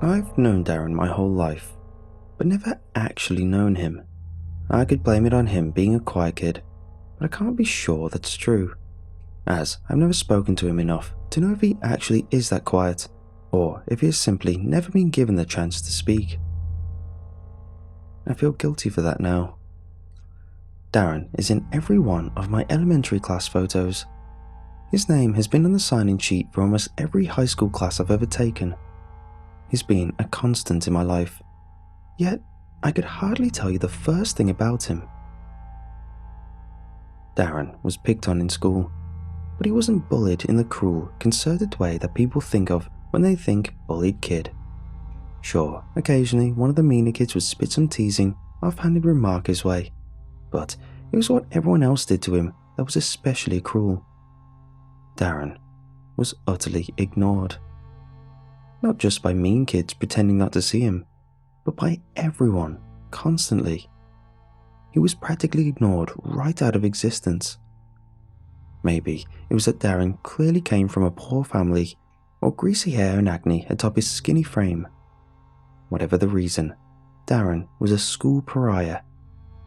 I've known Darren my whole life, but never actually known him. I could blame it on him being a quiet kid, but I can't be sure that's true, as I've never spoken to him enough to know if he actually is that quiet, or if he has simply never been given the chance to speak. I feel guilty for that now. Darren is in every one of my elementary class photos. His name has been on the sign-in sheet for almost every high school class I've ever taken. He's been a constant in my life, yet I could hardly tell you the first thing about him. Darren was picked on in school, but he wasn't bullied in the cruel, concerted way that people think of when they think bullied kid. Sure, occasionally one of the meaner kids would spit some teasing, off-handed remark his way, but it was what everyone else did to him that was especially cruel. Darren was utterly ignored. Not just by mean kids pretending not to see him, but by everyone, constantly. He was practically ignored right out of existence. Maybe it was that Darren clearly came from a poor family, or greasy hair and acne atop his skinny frame. Whatever the reason, Darren was a school pariah,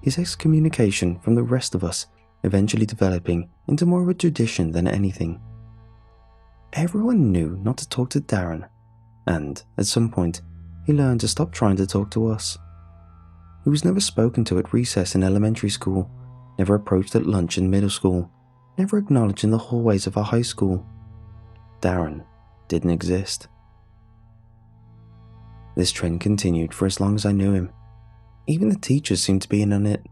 his excommunication from the rest of us eventually developing into more of a tradition than anything. Everyone knew not to talk to Darren, and at some point, he learned to stop trying to talk to us. He was never spoken to at recess in elementary school, never approached at lunch in middle school, never acknowledged in the hallways of our high school. Darren didn't exist. This trend continued for as long as I knew him. Even the teachers seemed to be in on it.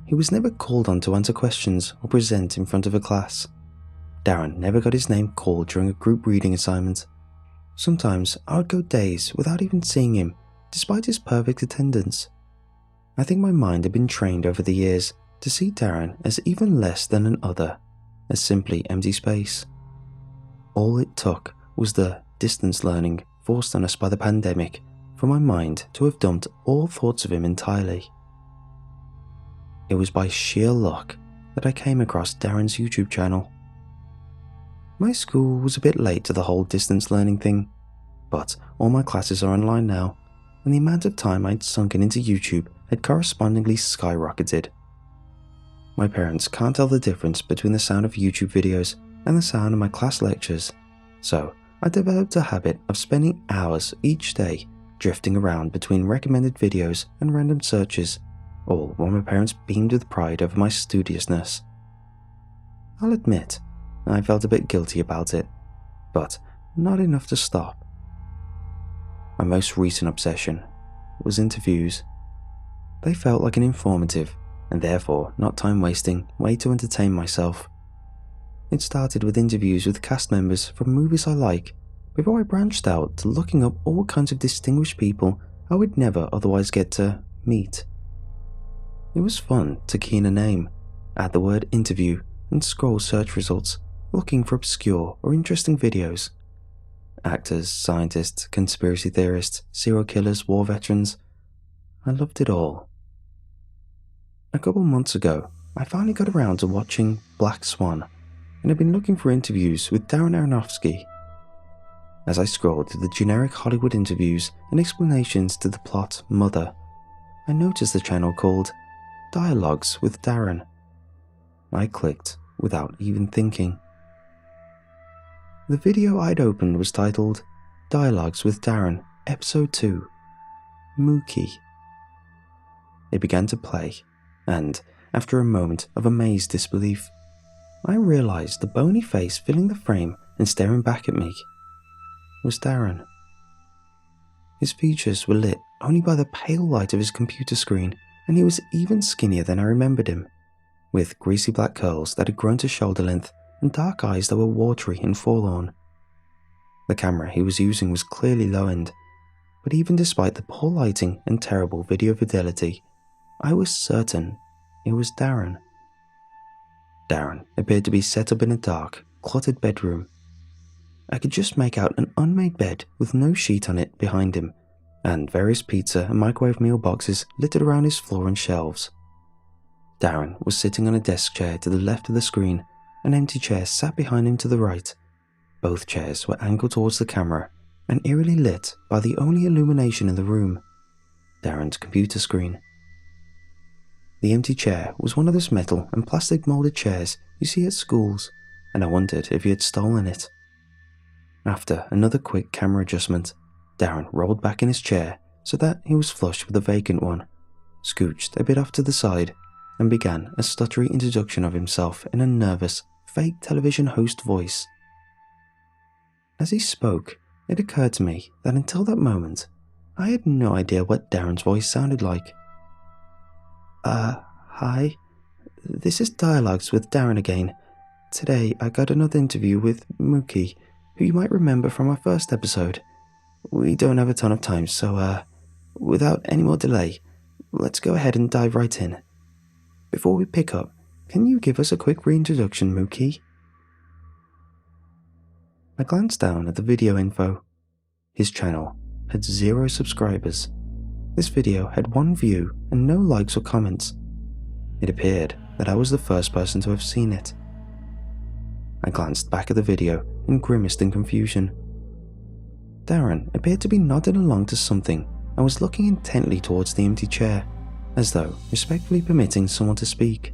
He was never called on to answer questions or present in front of a class. Darren never got his name called during a group reading assignment. Sometimes I would go days without even seeing him, despite his perfect attendance. I think my mind had been trained over the years to see Darren as even less than an other, as simply empty space. All it took was the distance learning forced on us by the pandemic for my mind to have dumped all thoughts of him entirely. It was by sheer luck that I came across Darren's YouTube channel. My school was a bit late to the whole distance learning thing, but all my classes are online now, and the amount of time I'd sunken into YouTube had correspondingly skyrocketed. My parents can't tell the difference between the sound of YouTube videos and the sound of my class lectures, so I developed a habit of spending hours each day drifting around between recommended videos and random searches, all while my parents beamed with pride over my studiousness. I'll admit, I felt a bit guilty about it, but not enough to stop. My most recent obsession was interviews. They felt like an informative, and therefore not time-wasting, way to entertain myself. It started with interviews with cast members from movies I like, before I branched out to looking up all kinds of distinguished people I would never otherwise get to meet. It was fun to key in a name, add the word interview, and scroll search results, looking for obscure or interesting videos. Actors, scientists, conspiracy theorists, serial killers, war veterans. I loved it all. A couple months ago, I finally got around to watching Black Swan, and had been looking for interviews with Darren Aronofsky. As I scrolled through the generic Hollywood interviews and explanations to the plot Mother, I noticed the channel called Dialogues with Darren. I clicked without even thinking. The video I'd opened was titled Dialogues with Darren, Episode 2, Mookie. It began to play, and after a moment of amazed disbelief, I realized the bony face filling the frame and staring back at me was Darren. His features were lit only by the pale light of his computer screen, and he was even skinnier than I remembered him, with greasy black curls that had grown to shoulder length and dark eyes that were watery and forlorn. The camera he was using was clearly low-end, but even despite the poor lighting and terrible video fidelity, I was certain it was Darren. Darren appeared to be set up in a dark, cluttered bedroom. I could just make out an unmade bed with no sheet on it behind him, and various pizza and microwave meal boxes littered around his floor and shelves. Darren was sitting on a desk chair to the left of the screen. An empty chair sat behind him to the right. Both chairs were angled towards the camera, and eerily lit by the only illumination in the room, Darren's computer screen. The empty chair was one of those metal and plastic molded chairs you see at schools, and I wondered if he had stolen it. After another quick camera adjustment, Darren rolled back in his chair so that he was flush with the vacant one, scooched a bit off to the side, and began a stuttery introduction of himself in a nervous, fake television host voice. As he spoke, it occurred to me that until that moment, I had no idea what Darren's voice sounded like. Hi. This is Dialogues with Darren again. Today I got another interview with Mookie, who you might remember from our first episode. We don't have a ton of time, so without any more delay, let's go ahead and dive right in. Before we pick up, can you give us a quick reintroduction, Mookie? I glanced down at the video info. His channel had 0 subscribers. This video had 1 view and no likes or comments. It appeared that I was the first person to have seen it. I glanced back at the video and grimaced in confusion. Darren appeared to be nodding along to something and was looking intently towards the empty chair, as though respectfully permitting someone to speak.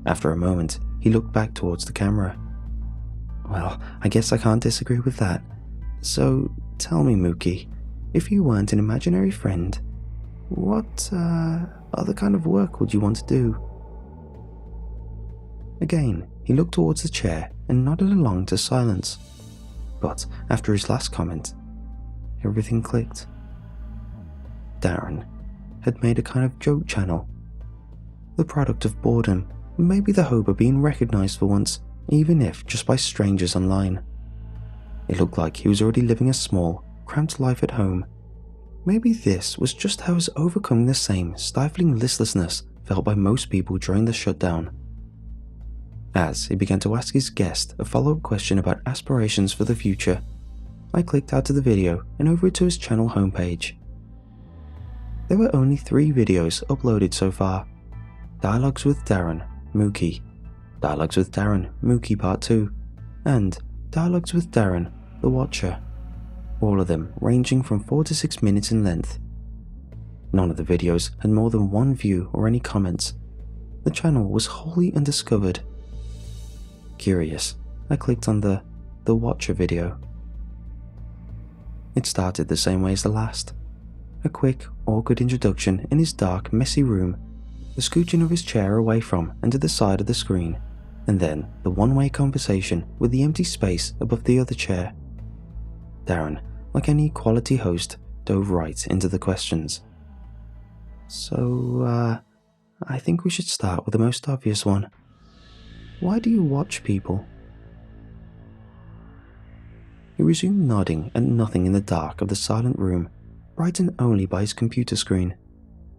After a moment, he looked back towards the camera. Well, I guess I can't disagree with that. So, tell me, Mookie, if you weren't an imaginary friend, what other kind of work would you want to do? Again, he looked towards the chair and nodded along to silence. But after his last comment, everything clicked. Darren had made a kind of joke channel, the product of boredom, and maybe the hope of being recognized for once, even if just by strangers online. It looked like he was already living a small, cramped life at home. Maybe this was just how he was overcoming the same stifling listlessness felt by most people during the shutdown. As he began to ask his guest a follow-up question about aspirations for the future, I clicked out of the video and over to his channel homepage. There were only 3 videos uploaded so far: Dialogues with Darren, Mookie, Dialogues with Darren, Mookie Part 2, and Dialogues with Darren, The Watcher, all of them ranging from 4 to 6 minutes in length. None of the videos had more than 1 view or any comments. The channel was wholly undiscovered. Curious, I clicked on the Watcher video. It started the same way as the last. A quick, awkward introduction in his dark, messy room, the scooching of his chair away from and to the side of the screen, and then the one-way conversation with the empty space above the other chair. Darren, like any quality host, dove right into the questions. So, I think we should start with the most obvious one. Why do you watch people? He resumed nodding at nothing in the dark of the silent room, brightened only by his computer screen.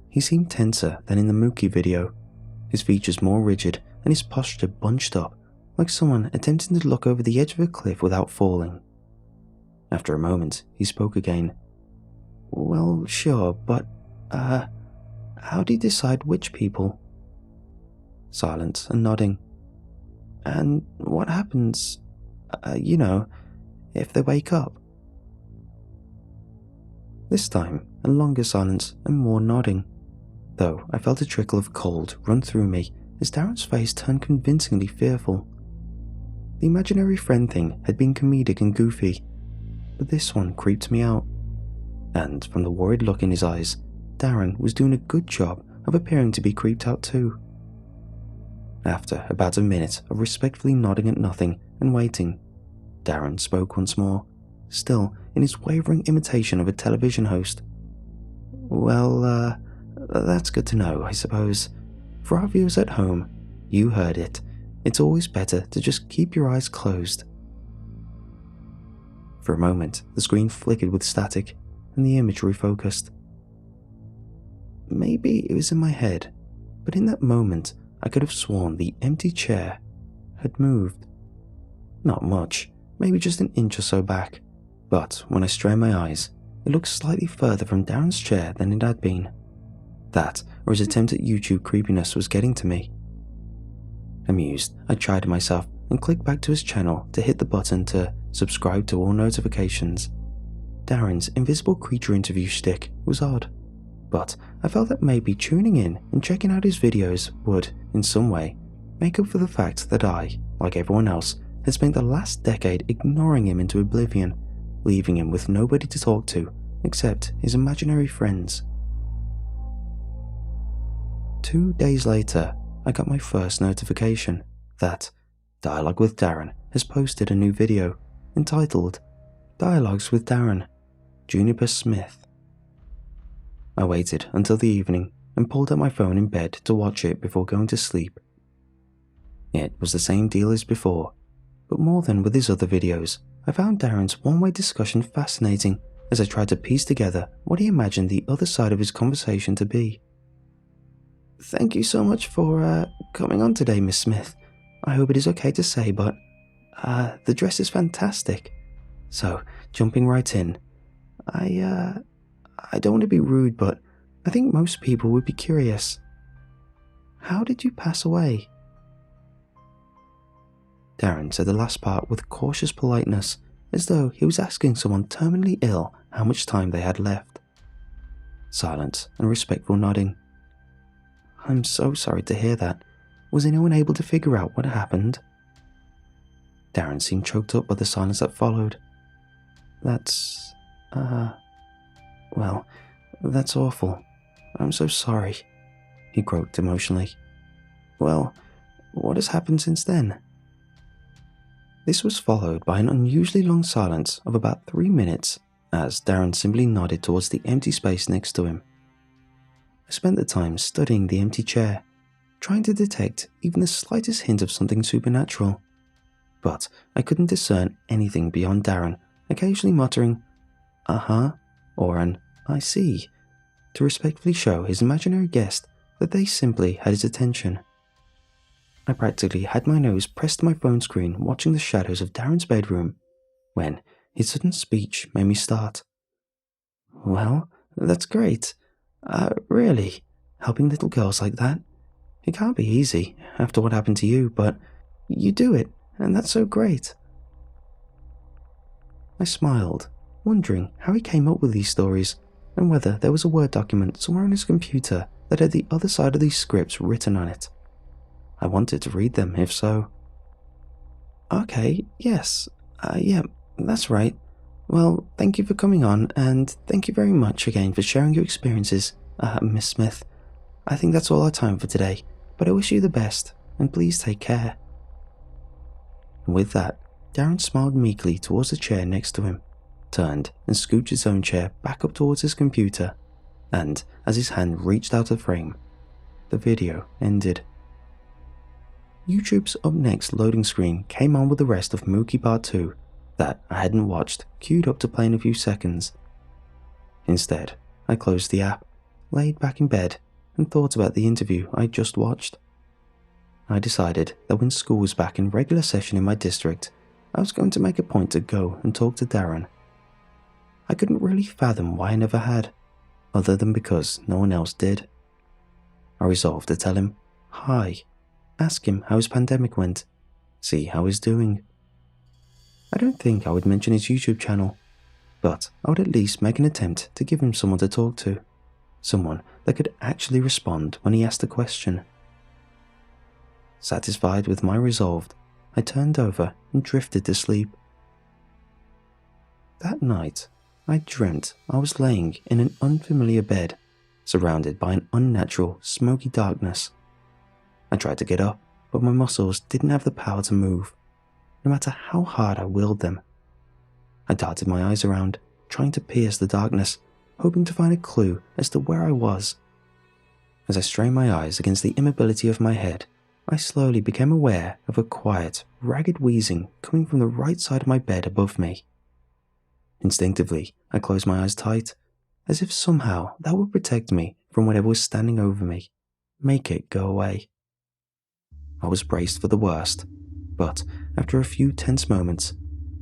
He seemed tenser than in the Mookie video, his features more rigid and his posture bunched up, like someone attempting to look over the edge of a cliff without falling. After a moment, he spoke again. Well, sure, but, how do you decide which people? Silence and nodding. And what happens, if they wake up? This time, a longer silence and more nodding, though I felt a trickle of cold run through me as Darren's face turned convincingly fearful. The imaginary friend thing had been comedic and goofy, but this one creeped me out. And from the worried look in his eyes, Darren was doing a good job of appearing to be creeped out too. After about a minute of respectfully nodding at nothing and waiting, Darren spoke once more, still in his wavering imitation of a television host. Well, that's good to know, I suppose. For our viewers at home, you heard it. It's always better to just keep your eyes closed. For a moment, the screen flickered with static, and the image refocused. Maybe it was in my head, but in that moment, I could have sworn the empty chair had moved. Not much, maybe just an inch or so back, but when I strained my eyes, it looked slightly further from Darren's chair than it had been. That, or his attempt at YouTube creepiness, was getting to me. Amused, I chided myself and clicked back to his channel to hit the button to subscribe to all notifications. Darren's invisible creature interview shtick was odd, but I felt that maybe tuning in and checking out his videos would, in some way, make up for the fact that I, like everyone else, had spent the last decade ignoring him into oblivion, leaving him with nobody to talk to except his imaginary friends. 2 days later, I got my first notification that Dialogue with Darren has posted a new video entitled Dialogues with Darren, Juniper Smith. I waited until the evening and pulled out my phone in bed to watch it before going to sleep. It was the same deal as before, but more than with his other videos, I found Darren's one-way discussion fascinating as I tried to piece together what he imagined the other side of his conversation to be. "Thank you so much for coming on today, Miss Smith. I hope it is okay to say, but the dress is fantastic. So, jumping right in, I don't want to be rude, but I think most people would be curious. How did you pass away?" Darren said the last part with cautious politeness, as though he was asking someone terminally ill how much time they had left. Silence and respectful nodding. "I'm so sorry to hear that. Was anyone able to figure out what happened?" Darren seemed choked up by the silence that followed. That's awful. I'm so sorry," he croaked emotionally. "Well, what has happened since then?" This was followed by an unusually long silence of about 3 minutes as Darren simply nodded towards the empty space next to him. I spent the time studying the empty chair, trying to detect even the slightest hint of something supernatural, but I couldn't discern anything beyond Darren occasionally muttering, "Uh-huh," or an "I see," to respectfully show his imaginary guest that they simply had his attention. I practically had my nose pressed to my phone screen watching the shadows of Darren's bedroom, when his sudden speech made me start. "Well, that's great. Really, helping little girls like that. It can't be easy after what happened to you, but you do it, and that's so great." I smiled, wondering how he came up with these stories, and whether there was a Word document somewhere on his computer that had the other side of these scripts written on it. I wanted to read them, if so. "Okay, yes, yeah, that's right. Well, thank you for coming on, and thank you very much again for sharing your experiences, Miss Smith. I think that's all our time for today, but I wish you the best, and please take care." And with that, Darren smiled meekly towards the chair next to him, turned and scooped his own chair back up towards his computer, and as his hand reached out of frame, the video ended. YouTube's Up Next loading screen came on with the rest of Mookie Part 2 that I hadn't watched queued up to play in a few seconds. Instead, I closed the app, laid back in bed, and thought about the interview I'd just watched. I decided that when school was back in regular session in my district, I was going to make a point to go and talk to Darren. I couldn't really fathom why I never had, other than because no one else did. I resolved to tell him hi, ask him how his pandemic went, see how he's doing. I don't think I would mention his YouTube channel, but I would at least make an attempt to give him someone to talk to, someone that could actually respond when he asked a question. Satisfied with my resolve, I turned over and drifted to sleep. That night, I dreamt I was laying in an unfamiliar bed, surrounded by an unnatural, smoky darkness. I tried to get up, but my muscles didn't have the power to move, no matter how hard I willed them. I darted my eyes around, trying to pierce the darkness, hoping to find a clue as to where I was. As I strained my eyes against the immobility of my head, I slowly became aware of a quiet, ragged wheezing coming from the right side of my bed above me. Instinctively, I closed my eyes tight, as if somehow that would protect me from whatever was standing over me, make it go away. I was braced for the worst, but after a few tense moments,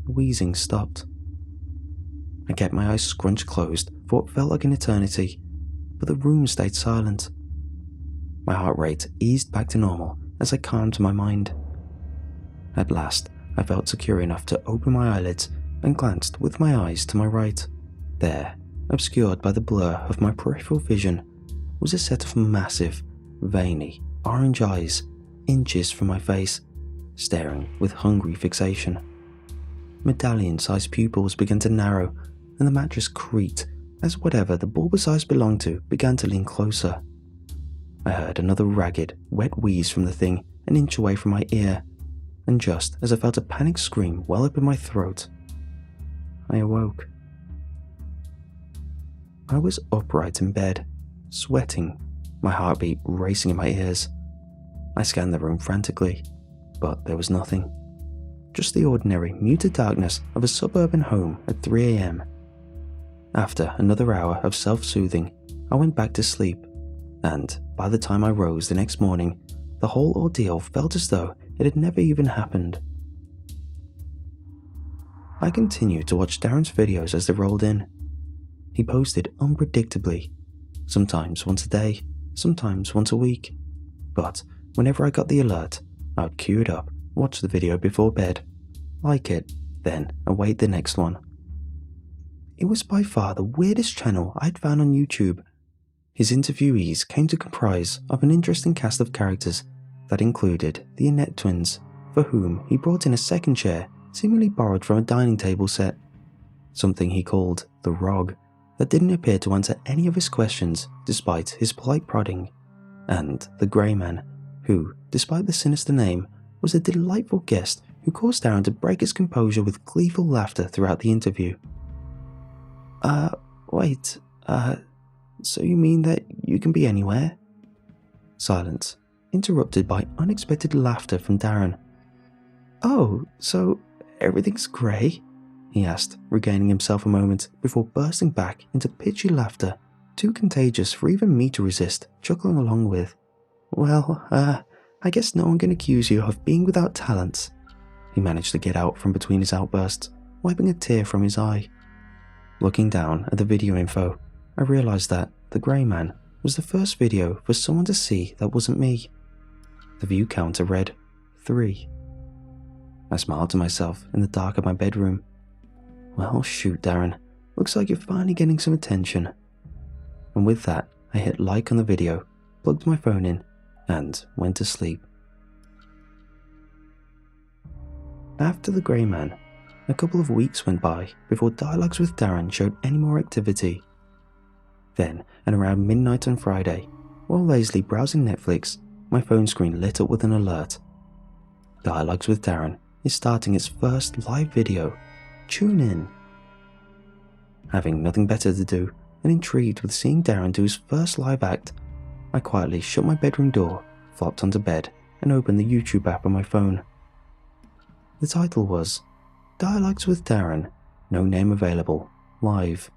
the wheezing stopped. I kept my eyes scrunched closed for what felt like an eternity, but the room stayed silent. My heart rate eased back to normal as I calmed my mind. At last, I felt secure enough to open my eyelids and glanced with my eyes to my right. There, obscured by the blur of my peripheral vision, was a set of massive, veiny, orange eyes, inches from my face, staring with hungry fixation. Medallion-sized pupils began to narrow, and the mattress creaked as whatever the bulbous eyes belonged to began to lean closer. I heard another ragged, wet wheeze from the thing an inch away from my ear, and just as I felt a panicked scream well up in my throat, I awoke. I was upright in bed, sweating, my heartbeat racing in my ears. I scanned the room frantically, but there was nothing. Just the ordinary, muted darkness of a suburban home at 3 a.m. After another hour of self-soothing, I went back to sleep, and by the time I rose the next morning, the whole ordeal felt as though it had never even happened. I continued to watch Darren's videos as they rolled in. He posted unpredictably, sometimes once a day, sometimes once a week, but whenever I got the alert, I would queue it up, watch the video before bed, like it, then await the next one. It was by far the weirdest channel I'd found on YouTube. His interviewees came to comprise of an interesting cast of characters that included the Annette twins, for whom he brought in a second chair seemingly borrowed from a dining table set, something he called the Rog, that didn't appear to answer any of his questions despite his polite prodding, and the Grey Man, who, despite the sinister name, was a delightful guest who caused Darren to break his composure with gleeful laughter throughout the interview. So you mean that you can be anywhere? Silence, interrupted by unexpected laughter from Darren. Oh, so everything's grey? He asked, regaining himself a moment before bursting back into pitchy laughter, too contagious for even me to resist, chuckling along with, Well, I guess no one can accuse you of being without talents. He managed to get out from between his outbursts, wiping a tear from his eye. Looking down at the video info, I realised that the Grey Man was the first video for someone to see that wasn't me. The view counter read 3. I smiled to myself in the dark of my bedroom. Well, shoot, Darren. Looks like you're finally getting some attention. And with that, I hit like on the video, plugged my phone in, and went to sleep. After the Grey Man, a couple of weeks went by before dialogues with Darren showed any more activity. Then, at around midnight on Friday, while lazily browsing Netflix, my phone screen lit up with an alert. Dialogues with Darren is starting its first live video. Tune in. Having nothing better to do, and intrigued with seeing Darren do his first live act, I quietly shut my bedroom door, flopped onto bed, and opened the YouTube app on my phone. The title was Dialogues with Darren, No Name Available, Live.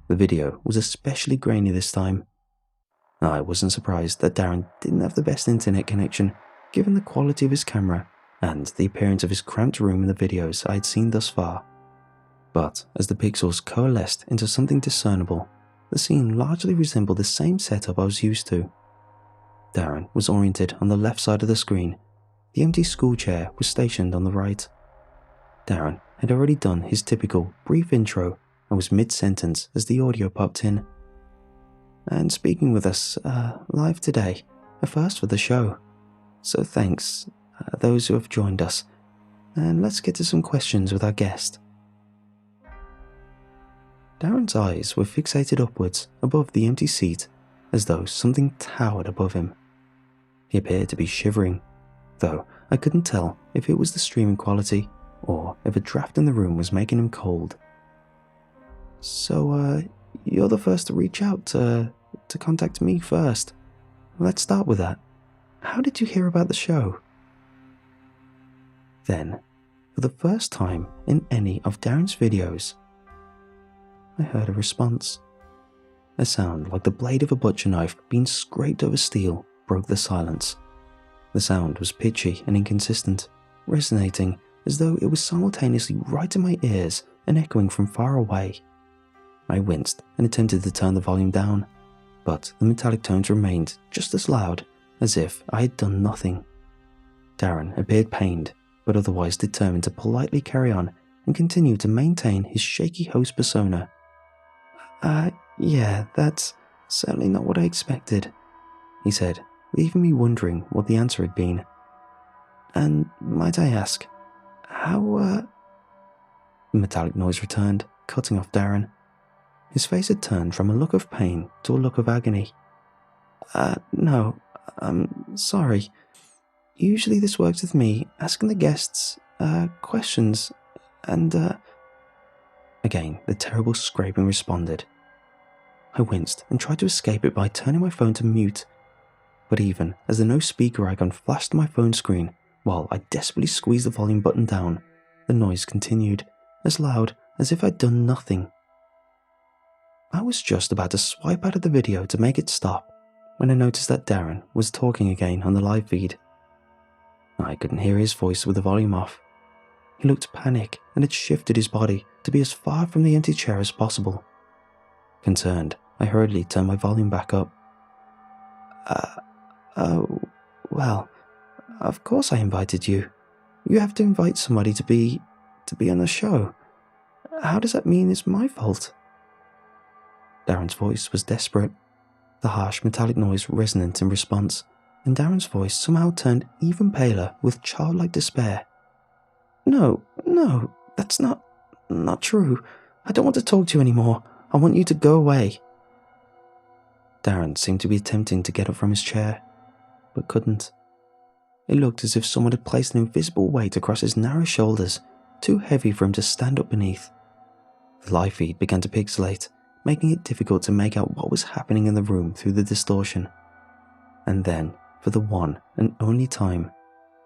The video was especially grainy this time. I wasn't surprised that Darren didn't have the best internet connection, given the quality of his camera and the appearance of his cramped room in the videos I had seen thus far. But as the pixels coalesced into something discernible, the scene largely resembled the same setup I was used to. Darren was oriented on the left side of the screen. The empty school chair was stationed on the right. Darren had already done his typical brief intro and was mid-sentence as the audio popped in. And speaking with us live today, a first for the show. So thanks, those who have joined us, and let's get to some questions with our guest. Darren's eyes were fixated upwards above the empty seat, as though something towered above him. He appeared to be shivering, though I couldn't tell if it was the streaming quality or if a draft in the room was making him cold. So, you're the first to reach out to contact me first. Let's start with that. How did you hear about the show? Then, for the first time in any of Darren's videos, I heard a response. A sound like the blade of a butcher knife being scraped over steel broke the silence. The sound was pitchy and inconsistent, resonating as though it was simultaneously right in my ears and echoing from far away. I winced and attempted to turn the volume down, but the metallic tones remained just as loud, as if I had done nothing. Darren appeared pained, but otherwise determined to politely carry on and continued to maintain his shaky host persona. Yeah, that's certainly not what I expected," he said, leaving me wondering what the answer had been. "And might I ask, how, The metallic noise returned, cutting off Darren. His face had turned from a look of pain to a look of agony. No, I'm sorry. Usually this works with me, asking the guests, questions, and, Again, the terrible scraping responded. I winced and tried to escape it by turning my phone to mute, but even as the no speaker icon flashed on my phone screen, while I desperately squeezed the volume button down, the noise continued, as loud as if I'd done nothing. I was just about to swipe out of the video to make it stop when I noticed that Darren was talking again on the live feed. I couldn't hear his voice with the volume off. He looked panicked and had shifted his body to be as far from the empty chair as possible. Concerned, I hurriedly turned my volume back up. Well, of course I invited you. You have to invite somebody to be on the show. How does that mean it's my fault?" Darren's voice was desperate, the harsh metallic noise resonant in response, and Darren's voice somehow turned even paler with childlike despair. No, that's not true. I don't want to talk to you anymore. I want you to go away." Darren seemed to be attempting to get up from his chair, but couldn't. It looked as if someone had placed an invisible weight across his narrow shoulders, too heavy for him to stand up beneath. The live feed began to pixelate, making it difficult to make out what was happening in the room through the distortion. And then, for the one and only time,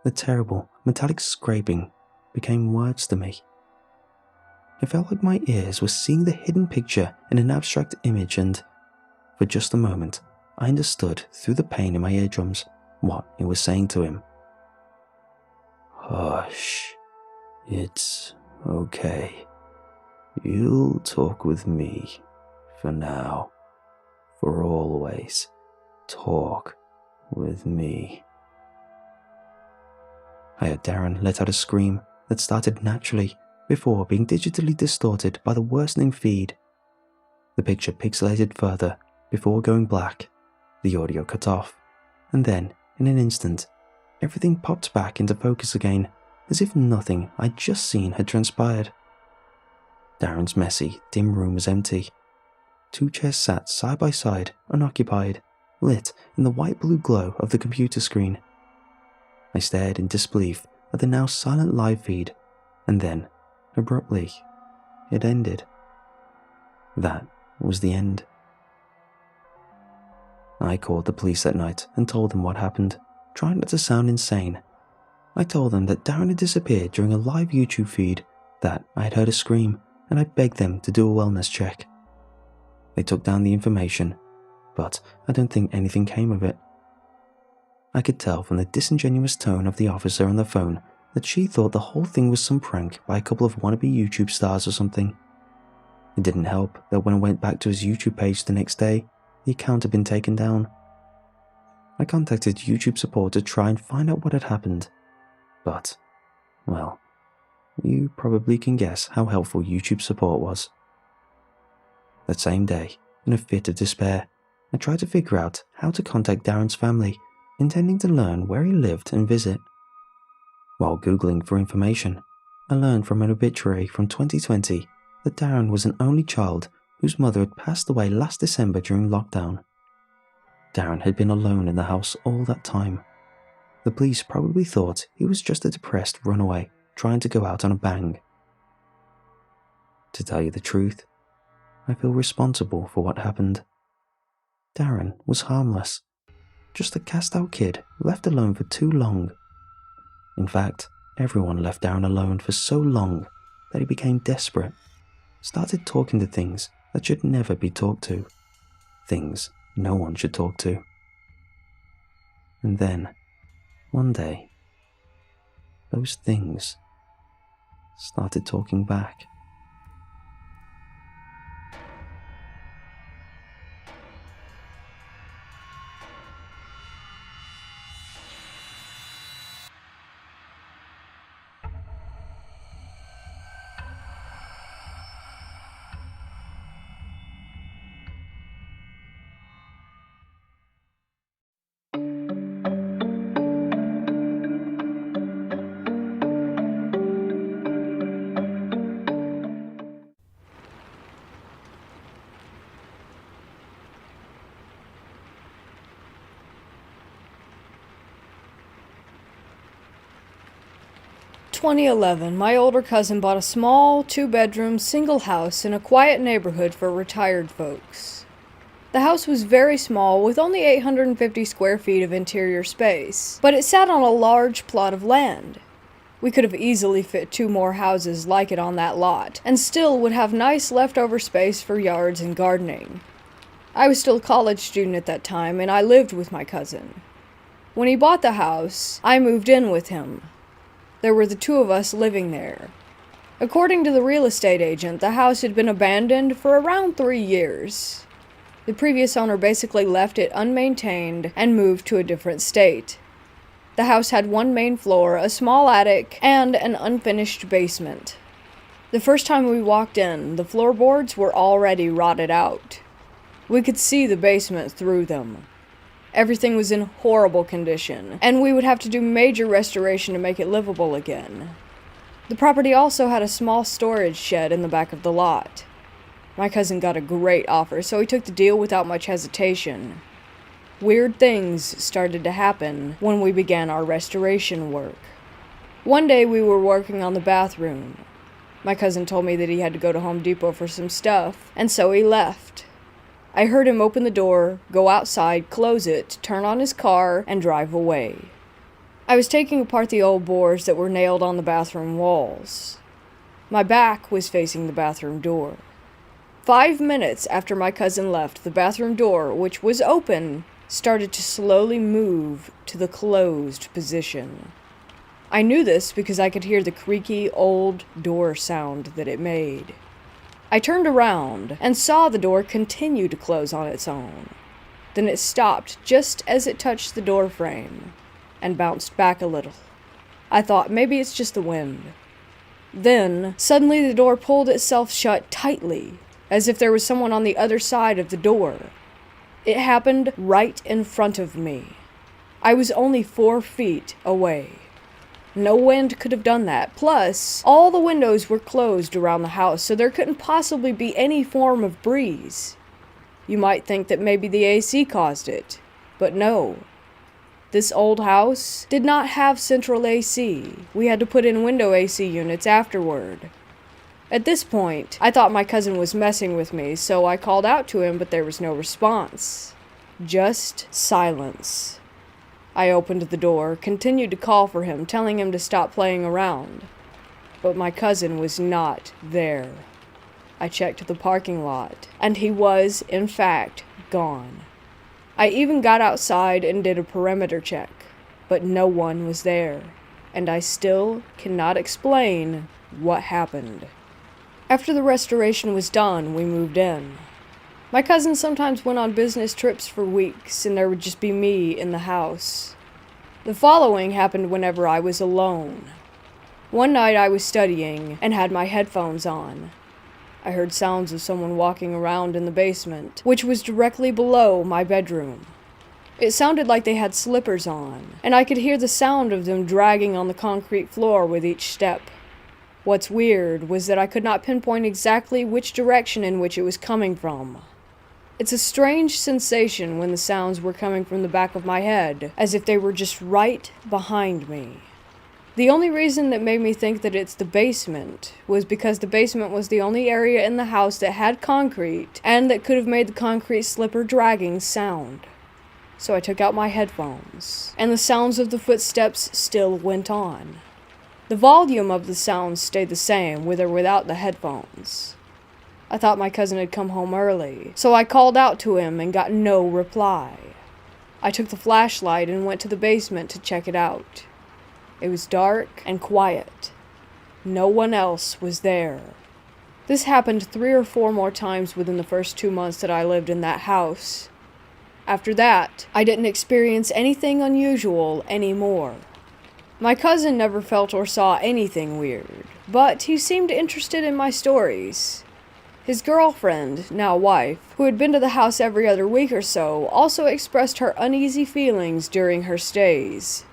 the terrible, metallic scraping became words to me. It felt like my ears were seeing the hidden picture in an abstract image, and, for just a moment, I understood through the pain in my eardrums what it was saying to him. "Hush. It's okay. You'll talk with me. For now. For always. Talk with me." I heard Darren let out a scream that started naturally before being digitally distorted by the worsening feed. The picture pixelated further before going black, the audio cut off, and then, in an instant, everything popped back into focus again, as if nothing I'd just seen had transpired. Darren's messy, dim room was empty. 2 chairs sat side by side, unoccupied, lit in the white-blue glow of the computer screen. I stared in disbelief at the now silent live feed, and then, abruptly, it ended. That was the end. I called the police that night and told them what happened, trying not to sound insane. I told them that Darren had disappeared during a live YouTube feed, that I had heard a scream, and I begged them to do a wellness check. They took down the information, but I don't think anything came of it. I could tell from the disingenuous tone of the officer on the phone that she thought the whole thing was some prank by a couple of wannabe YouTube stars or something. It didn't help that when I went back to his YouTube page the next day, the account had been taken down. I contacted YouTube support to try and find out what had happened, but, well, you probably can guess how helpful YouTube support was. That same day, in a fit of despair, I tried to figure out how to contact Darren's family, intending to learn where he lived and visit. While Googling for information, I learned from an obituary from 2020 that Darren was an only child whose mother had passed away last December during lockdown. Darren had been alone in the house all that time. The police probably thought he was just a depressed runaway trying to go out on a bang. To tell you the truth, I feel responsible for what happened. Darren was harmless, just a cast-out kid left alone for too long. In fact, everyone left Darren alone for so long that he became desperate, started talking to things that should never be talked to, things no one should talk to. And then, one day, those things started talking back. 2011, my older cousin bought a small, 2-bedroom, single house in a quiet neighborhood for retired folks. The house was very small, with only 850 square feet of interior space, but it sat on a large plot of land. We could have easily fit 2 more houses like it on that lot, and still would have nice leftover space for yards and gardening. I was still a college student at that time, and I lived with my cousin. When he bought the house, I moved in with him. There were the 2 of us living there. According to the real estate agent, the house had been abandoned for around 3 years. The previous owner basically left it unmaintained and moved to a different state. The house had 1 main floor, a small attic, and an unfinished basement. The first time we walked in, the floorboards were already rotted out. We could see the basement through them. Everything was in horrible condition, and we would have to do major restoration to make it livable again. The property also had a small storage shed in the back of the lot. My cousin got a great offer, so he took the deal without much hesitation. Weird things started to happen when we began our restoration work. One day we were working on the bathroom. My cousin told me that he had to go to Home Depot for some stuff, and so he left. I heard him open the door, go outside, close it, turn on his car, and drive away. I was taking apart the old boards that were nailed on the bathroom walls. My back was facing the bathroom door. 5 minutes after my cousin left, the bathroom door, which was open, started to slowly move to the closed position. I knew this because I could hear the creaky old door sound that it made. I turned around and saw the door continue to close on its own. Then it stopped just as it touched the door frame and bounced back a little. I thought maybe it's just the wind. Then, suddenly the door pulled itself shut tightly, as if there was someone on the other side of the door. It happened right in front of me. I was only 4 feet away. No wind could have done that. Plus, all the windows were closed around the house, so there couldn't possibly be any form of breeze. You might think that maybe the AC caused it, but no. This old house did not have central AC. We had to put in window AC units afterward. At this point, I thought my cousin was messing with me, so I called out to him, but there was no response. Just silence. I opened the door, continued to call for him, telling him to stop playing around. But my cousin was not there. I checked the parking lot, and he was, in fact, gone. I even got outside and did a perimeter check, but no one was there, and I still cannot explain what happened. After the restoration was done, we moved in. My cousin sometimes went on business trips for weeks, and there would just be me in the house. The following happened whenever I was alone. One night I was studying and had my headphones on. I heard sounds of someone walking around in the basement, which was directly below my bedroom. It sounded like they had slippers on, and I could hear the sound of them dragging on the concrete floor with each step. What's weird was that I could not pinpoint exactly which direction in which it was coming from. It's a strange sensation when the sounds were coming from the back of my head, as if they were just right behind me. The only reason that made me think that it's the basement was because the basement was the only area in the house that had concrete and that could have made the concrete slipper dragging sound. So I took out my headphones, and the sounds of the footsteps still went on. The volume of the sounds stayed the same, with or without the headphones. I thought my cousin had come home early, so I called out to him and got no reply. I took the flashlight and went to the basement to check it out. It was dark and quiet. No one else was there. This happened 3 or 4 more times within the first 2 months that I lived in that house. After that, I didn't experience anything unusual anymore. My cousin never felt or saw anything weird, but he seemed interested in my stories. His girlfriend, now wife, who had been to the house every other week or so, also expressed her uneasy feelings during her stays.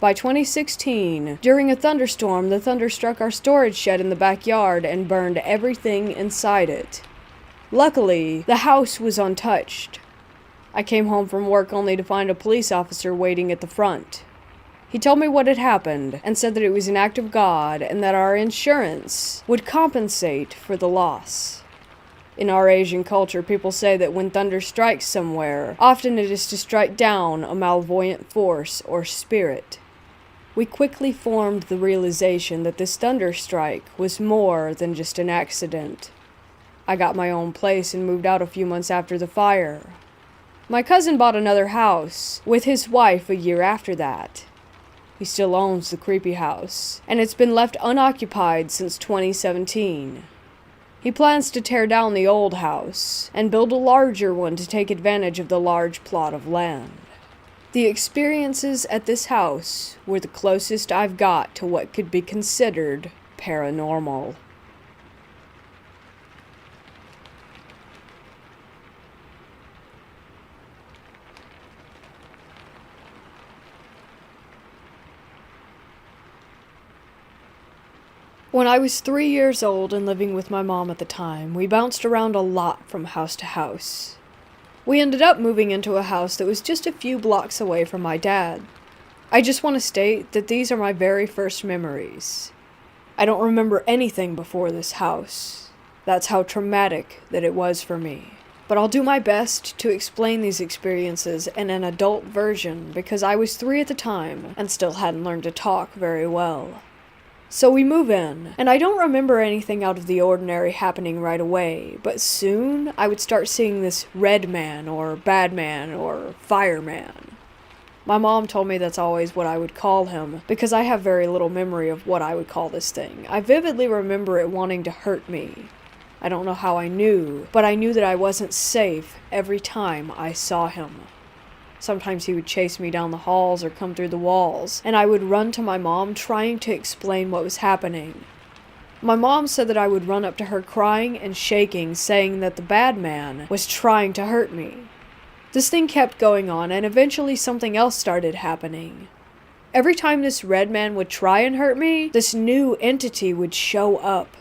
By 2016, during a thunderstorm, the thunder struck our storage shed in the backyard and burned everything inside it. Luckily, the house was untouched. I came home from work only to find a police officer waiting at the front. He told me what had happened and said that it was an act of God and that our insurance would compensate for the loss. In our Asian culture, people say that when thunder strikes somewhere, often it is to strike down a malevolent force or spirit. We quickly formed the realization that this thunder strike was more than just an accident. I got my own place and moved out a few months after the fire. My cousin bought another house with his wife a year after that. He still owns the creepy house, and it's been left unoccupied since 2017. He plans to tear down the old house and build a larger one to take advantage of the large plot of land. The experiences at this house were the closest I've got to what could be considered paranormal. When I was 3 years old and living with my mom at the time, we bounced around a lot from house to house. We ended up moving into a house that was just a few blocks away from my dad. I just want to state that these are my very first memories. I don't remember anything before this house. That's how traumatic that it was for me. But I'll do my best to explain these experiences in an adult version because I was 3 at the time and still hadn't learned to talk very well. So we move in, and I don't remember anything out of the ordinary happening right away, but soon I would start seeing this red man, or bad man, or fireman. My mom told me that's always what I would call him, because I have very little memory of what I would call this thing. I vividly remember it wanting to hurt me. I don't know how I knew, but I knew that I wasn't safe every time I saw him. Sometimes he would chase me down the halls or come through the walls, and I would run to my mom trying to explain what was happening. My mom said that I would run up to her crying and shaking, saying that the bad man was trying to hurt me. This thing kept going on, and eventually something else started happening. Every time this red man would try and hurt me, this new entity would show up.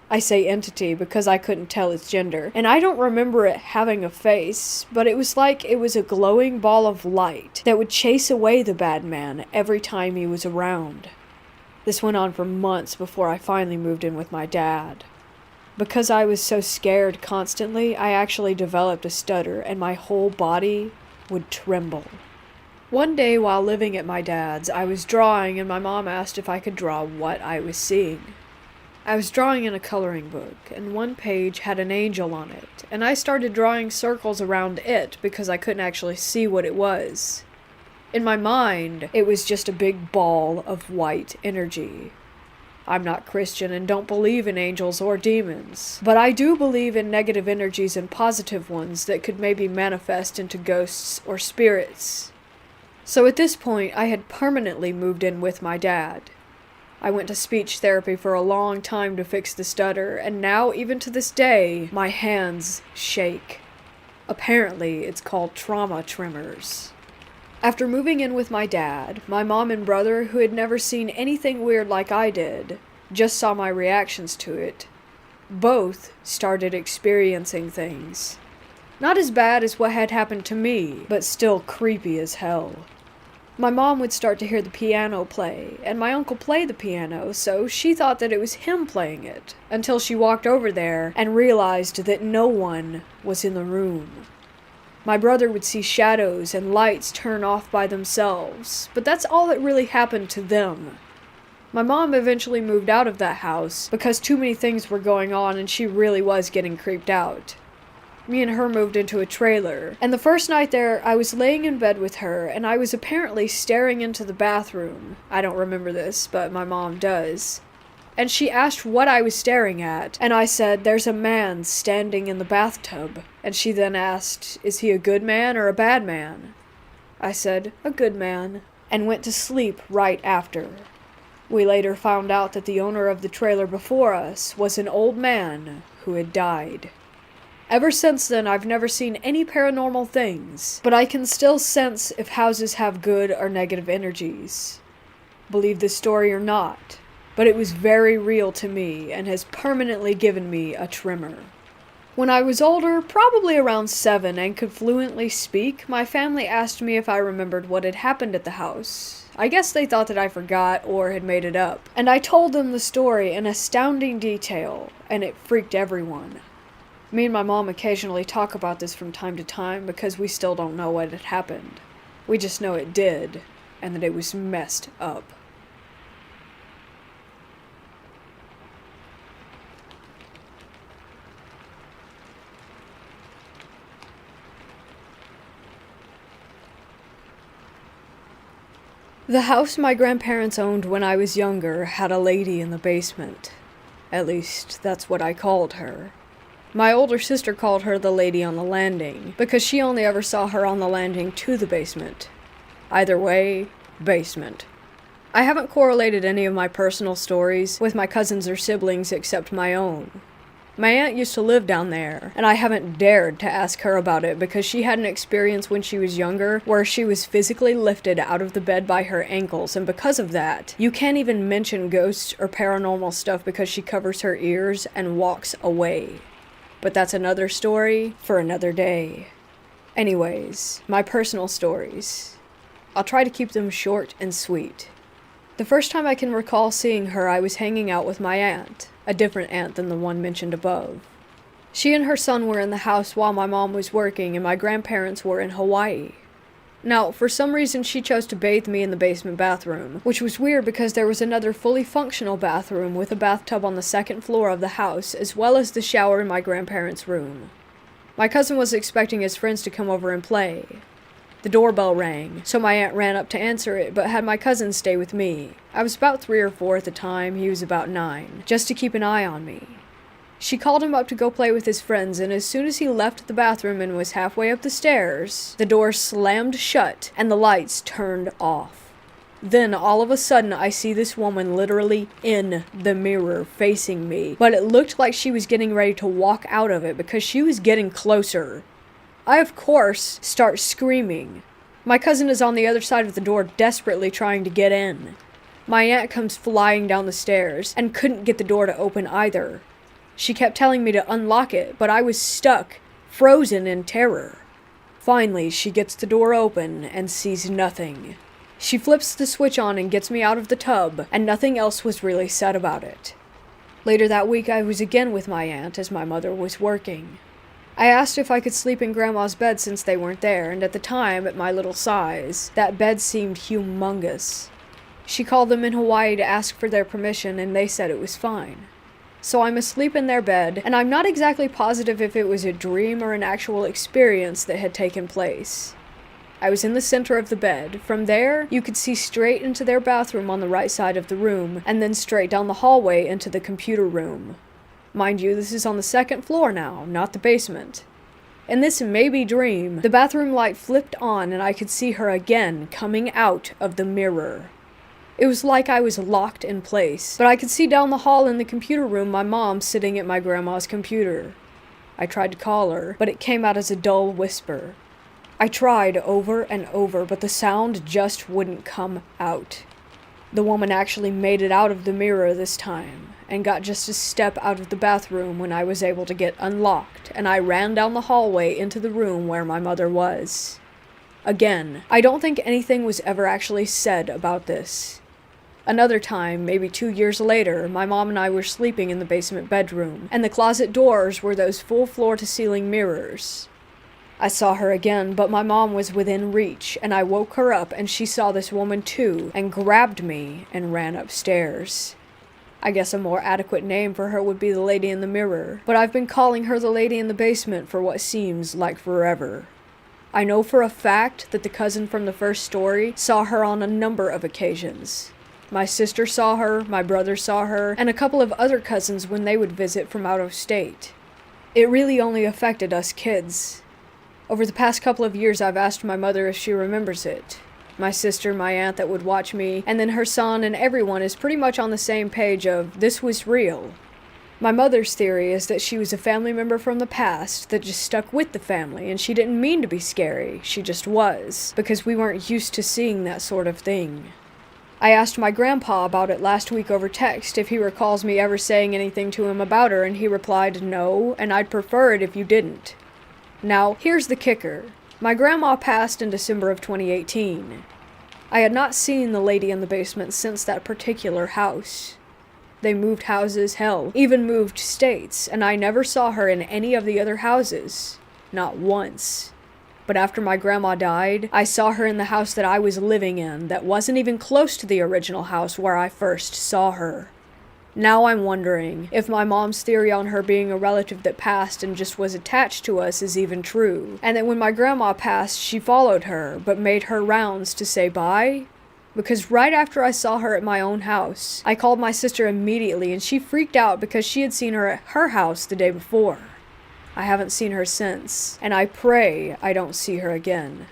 I say entity because I couldn't tell its gender, and I don't remember it having a face, but it was like it was a glowing ball of light that would chase away the bad man every time he was around. This went on for months before I finally moved in with my dad. Because I was so scared constantly, I actually developed a stutter and my whole body would tremble. One day while living at my dad's, I was drawing and my mom asked if I could draw what I was seeing. I was drawing in a coloring book, and one page had an angel on it, and I started drawing circles around it because I couldn't actually see what it was. In my mind, it was just a big ball of white energy. I'm not Christian and don't believe in angels or demons, but I do believe in negative energies and positive ones that could maybe manifest into ghosts or spirits. So at this point, I had permanently moved in with my dad. I went to speech therapy for a long time to fix the stutter, and now, even to this day, my hands shake. Apparently, it's called trauma tremors. After moving in with my dad, my mom and brother, who had never seen anything weird like I did, just saw my reactions to it. Both started experiencing things. Not as bad as what had happened to me, but still creepy as hell. My mom would start to hear the piano play, and my uncle played the piano, so she thought that it was him playing it, until she walked over there and realized that no one was in the room. My brother would see shadows and lights turn off by themselves, but that's all that really happened to them. My mom eventually moved out of that house because too many things were going on and she really was getting creeped out. Me and her moved into a trailer, and the first night there, I was laying in bed with her, and I was apparently staring into the bathroom. I don't remember this, but my mom does. And she asked what I was staring at, and I said, "There's a man standing in the bathtub." And she then asked, "Is he a good man or a bad man?" I said, "A good man," and went to sleep right after. We later found out that the owner of the trailer before us was an old man who had died. Ever since then, I've never seen any paranormal things, but I can still sense if houses have good or negative energies. Believe this story or not, but it was very real to me and has permanently given me a tremor. When I was older, probably around 7, and could fluently speak, my family asked me if I remembered what had happened at the house. I guess they thought that I forgot or had made it up. And I told them the story in astounding detail, and it freaked everyone. Me and my mom occasionally talk about this from time to time because we still don't know what had happened. We just know it did, and that it was messed up. The house my grandparents owned when I was younger had a lady in the basement. At least, that's what I called her. My older sister called her the lady on the landing, because she only ever saw her on the landing to the basement. Either way, basement. I haven't correlated any of my personal stories with my cousins or siblings except my own. My aunt used to live down there, and I haven't dared to ask her about it because she had an experience when she was younger where she was physically lifted out of the bed by her ankles, and because of that, you can't even mention ghosts or paranormal stuff because she covers her ears and walks away. But that's another story for another day. Anyways, my personal stories. I'll try to keep them short and sweet. The first time I can recall seeing her, I was hanging out with my aunt, a different aunt than the one mentioned above. She and her son were in the house while my mom was working and my grandparents were in Hawaii. Now, for some reason she chose to bathe me in the basement bathroom, which was weird because there was another fully functional bathroom with a bathtub on the second floor of the house, as well as the shower in my grandparents' room. My cousin was expecting his friends to come over and play. The doorbell rang, so my aunt ran up to answer it, but had my cousin stay with me. I was about 3 or 4 at the time, he was about 9, just to keep an eye on me. She called him up to go play with his friends, and as soon as he left the bathroom and was halfway up the stairs, the door slammed shut and the lights turned off. Then, all of a sudden, I see this woman literally in the mirror facing me, but it looked like she was getting ready to walk out of it because she was getting closer. I, of course, start screaming. My cousin is on the other side of the door desperately trying to get in. My aunt comes flying down the stairs and couldn't get the door to open either. She kept telling me to unlock it, but I was stuck, frozen in terror. Finally, she gets the door open and sees nothing. She flips the switch on and gets me out of the tub, and nothing else was really said about it. Later that week, I was again with my aunt as my mother was working. I asked if I could sleep in Grandma's bed since they weren't there, and at the time, at my little size, that bed seemed humongous. She called them in Hawaii to ask for their permission, and they said it was fine. So I'm asleep in their bed, and I'm not exactly positive if it was a dream or an actual experience that had taken place. I was in the center of the bed. From there, you could see straight into their bathroom on the right side of the room, and then straight down the hallway into the computer room. Mind you, this is on the second floor now, not the basement. In this maybe dream, the bathroom light flipped on and I could see her again coming out of the mirror. It was like I was locked in place, but I could see down the hall in the computer room my mom sitting at my grandma's computer. I tried to call her, but it came out as a dull whisper. I tried over and over, but the sound just wouldn't come out. The woman actually made it out of the mirror this time, and got just a step out of the bathroom when I was able to get unlocked, and I ran down the hallway into the room where my mother was. Again, I don't think anything was ever actually said about this. Another time, maybe 2 years later, my mom and I were sleeping in the basement bedroom, and the closet doors were those full floor-to-ceiling mirrors. I saw her again, but my mom was within reach, and I woke her up and she saw this woman too, and grabbed me and ran upstairs. I guess a more adequate name for her would be the lady in the mirror, but I've been calling her the lady in the basement for what seems like forever. I know for a fact that the cousin from the first story saw her on a number of occasions. My sister saw her, my brother saw her, and a couple of other cousins when they would visit from out of state. It really only affected us kids. Over the past couple of years, I've asked my mother if she remembers it. My sister, my aunt that would watch me, and then her son and everyone is pretty much on the same page of this was real. My mother's theory is that she was a family member from the past that just stuck with the family, and she didn't mean to be scary, she just was, because we weren't used to seeing that sort of thing. I asked my grandpa about it last week over text if he recalls me ever saying anything to him about her, and he replied no, and I'd prefer it if you didn't. Now, here's the kicker. My grandma passed in December of 2018. I had not seen the lady in the basement since that particular house. They moved houses, hell, even moved states, and I never saw her in any of the other houses. Not once. But after my grandma died, I saw her in the house that I was living in that wasn't even close to the original house where I first saw her. Now I'm wondering if my mom's theory on her being a relative that passed and just was attached to us is even true, and that when my grandma passed, she followed her, but made her rounds to say bye? Because right after I saw her at my own house, I called my sister immediately and she freaked out because she had seen her at her house the day before. I haven't seen her since, and I pray I don't see her again.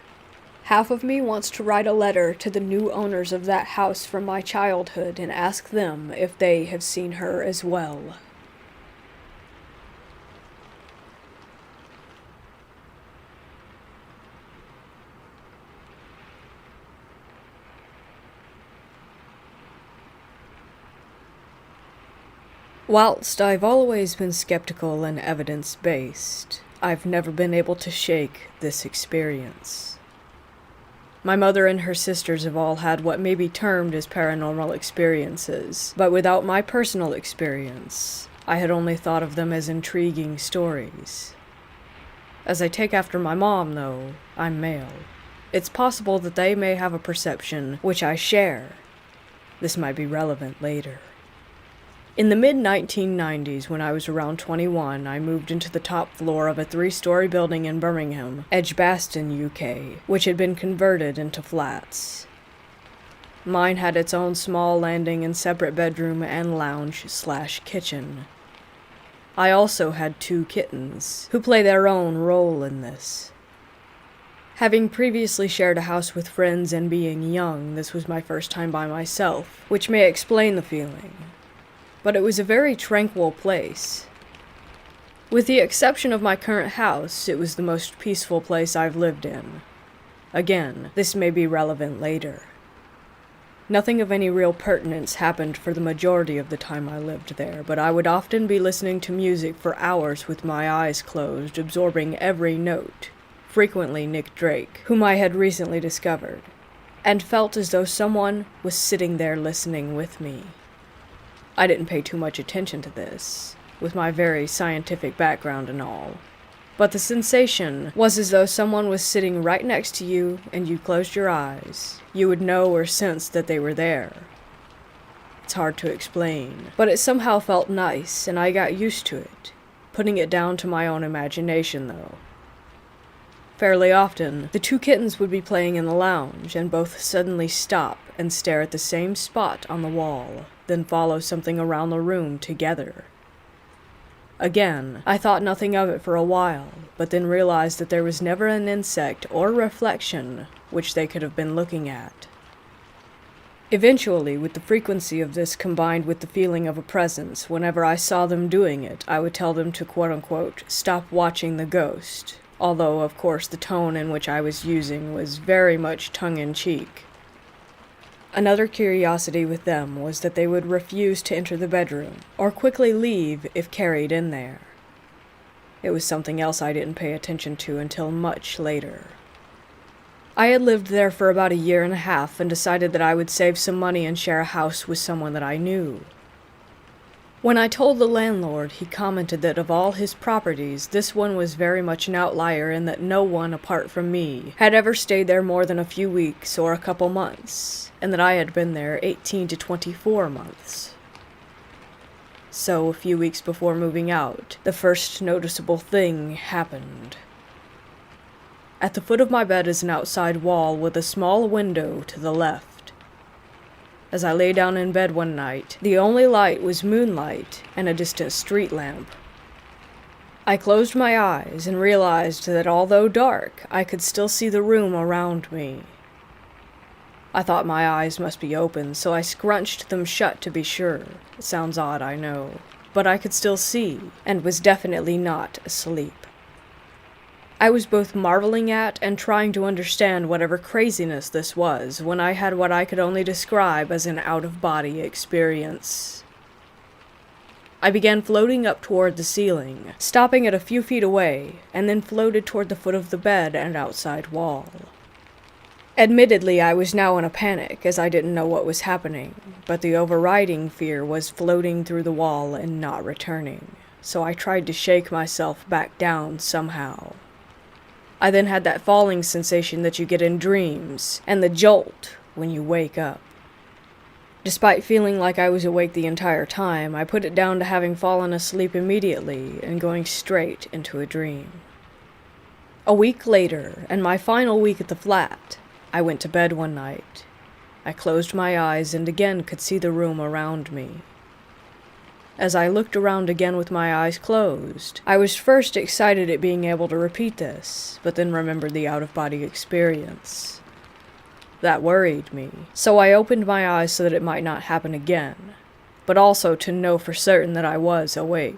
Half of me wants to write a letter to the new owners of that house from my childhood and ask them if they have seen her as well. Whilst I've always been skeptical and evidence-based, I've never been able to shake this experience. My mother and her sisters have all had what may be termed as paranormal experiences, but without my personal experience, I had only thought of them as intriguing stories. As I take after my mom, though, I'm male. It's possible that they may have a perception which I share. This might be relevant later. In the mid-1990s, when I was around 21, I moved into the top floor of a 3-story building in Birmingham, Edgbaston, UK, which had been converted into flats. Mine had its own small landing and separate bedroom and lounge/kitchen. I also had 2 kittens, who play their own role in this. Having previously shared a house with friends and being young, this was my first time by myself, which may explain the feeling. But it was a very tranquil place. With the exception of my current house, it was the most peaceful place I've lived in. Again, this may be relevant later. Nothing of any real pertinence happened for the majority of the time I lived there, but I would often be listening to music for hours with my eyes closed, absorbing every note, frequently Nick Drake, whom I had recently discovered, and felt as though someone was sitting there listening with me. I didn't pay too much attention to this, with my very scientific background and all, but the sensation was as though someone was sitting right next to you and you closed your eyes. You would know or sense that they were there. It's hard to explain, but it somehow felt nice and I got used to it, putting it down to my own imagination though. Fairly often, the 2 kittens would be playing in the lounge and both suddenly stop and stare at the same spot on the wall, then follow something around the room together. Again, I thought nothing of it for a while, but then realized that there was never an insect or reflection which they could have been looking at. Eventually, with the frequency of this combined with the feeling of a presence, whenever I saw them doing it, I would tell them to quote-unquote stop watching the ghost, although of course the tone in which I was using was very much tongue-in-cheek. Another curiosity with them was that they would refuse to enter the bedroom, or quickly leave if carried in there. It was something else I didn't pay attention to until much later. I had lived there for about a year and a half and decided that I would save some money and share a house with someone that I knew. When I told the landlord, he commented that of all his properties, this one was very much an outlier in that no one apart from me had ever stayed there more than a few weeks or a couple months, and that I had been there 18 to 24 months. So, a few weeks before moving out, the first noticeable thing happened. At the foot of my bed is an outside wall with a small window to the left. As I lay down in bed one night, the only light was moonlight and a distant street lamp. I closed my eyes and realized that although dark, I could still see the room around me. I thought my eyes must be open, so I scrunched them shut to be sure. It sounds odd, I know, but I could still see, and was definitely not asleep. I was both marveling at and trying to understand whatever craziness this was when I had what I could only describe as an out-of-body experience. I began floating up toward the ceiling, stopping at a few feet away, and then floated toward the foot of the bed and outside wall. Admittedly, I was now in a panic, as I didn't know what was happening, but the overriding fear was floating through the wall and not returning, so I tried to shake myself back down somehow. I then had that falling sensation that you get in dreams, and the jolt when you wake up. Despite feeling like I was awake the entire time, I put it down to having fallen asleep immediately and going straight into a dream. A week later, and my final week at the flat, I went to bed one night. I closed my eyes and again could see the room around me. As I looked around again with my eyes closed, I was first excited at being able to repeat this, but then remembered the out-of-body experience. That worried me, so I opened my eyes so that it might not happen again, but also to know for certain that I was awake.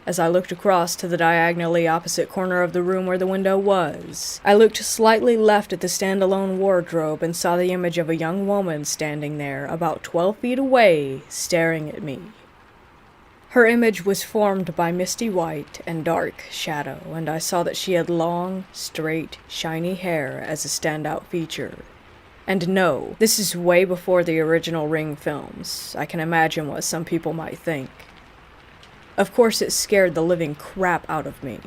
As I looked across to the diagonally opposite corner of the room where the window was, I looked slightly left at the standalone wardrobe and saw the image of a young woman standing there about 12 feet away, staring at me. Her image was formed by misty white and dark shadow, and I saw that she had long, straight, shiny hair as a standout feature. And no, this is way before the original Ring films. I can imagine what some people might think. Of course, it scared the living crap out of me.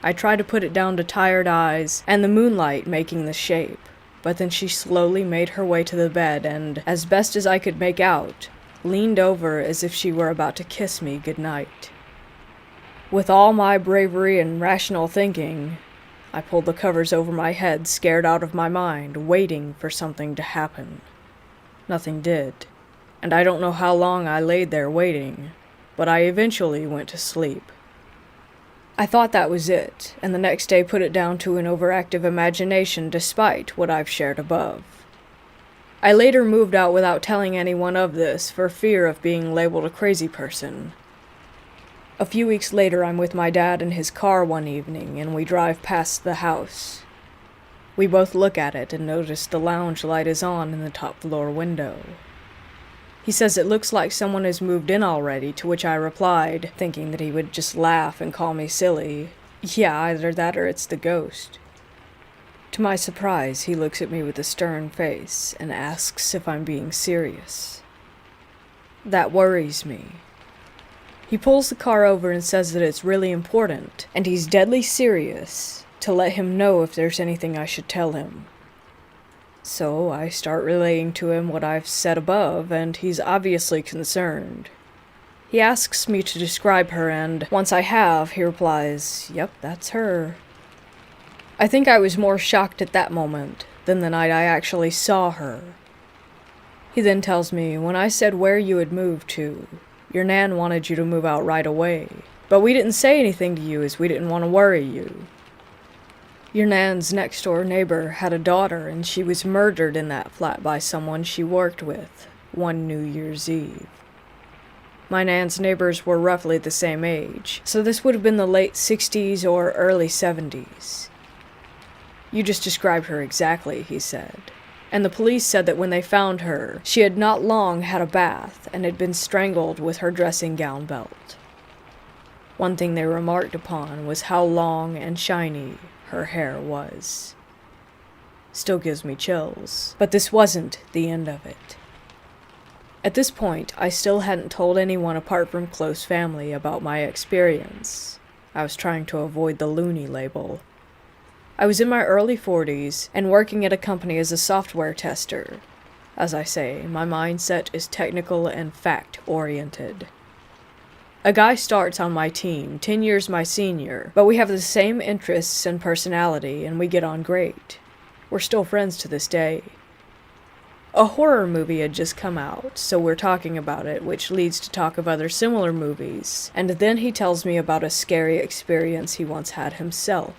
I tried to put it down to tired eyes and the moonlight making the shape, but then she slowly made her way to the bed and, as best as I could make out, leaned over as if she were about to kiss me goodnight. With all my bravery and rational thinking, I pulled the covers over my head, scared out of my mind, waiting for something to happen. Nothing did, and I don't know how long I laid there waiting, but I eventually went to sleep. I thought that was it, and the next day put it down to an overactive imagination despite what I've shared above. I later moved out without telling anyone of this for fear of being labeled a crazy person. A few weeks later, I'm with my dad in his car one evening, and we drive past the house. We both look at it and notice the lounge light is on in the top floor window. He says it looks like someone has moved in already, to which I replied, thinking that he would just laugh and call me silly, "Yeah, either that or it's the ghost." To my surprise, he looks at me with a stern face and asks if I'm being serious. That worries me. He pulls the car over and says that it's really important, and he's deadly serious, to let him know if there's anything I should tell him. So I start relaying to him what I've said above, and he's obviously concerned. He asks me to describe her, and once I have, he replies, "Yep, that's her." I think I was more shocked at that moment than the night I actually saw her. He then tells me, "When I said where you had moved to, your nan wanted you to move out right away, but we didn't say anything to you as we didn't want to worry you. Your nan's next-door neighbor had a daughter, and she was murdered in that flat by someone she worked with one New Year's Eve. My nan's neighbors were roughly the same age, so this would have been the late 60s or early 70s. You just described her exactly," he said. And the police said that when they found her, she had not long had a bath and had been strangled with her dressing gown belt. One thing they remarked upon was how long and shiny her hair was. Still gives me chills, but this wasn't the end of it. At this point, I still hadn't told anyone apart from close family about my experience. I was trying to avoid the loony label. I was in my early 40s and working at a company as a software tester. As I say, my mindset is technical and fact-oriented. A guy starts on my team, 10 years my senior, but we have the same interests and personality, and we get on great. We're still friends to this day. A horror movie had just come out, so we're talking about it, which leads to talk of other similar movies, and then he tells me about a scary experience he once had himself.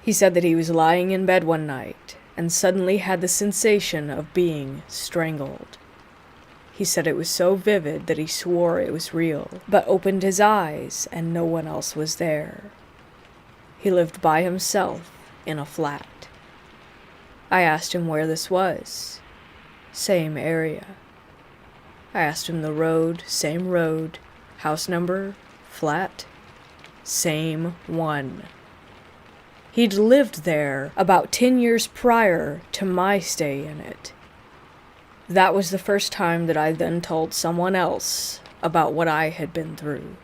He said that he was lying in bed one night, and suddenly had the sensation of being strangled. He said it was so vivid that he swore it was real, but opened his eyes and no one else was there. He lived by himself in a flat. I asked him where this was. Same area. I asked him the road, same road, house number, flat, same one. He'd lived there about 10 years prior to my stay in it. That was the first time that I then told someone else about what I had been through.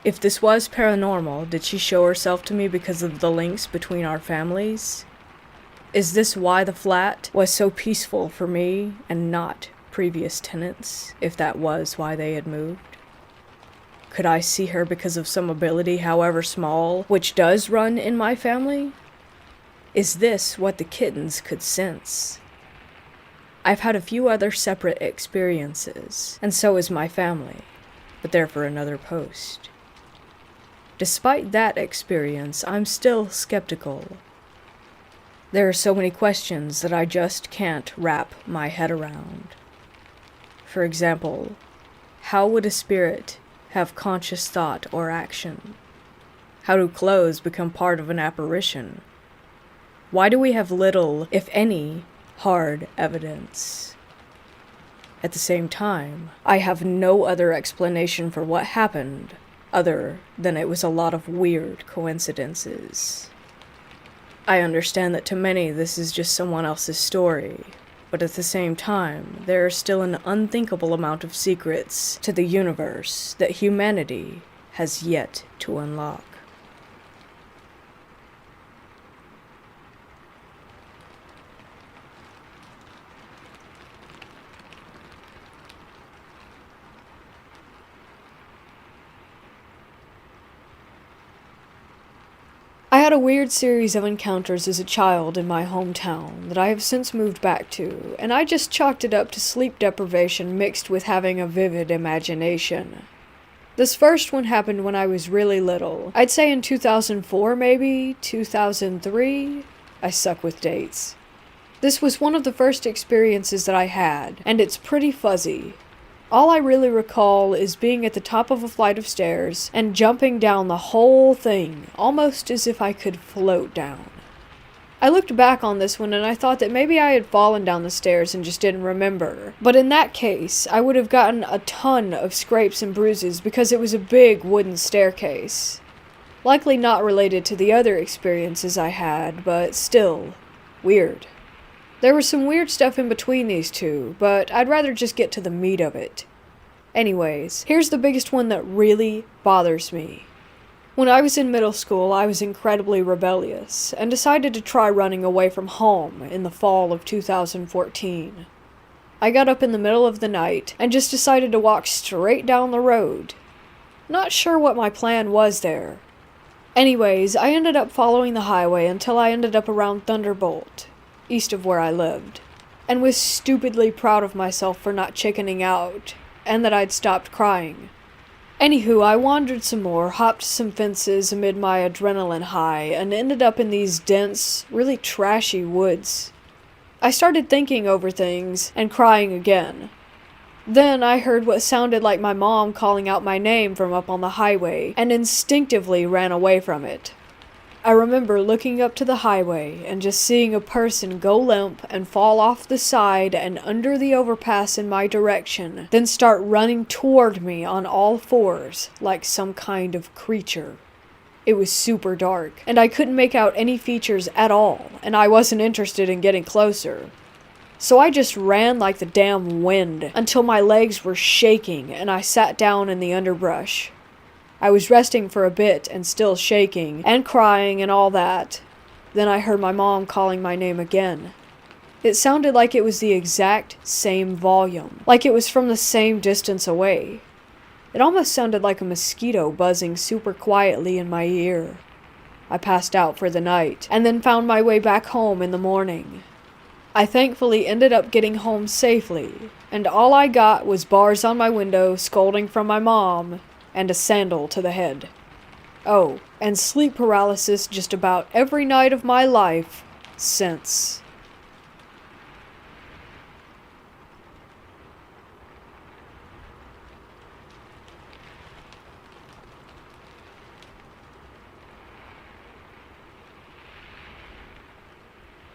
If this was paranormal, did she show herself to me because of the links between our families? Is this why the flat was so peaceful for me and not previous tenants, if that was why they had moved? Could I see her because of some ability, however small, which does run in my family? Is this what the kittens could sense? I've had a few other separate experiences, and so is my family, but they're for another post. Despite that experience, I'm still skeptical. There are so many questions that I just can't wrap my head around. For example, how would a spirit have conscious thought or action? How do clothes become part of an apparition? Why do we have little, if any, hard evidence? At the same time, I have no other explanation for what happened other than it was a lot of weird coincidences. I understand that to many this is just someone else's story, but at the same time, there is still an unthinkable amount of secrets to the universe that humanity has yet to unlock. I had a weird series of encounters as a child in my hometown that I have since moved back to, and I just chalked it up to sleep deprivation mixed with having a vivid imagination. This first one happened when I was really little. I'd say in 2004 maybe, 2003. I suck with dates. This was one of the first experiences that I had, and it's pretty fuzzy. All I really recall is being at the top of a flight of stairs and jumping down the whole thing, almost as if I could float down. I looked back on this one and I thought that maybe I had fallen down the stairs and just didn't remember. But in that case, I would have gotten a ton of scrapes and bruises because it was a big wooden staircase. Likely not related to the other experiences I had, but still, weird. There was some weird stuff in between these two, but I'd rather just get to the meat of it. Anyways, here's the biggest one that really bothers me. When I was in middle school, I was incredibly rebellious, and decided to try running away from home in the fall of 2014. I got up in the middle of the night, and just decided to walk straight down the road. Not sure what my plan was there. Anyways, I ended up following the highway until I ended up around Thunderbolt, east of where I lived, and was stupidly proud of myself for not chickening out, and that I'd stopped crying. Anywho, I wandered some more, hopped some fences amid my adrenaline high, and ended up in these dense, really trashy woods. I started thinking over things, and crying again. Then I heard what sounded like my mom calling out my name from up on the highway, and instinctively ran away from it. I remember looking up to the highway and just seeing a person go limp and fall off the side and under the overpass in my direction, then start running toward me on all fours like some kind of creature. It was super dark, and I couldn't make out any features at all, and I wasn't interested in getting closer. So I just ran like the damn wind until my legs were shaking and I sat down in the underbrush. I was resting for a bit and still shaking, and crying and all that. Then I heard my mom calling my name again. It sounded like it was the exact same volume, like it was from the same distance away. It almost sounded like a mosquito buzzing super quietly in my ear. I passed out for the night, and then found my way back home in the morning. I thankfully ended up getting home safely, and all I got was bars on my window, scolding from my mom, and a sandal to the head. Oh, and sleep paralysis just about every night of my life since.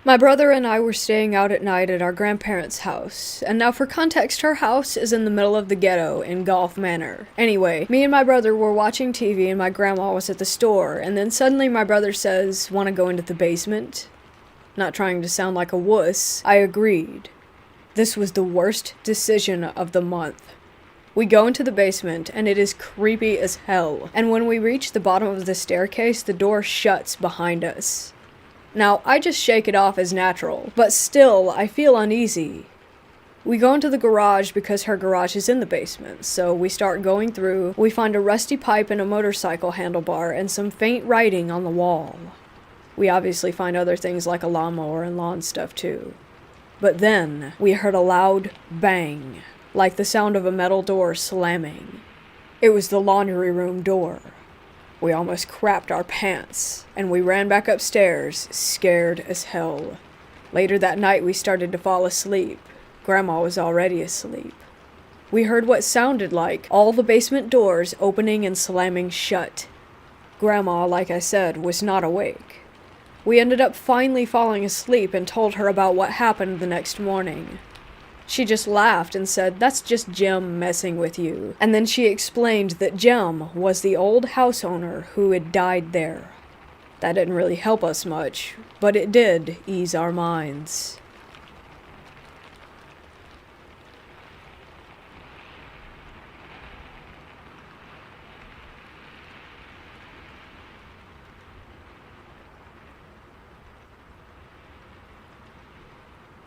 My brother and I were staying out at night at our grandparents' house, and now for context, her house is in the middle of the ghetto in Golf Manor. Anyway, me and my brother were watching TV and my grandma was at the store, and then suddenly my brother says, "Wanna go into the basement?" Not trying to sound like a wuss, I agreed. This was the worst decision of the month. We go into the basement, and it is creepy as hell, and when we reach the bottom of the staircase, the door shuts behind us. Now, I just shake it off as natural, but still, I feel uneasy. We go into the garage because her garage is in the basement, so we start going through. We find a rusty pipe and a motorcycle handlebar and some faint writing on the wall. We obviously find other things like a lawnmower and lawn stuff too. But then, we heard a loud bang, like the sound of a metal door slamming. It was the laundry room door. We almost crapped our pants, and we ran back upstairs, scared as hell. Later that night, we started to fall asleep. Grandma was already asleep. We heard what sounded like all the basement doors opening and slamming shut. Grandma, like I said, was not awake. We ended up finally falling asleep and told her about what happened the next morning. She just laughed and said, "That's just Jim messing with you." And then she explained that Jim was the old house owner who had died there. That didn't really help us much, but it did ease our minds.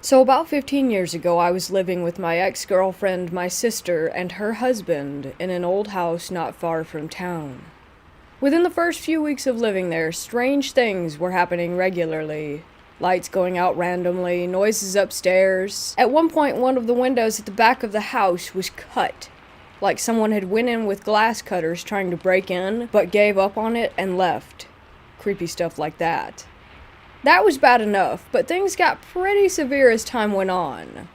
So about 15 years ago, I was living with my ex-girlfriend, my sister, and her husband in an old house not far from town. Within the first few weeks of living there, strange things were happening regularly. Lights going out randomly, noises upstairs. At one point, one of the windows at the back of the house was cut. Like someone had went in with glass cutters trying to break in, but gave up on it and left. Creepy stuff like that. That was bad enough, but things got pretty severe as time went on.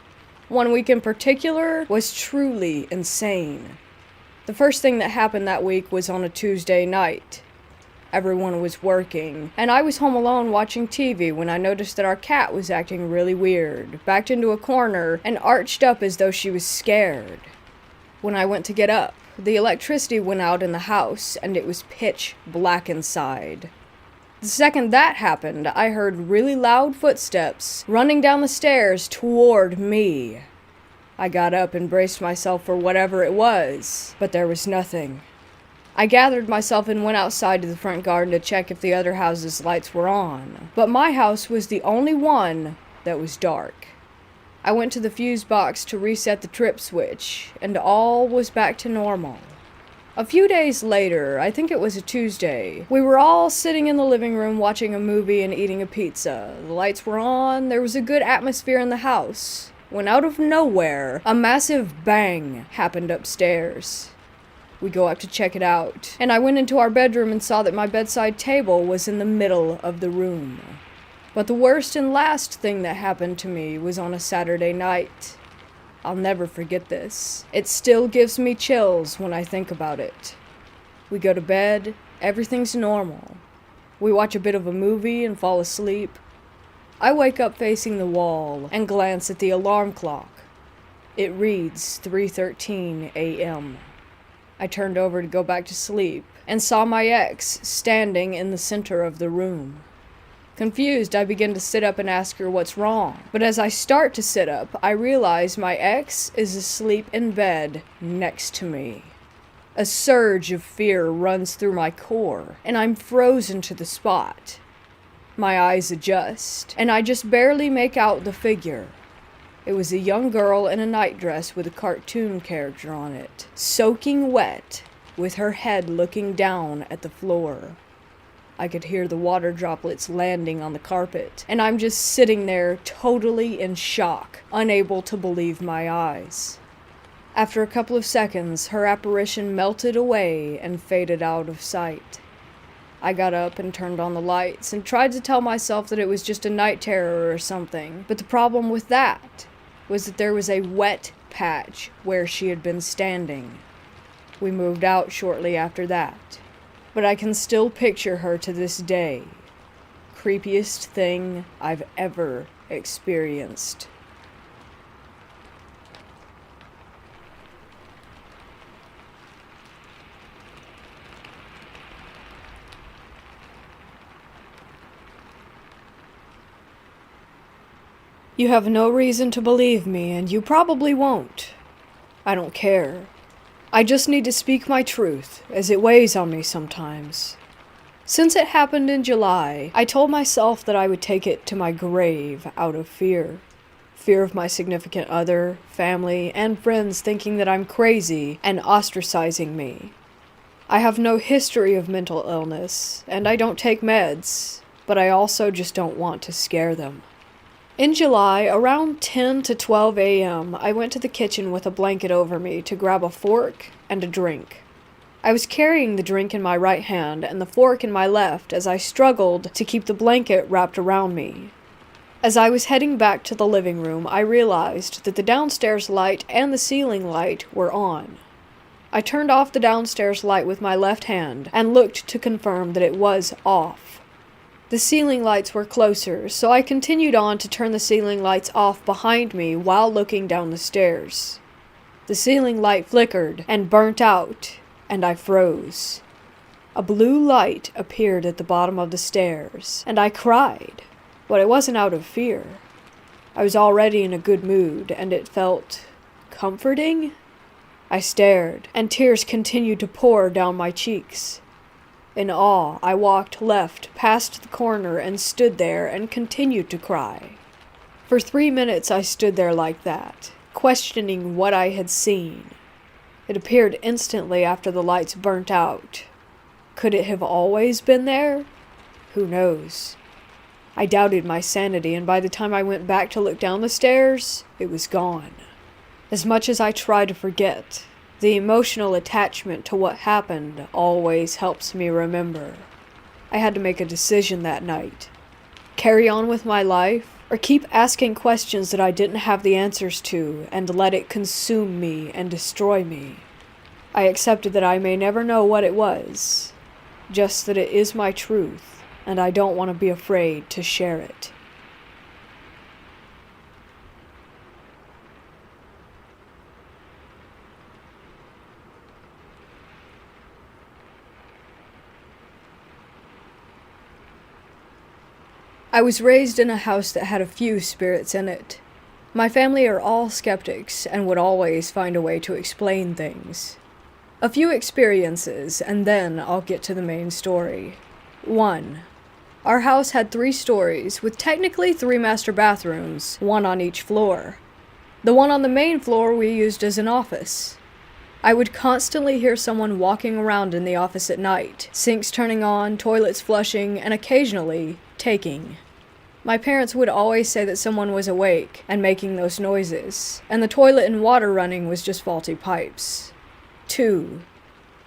One week in particular was truly insane. The first thing that happened that week was on a Tuesday night. Everyone was working, and I was home alone watching TV when I noticed that our cat was acting really weird, backed into a corner, and arched up as though she was scared. When I went to get up, the electricity went out in the house, and it was pitch black inside. The second that happened, I heard really loud footsteps running down the stairs toward me. I got up and braced myself for whatever it was, but there was nothing. I gathered myself and went outside to the front garden to check if the other houses' lights were on, but my house was the only one that was dark. I went to the fuse box to reset the trip switch, and all was back to normal. A few days later, I think it was a Tuesday, we were all sitting in the living room watching a movie and eating a pizza. The lights were on, there was a good atmosphere in the house, when out of nowhere, a massive bang happened upstairs. We go up to check it out, and I went into our bedroom and saw that my bedside table was in the middle of the room. But the worst and last thing that happened to me was on a Saturday night. I'll never forget this. It still gives me chills when I think about it. We go to bed, everything's normal. We watch a bit of a movie and fall asleep. I wake up facing the wall and glance at the alarm clock. It reads 3:13 a.m. I turned over to go back to sleep and saw my ex standing in the center of the room. Confused, I begin to sit up and ask her what's wrong. But as I start to sit up, I realize my ex is asleep in bed next to me. A surge of fear runs through my core, and I'm frozen to the spot. My eyes adjust, and I just barely make out the figure. It was a young girl in a nightdress with a cartoon character on it, soaking wet, with her head looking down at the floor. I could hear the water droplets landing on the carpet, and I'm just sitting there totally in shock, unable to believe my eyes. After a couple of seconds, her apparition melted away and faded out of sight. I got up and turned on the lights and tried to tell myself that it was just a night terror or something, but the problem with that was that there was a wet patch where she had been standing. We moved out shortly after that. But I can still picture her to this day. creepiest thing I've ever experienced. You have no reason to believe me, and you probably won't. I don't care. I just need to speak my truth, as it weighs on me sometimes. Since it happened in July, I told myself that I would take it to my grave out of fear. Fear of my significant other, family, and friends thinking that I'm crazy and ostracizing me. I have no history of mental illness, and I don't take meds, but I also just don't want to scare them. In July, around 10 to 12 a.m., I went to the kitchen with a blanket over me to grab a fork and a drink. I was carrying the drink in my right hand and the fork in my left as I struggled to keep the blanket wrapped around me. As I was heading back to the living room, I realized that the downstairs light and the ceiling light were on. I turned off the downstairs light with my left hand and looked to confirm that it was off. The ceiling lights were closer, so I continued on to turn the ceiling lights off behind me while looking down the stairs. The ceiling light flickered and burnt out, and I froze. A blue light appeared at the bottom of the stairs, and I cried, but it wasn't out of fear. I was already in a good mood, and it felt comforting. I stared, and tears continued to pour down my cheeks. In awe, I walked left past the corner and stood there and continued to cry. For 3 minutes I stood there like that, questioning what I had seen. It appeared instantly after the lights burnt out. Could it have always been there? Who knows? I doubted my sanity, and by the time I went back to look down the stairs, it was gone. As much as I try to forget, the emotional attachment to what happened always helps me remember. I had to make a decision that night. Carry on with my life, or keep asking questions that I didn't have the answers to and let it consume me and destroy me. I accepted that I may never know what it was, just that it is my truth, and I don't want to be afraid to share it. I was raised in a house that had a few spirits in it. My family are all skeptics and would always find a way to explain things. A few experiences, and then I'll get to the main story. 1. Our house had 3 stories, with technically 3 master bathrooms, 1 on each floor. The one on the main floor we used as an office. I would constantly hear someone walking around in the office at night, sinks turning on, toilets flushing, and occasionally taking. My parents would always say that someone was awake and making those noises, and the toilet and water running was just faulty pipes. 2.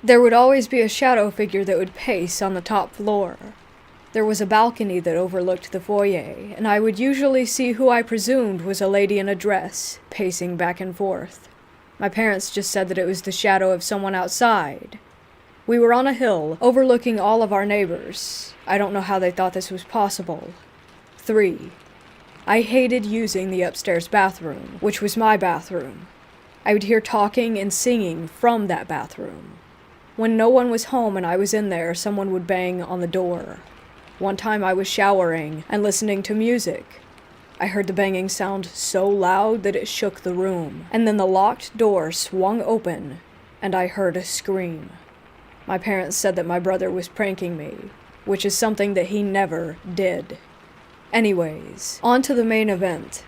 There would always be a shadow figure that would pace on the top floor. There was a balcony that overlooked the foyer, and I would usually see who I presumed was a lady in a dress, pacing back and forth. My parents just said that it was the shadow of someone outside. We were on a hill, overlooking all of our neighbors. I don't know how they thought this was possible. 3. I hated using the upstairs bathroom, which was my bathroom. I would hear talking and singing from that bathroom. When no one was home and I was in there, someone would bang on the door. One time I was showering and listening to music. I heard the banging sound so loud that it shook the room, and then the locked door swung open, and I heard a scream. My parents said that my brother was pranking me, which is something that he never did. Anyways, on to the main event.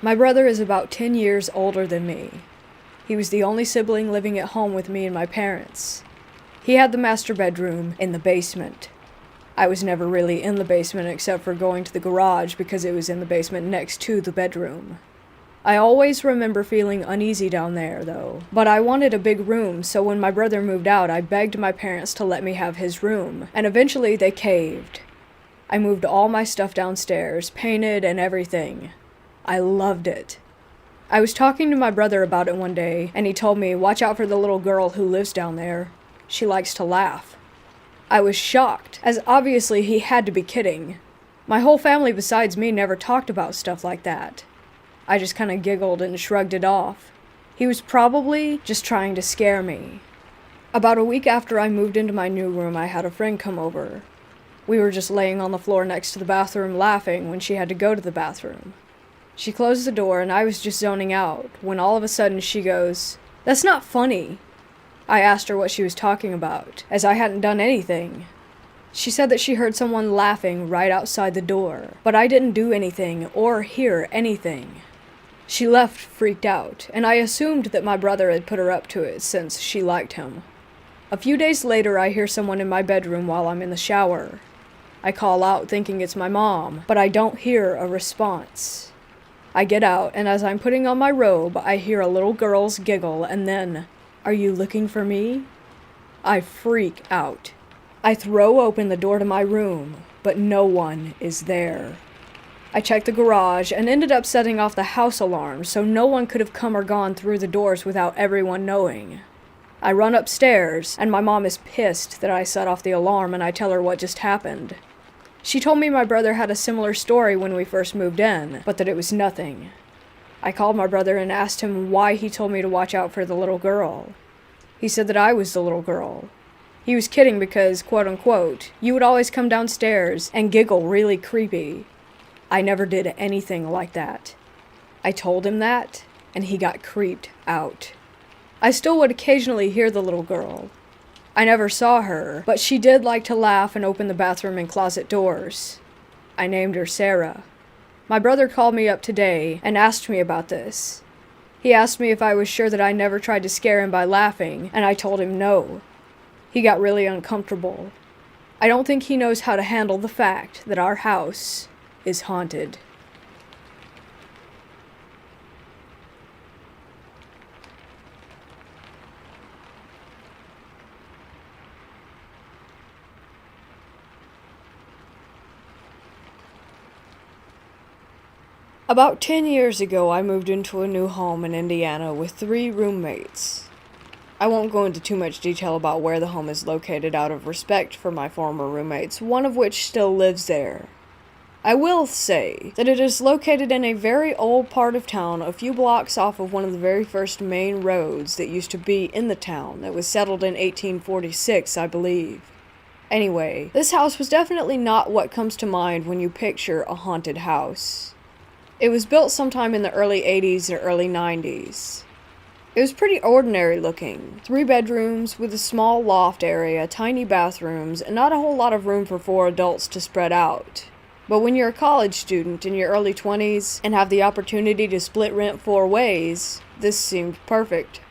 My brother is about 10 years older than me. He was the only sibling living at home with me and my parents. He had the master bedroom in the basement. I was never really in the basement except for going to the garage because it was in the basement next to the bedroom. I always remember feeling uneasy down there, though, but I wanted a big room, so when my brother moved out, I begged my parents to let me have his room, and eventually they caved. I moved all my stuff downstairs, painted and everything. I loved it. I was talking to my brother about it one day, and he told me, "Watch out for the little girl who lives down there. She likes to laugh." I was shocked, as obviously he had to be kidding. My whole family besides me never talked about stuff like that. I just kinda giggled and shrugged it off. He was probably just trying to scare me. About a week after I moved into my new room, I had a friend come over. We were just laying on the floor next to the bathroom laughing when she had to go to the bathroom. She closed the door and I was just zoning out when all of a sudden she goes, "That's not funny." I asked her what she was talking about, as I hadn't done anything. She said that she heard someone laughing right outside the door, but I didn't do anything or hear anything. She left freaked out, and I assumed that my brother had put her up to it since she liked him. A few days later, I hear someone in my bedroom while I'm in the shower. I call out thinking it's my mom, but I don't hear a response. I get out, and as I'm putting on my robe, I hear a little girl's giggle, and then, "Are you looking for me?" I freak out. I throw open the door to my room, but no one is there. I checked the garage and ended up setting off the house alarm so no one could have come or gone through the doors without everyone knowing. I run upstairs, and my mom is pissed that I set off the alarm, and I tell her what just happened. She told me my brother had a similar story when we first moved in, but that it was nothing. I called my brother and asked him why he told me to watch out for the little girl. He said that I was the little girl. He was kidding because, quote unquote, you would always come downstairs and giggle really creepy. I never did anything like that. I told him that, and he got creeped out. I still would occasionally hear the little girl. I never saw her, but she did like to laugh and open the bathroom and closet doors. I named her Sarah. My brother called me up today and asked me about this. He asked me if I was sure that I never tried to scare him by laughing, and I told him no. He got really uncomfortable. I don't think he knows how to handle the fact that our house is haunted. About 10 years ago, I moved into a new home in Indiana with 3 roommates. I won't go into too much detail about where the home is located out of respect for my former roommates, one of which still lives there. I will say that it is located in a very old part of town, a few blocks off of one of the very first main roads that used to be in the town that was settled in 1846, I believe. Anyway, this house was definitely not what comes to mind when you picture a haunted house. It was built sometime in the early 80s or early 90s. It was pretty ordinary looking. 3 bedrooms with a small loft area, tiny bathrooms, and not a whole lot of room for 4 adults to spread out. But when you're a college student in your early 20s and have the opportunity to split rent 4 ways, this seemed perfect.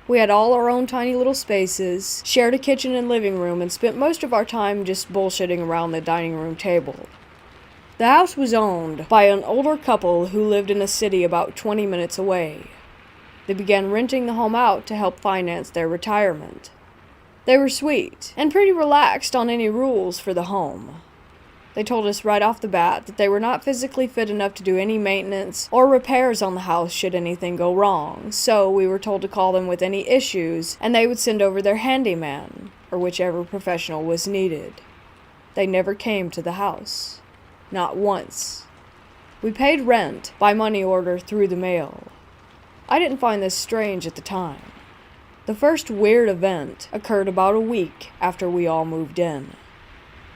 We had all our own tiny little spaces, shared a kitchen and living room, and spent most of our time just bullshitting around the dining room table. The house was owned by an older couple who lived in a city about 20 minutes away. They began renting the home out to help finance their retirement. They were sweet and pretty relaxed on any rules for the home. They told us right off the bat that they were not physically fit enough to do any maintenance or repairs on the house should anything go wrong, so we were told to call them with any issues and they would send over their handyman, or whichever professional was needed. They never came to the house. Not once. We paid rent by money order through the mail. I didn't find this strange at the time. The first weird event occurred about a week after we all moved in.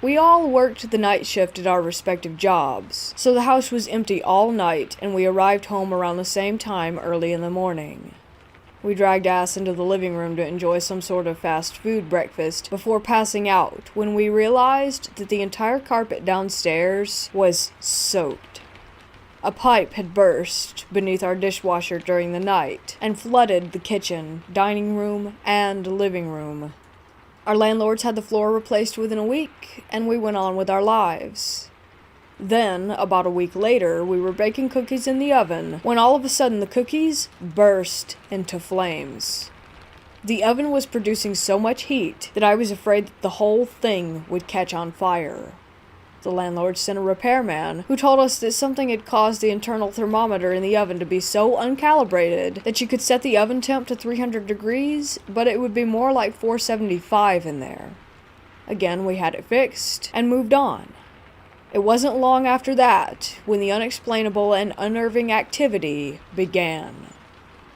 We all worked the night shift at our respective jobs, so the house was empty all night and we arrived home around the same time early in the morning. We dragged ass into the living room to enjoy some sort of fast food breakfast before passing out when we realized that the entire carpet downstairs was soaked. A pipe had burst beneath our dishwasher during the night and flooded the kitchen, dining room, and living room. Our landlords had the floor replaced within a week, and we went on with our lives. Then, about a week later, we were baking cookies in the oven when all of a sudden the cookies burst into flames. The oven was producing so much heat that I was afraid that the whole thing would catch on fire. The landlord sent a repairman who told us that something had caused the internal thermometer in the oven to be so uncalibrated that you could set the oven temp to 300 degrees, but it would be more like 475 in there. Again, we had it fixed and moved on. It wasn't long after that when the unexplainable and unnerving activity began.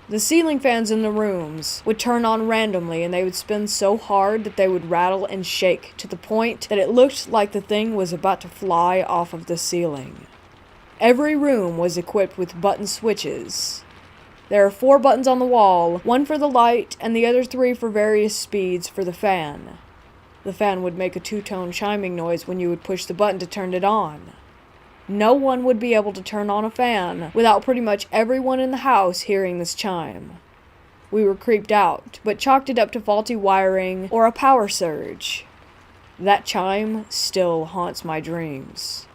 The ceiling fans in the rooms would turn on randomly, and they would spin so hard that they would rattle and shake to the point that it looked like the thing was about to fly off of the ceiling. Every room was equipped with button switches. There are 4 buttons on the wall, 1 for the light and the other 3 for various speeds for the fan. The fan would make a 2-tone chiming noise when you would push the button to turn it on. No one would be able to turn on a fan without pretty much everyone in the house hearing this chime. We were creeped out, but chalked it up to faulty wiring or a power surge. That chime still haunts my dreams.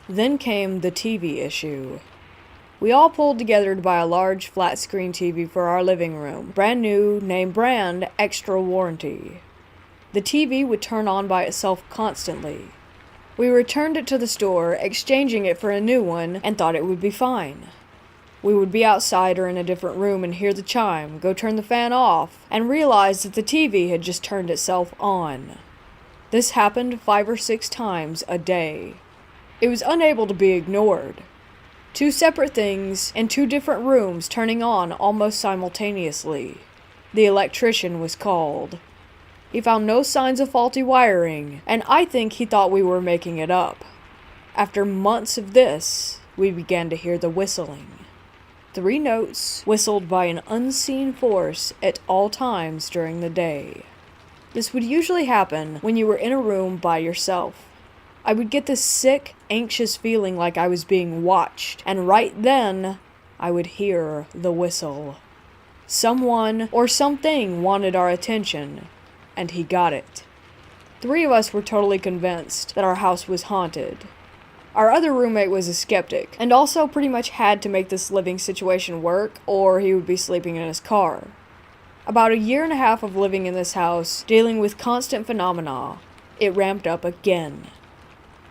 Then came the TV issue. We all pulled together to buy a large flat-screen TV for our living room, brand new, name brand, extra warranty. The TV would turn on by itself constantly. We returned it to the store, exchanging it for a new one, and thought it would be fine. We would be outside or in a different room and hear the chime, go turn the fan off, and realize that the TV had just turned itself on. This happened 5 or 6 times a day. It was unable to be ignored. 2 separate things in 2 different rooms turning on almost simultaneously. The electrician was called. He found no signs of faulty wiring, and I think he thought we were making it up. After months of this, we began to hear the whistling. 3 notes whistled by an unseen force at all times during the day. This would usually happen when you were in a room by yourself. I would get this sick, anxious feeling like I was being watched, and right then, I would hear the whistle. Someone or something wanted our attention, and he got it. 3 of us were totally convinced that our house was haunted. Our other roommate was a skeptic, and also pretty much had to make this living situation work, or he would be sleeping in his car. About a year and a half of living in this house, dealing with constant phenomena, it ramped up again.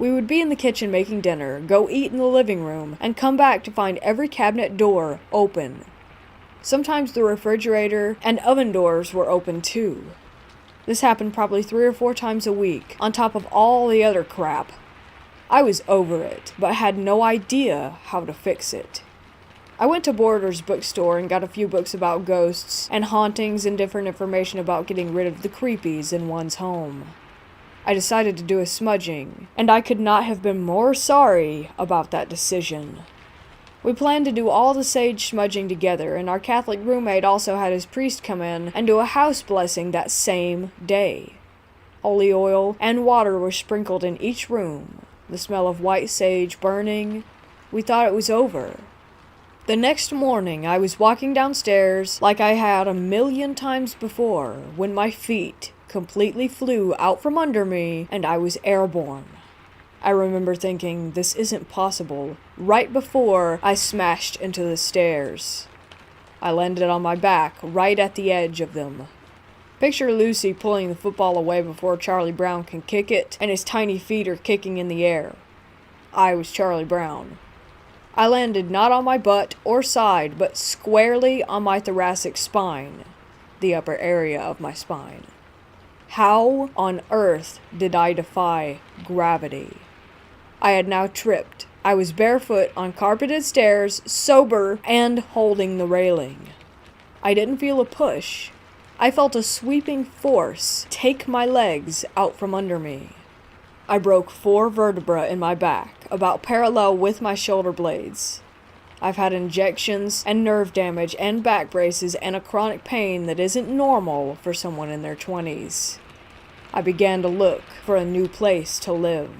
We would be in the kitchen making dinner, go eat in the living room, and come back to find every cabinet door open. Sometimes the refrigerator and oven doors were open too. This happened probably 3 or 4 times a week, on top of all the other crap. I was over it, but had no idea how to fix it. I went to Borders bookstore and got a few books about ghosts and hauntings and different information about getting rid of the creepies in one's home. I decided to do a smudging, and I could not have been more sorry about that decision. We planned to do all the sage smudging together, and our Catholic roommate also had his priest come in and do a house blessing that same day. Holy oil and water were sprinkled in each room, the smell of white sage burning. We thought it was over. The next morning, I was walking downstairs like I had a million times before, when my feet completely flew out from under me and I was airborne. I remember thinking, this isn't possible, right before I smashed into the stairs. I landed on my back, right at the edge of them. Picture Lucy pulling the football away before Charlie Brown can kick it, and his tiny feet are kicking in the air. I was Charlie Brown. I landed not on my butt or side, but squarely on my thoracic spine, the upper area of my spine. How on earth did I defy gravity? I had now tripped. I was barefoot on carpeted stairs, sober, and holding the railing. I didn't feel a push. I felt a sweeping force take my legs out from under me. I broke 4 vertebrae in my back, about parallel with my shoulder blades. I've had injections and nerve damage and back braces and a chronic pain that isn't normal for someone in their 20s. I began to look for a new place to live.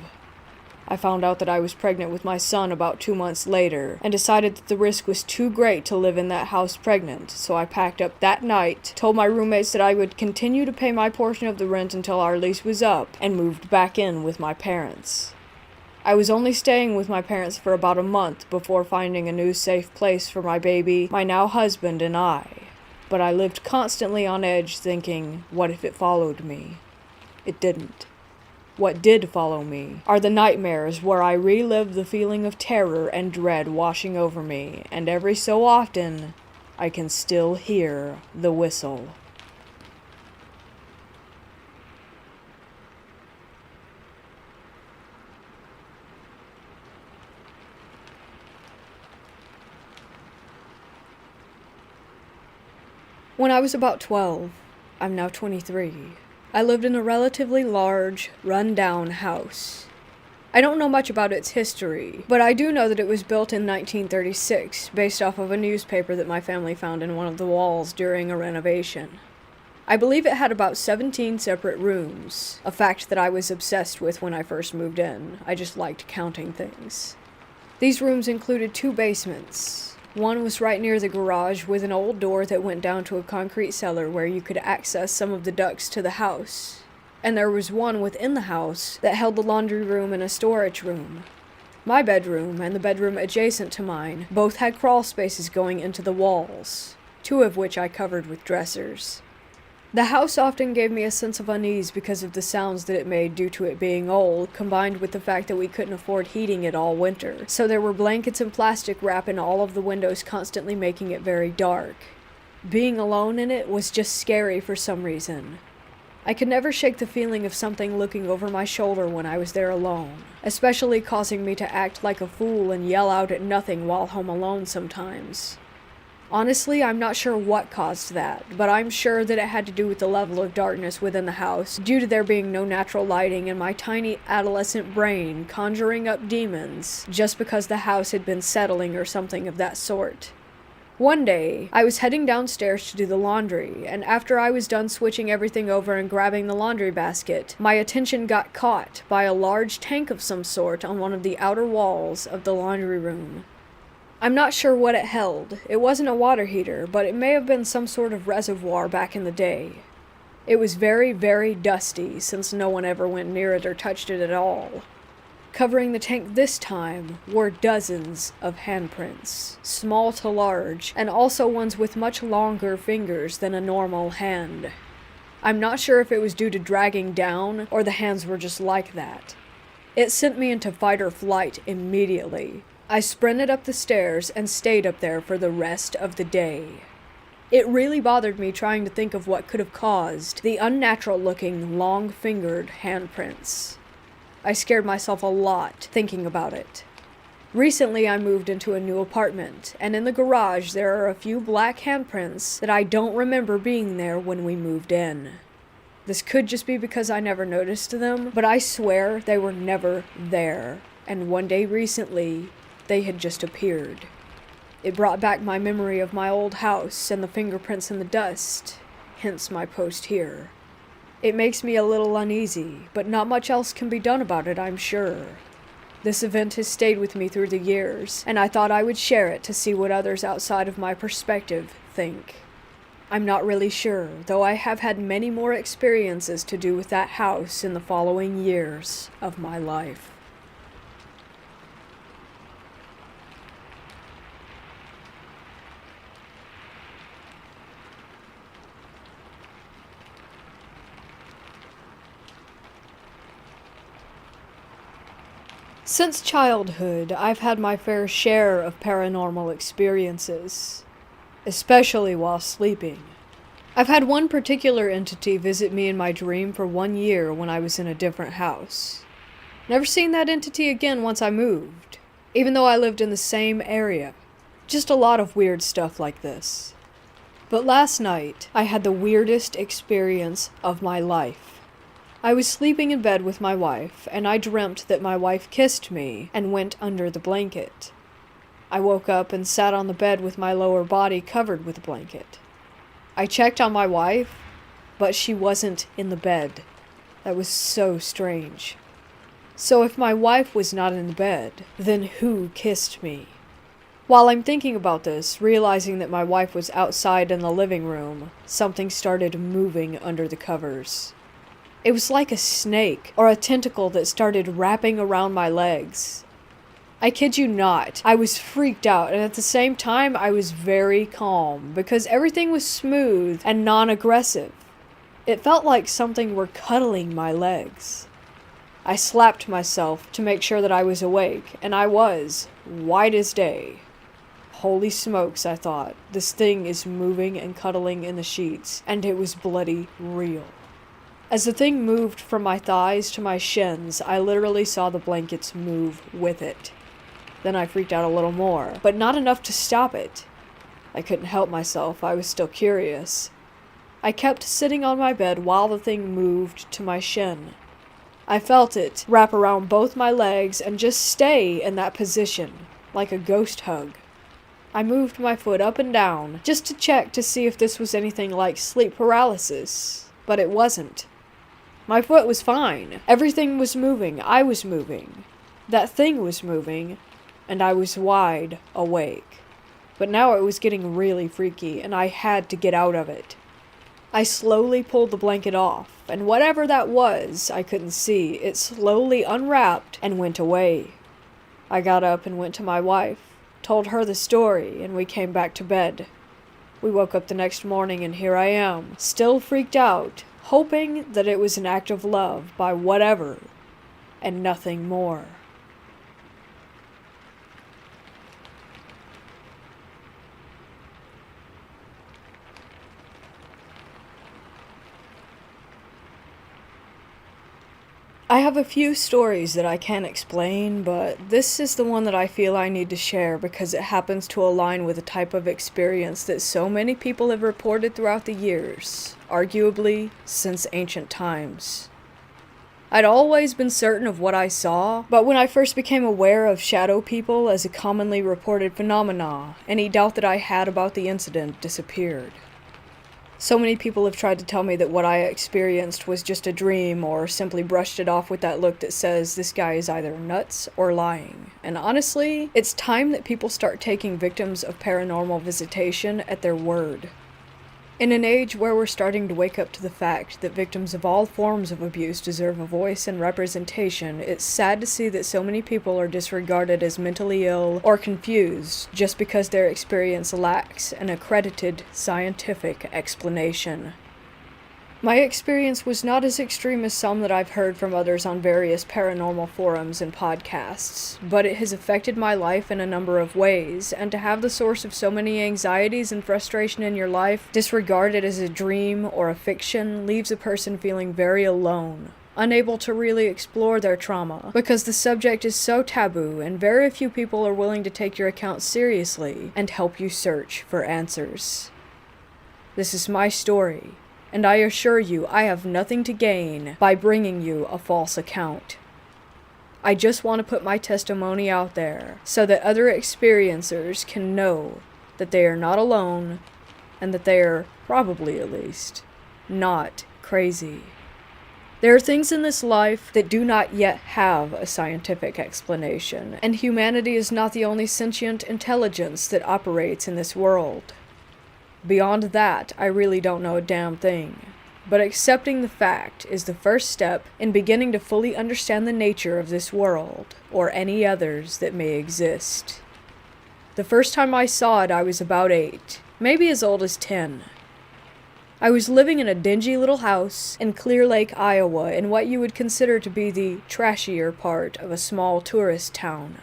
I found out that I was pregnant with my son about 2 months later, and decided that the risk was too great to live in that house pregnant, so I packed up that night, told my roommates that I would continue to pay my portion of the rent until our lease was up, and moved back in with my parents. I was only staying with my parents for about a month before finding a new safe place for my baby, my now husband, and I. But I lived constantly on edge thinking, what if it followed me? It didn't. What did follow me are the nightmares where I relive the feeling of terror and dread washing over me, and every so often, I can still hear the whistle. When I was about 12, I'm now 23, I lived in a relatively large, run-down house. I don't know much about its history, but I do know that it was built in 1936, based off of a newspaper that my family found in one of the walls during a renovation. I believe it had about 17 separate rooms, a fact that I was obsessed with when I first moved in. I just liked counting things. These rooms included 2 basements. One was right near the garage with an old door that went down to a concrete cellar where you could access some of the ducts to the house. And there was one within the house that held the laundry room and a storage room. My bedroom and the bedroom adjacent to mine both had crawl spaces going into the walls, 2 of which I covered with dressers. The house often gave me a sense of unease because of the sounds that it made due to it being old, combined with the fact that we couldn't afford heating it all winter, so there were blankets and plastic wrap in all of the windows, constantly making it very dark. Being alone in it was just scary for some reason. I could never shake the feeling of something looking over my shoulder when I was there alone, especially causing me to act like a fool and yell out at nothing while home alone sometimes. Honestly, I'm not sure what caused that, but I'm sure that it had to do with the level of darkness within the house, due to there being no natural lighting and my tiny adolescent brain conjuring up demons just because the house had been settling or something of that sort. One day, I was heading downstairs to do the laundry, and after I was done switching everything over and grabbing the laundry basket, my attention got caught by a large tank of some sort on one of the outer walls of the laundry room. I'm not sure what it held. It wasn't a water heater, but it may have been some sort of reservoir back in the day. It was very, very dusty, since no one ever went near it or touched it at all. Covering the tank this time were dozens of handprints, small to large, and also ones with much longer fingers than a normal hand. I'm not sure if it was due to dragging down, or the hands were just like that. It sent me into fight or flight immediately. I sprinted up the stairs and stayed up there for the rest of the day. It really bothered me trying to think of what could have caused the unnatural-looking, long-fingered handprints. I scared myself a lot thinking about it. Recently, I moved into a new apartment, and in the garage there are a few black handprints that I don't remember being there when we moved in. This could just be because I never noticed them, but I swear they were never there, and one day recently, they had just appeared. It brought back my memory of my old house and the fingerprints in the dust, hence my post here. It makes me a little uneasy, but not much else can be done about it, I'm sure. This event has stayed with me through the years, and I thought I would share it to see what others outside of my perspective think. I'm not really sure, though I have had many more experiences to do with that house in the following years of my life. Since childhood, I've had my fair share of paranormal experiences, especially while sleeping. I've had one particular entity visit me in my dream for 1 year when I was in a different house. Never seen that entity again once I moved, even though I lived in the same area. Just a lot of weird stuff like this. But last night, I had the weirdest experience of my life. I was sleeping in bed with my wife, and I dreamt that my wife kissed me and went under the blanket. I woke up and sat on the bed with my lower body covered with a blanket. I checked on my wife, but she wasn't in the bed. That was so strange. So if my wife was not in the bed, then who kissed me? While I'm thinking about this, realizing that my wife was outside in the living room, something started moving under the covers. It was like a snake or a tentacle that started wrapping around my legs. I kid you not, I was freaked out, and at the same time I was very calm because everything was smooth and non-aggressive. It felt like something were cuddling my legs. I slapped myself to make sure that I was awake, and I was, white as day. Holy smokes, I thought, this thing is moving and cuddling in the sheets, and it was bloody real. As the thing moved from my thighs to my shins, I literally saw the blankets move with it. Then I freaked out a little more, but not enough to stop it. I couldn't help myself, I was still curious. I kept sitting on my bed while the thing moved to my shin. I felt it wrap around both my legs and just stay in that position, like a ghost hug. I moved my foot up and down, just to check to see if this was anything like sleep paralysis, but it wasn't. My foot was fine. Everything was moving. I was moving. That thing was moving, and I was wide awake. But now it was getting really freaky, and I had to get out of it. I slowly pulled the blanket off, and whatever that was, I couldn't see. It slowly unwrapped and went away. I got up and went to my wife, told her the story, and we came back to bed. We woke up the next morning, and here I am, still freaked out, hoping that it was an act of love by whatever, and nothing more. I have a few stories that I can't explain, but this is the one that I feel I need to share because it happens to align with a type of experience that so many people have reported throughout the years, arguably since ancient times. I'd always been certain of what I saw, but when I first became aware of shadow people as a commonly reported phenomena, any doubt that I had about the incident disappeared. So many people have tried to tell me that what I experienced was just a dream or simply brushed it off with that look that says this guy is either nuts or lying. And honestly, it's time that people start taking victims of paranormal visitation at their word. In an age where we're starting to wake up to the fact that victims of all forms of abuse deserve a voice and representation, it's sad to see that so many people are disregarded as mentally ill or confused just because their experience lacks an accredited scientific explanation. My experience was not as extreme as some that I've heard from others on various paranormal forums and podcasts, but it has affected my life in a number of ways, and to have the source of so many anxieties and frustration in your life disregarded as a dream or a fiction leaves a person feeling very alone, unable to really explore their trauma, because the subject is so taboo and very few people are willing to take your account seriously and help you search for answers. This is my story. And I assure you, I have nothing to gain by bringing you a false account. I just want to put my testimony out there so that other experiencers can know that they are not alone and that they are, probably at least, not crazy. There are things in this life that do not yet have a scientific explanation, and humanity is not the only sentient intelligence that operates in this world. Beyond that, I really don't know a damn thing. But accepting the fact is the first step in beginning to fully understand the nature of this world, or any others that may exist. The first time I saw it, I was about 8, maybe as old as 10. I was living in a dingy little house in Clear Lake, Iowa, in what you would consider to be the trashier part of a small tourist town.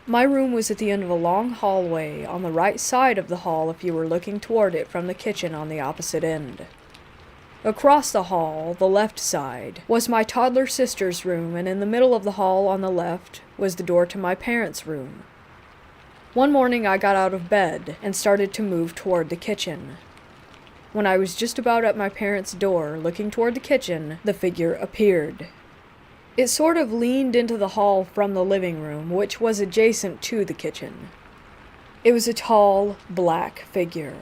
My room was at the end of a long hallway on the right side of the hall if you were looking toward it from the kitchen on the opposite end. Across the hall, the left side, was my toddler sister's room, and in the middle of the hall on the left was the door to my parents' room. One morning I got out of bed and started to move toward the kitchen. When I was just about at my parents' door, looking toward the kitchen, the figure appeared. It sort of leaned into the hall from the living room, which was adjacent to the kitchen. It was a tall, black figure.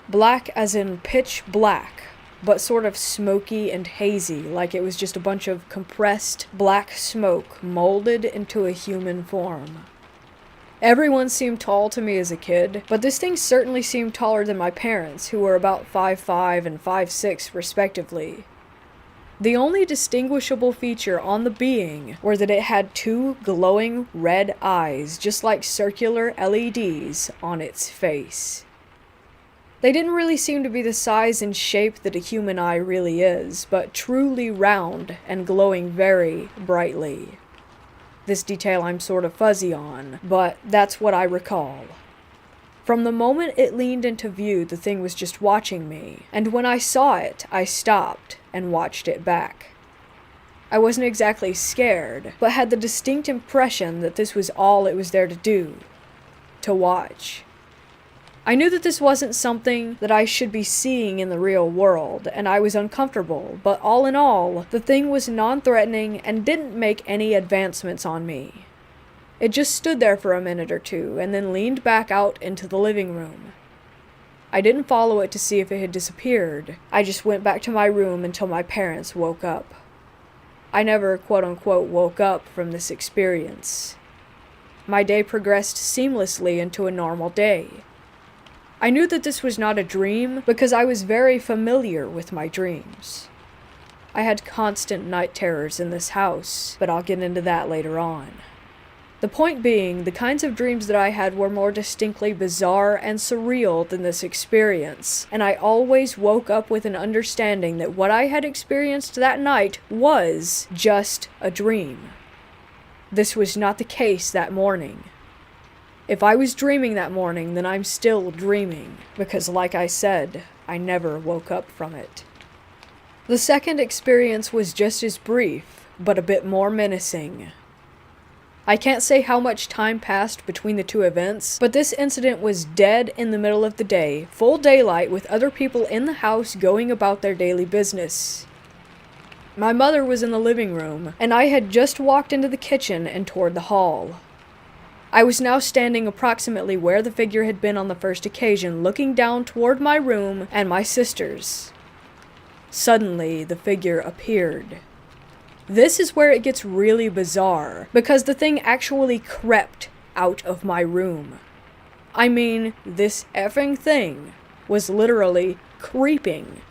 Black as in pitch black, but sort of smoky and hazy, like it was just a bunch of compressed black smoke molded into a human form. Everyone seemed tall to me as a kid, but this thing certainly seemed taller than my parents, who were about 5'5" and 5'6" respectively. The only distinguishable feature on the being were that it had 2 glowing red eyes, just like circular LEDs, on its face. They didn't really seem to be the size and shape that a human eye really is, but truly round and glowing very brightly. This detail I'm sort of fuzzy on, but that's what I recall. From the moment it leaned into view, the thing was just watching me, and when I saw it, I stopped and watched it back. I wasn't exactly scared, but had the distinct impression that this was all it was there to do, to watch. I knew that this wasn't something that I should be seeing in the real world, and I was uncomfortable, but all in all, the thing was non-threatening and didn't make any advancements on me. It just stood there for a minute or two, and then leaned back out into the living room. I didn't follow it to see if it had disappeared. I just went back to my room until my parents woke up. I never, quote-unquote, woke up from this experience. My day progressed seamlessly into a normal day. I knew that this was not a dream because I was very familiar with my dreams. I had constant night terrors in this house, but I'll get into that later on. The point being, the kinds of dreams that I had were more distinctly bizarre and surreal than this experience, and I always woke up with an understanding that what I had experienced that night was just a dream. This was not the case that morning. If I was dreaming that morning, then I'm still dreaming, because like I said, I never woke up from it. The second experience was just as brief, but a bit more menacing. I can't say how much time passed between the two events, but this incident was dead in the middle of the day, full daylight with other people in the house going about their daily business. My mother was in the living room, and I had just walked into the kitchen and toward the hall. I was now standing approximately where the figure had been on the first occasion, looking down toward my room and my sister's. Suddenly, the figure appeared. This is where it gets really bizarre, because the thing actually crept out of my room. I mean, this effing thing was literally creeping,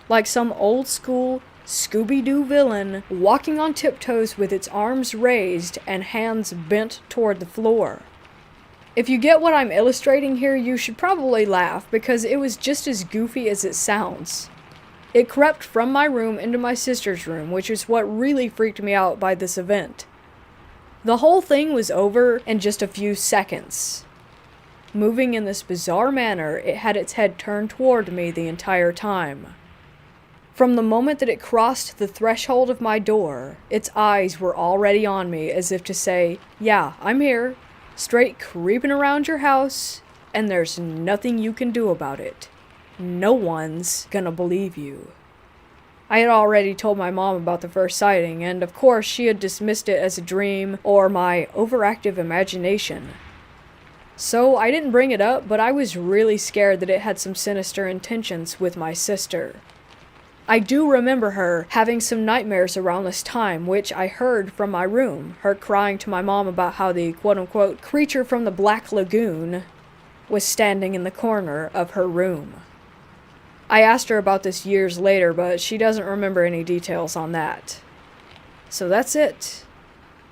like some old school Scooby-Doo villain walking on tiptoes with its arms raised and hands bent toward the floor. If you get what I'm illustrating here, you should probably laugh, because it was just as goofy as it sounds. It crept from my room into my sister's room, which is what really freaked me out by this event. The whole thing was over in just a few seconds. Moving in this bizarre manner, it had its head turned toward me the entire time. From the moment that it crossed the threshold of my door, its eyes were already on me, as if to say, yeah, I'm here, straight creeping around your house, and there's nothing you can do about it. No one's gonna believe you. I had already told my mom about the first sighting, and of course she had dismissed it as a dream or my overactive imagination. So I didn't bring it up, but I was really scared that it had some sinister intentions with my sister. I do remember her having some nightmares around this time, which I heard from my room, her crying to my mom about how the quote-unquote creature from the Black Lagoon was standing in the corner of her room. I asked her about this years later, but she doesn't remember any details on that. So that's it.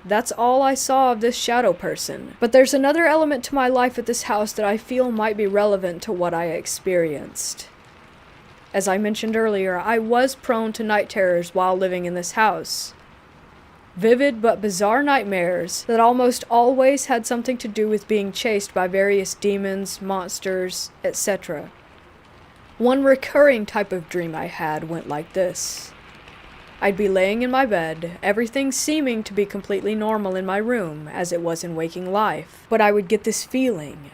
That's all I saw of this shadow person. But there's another element to my life at this house that I feel might be relevant to what I experienced. As I mentioned earlier, I was prone to night terrors while living in this house. Vivid but bizarre nightmares that almost always had something to do with being chased by various demons, monsters, etc. One recurring type of dream I had went like this. I'd be laying in my bed, everything seeming to be completely normal in my room, as it was in waking life, but I would get this feeling.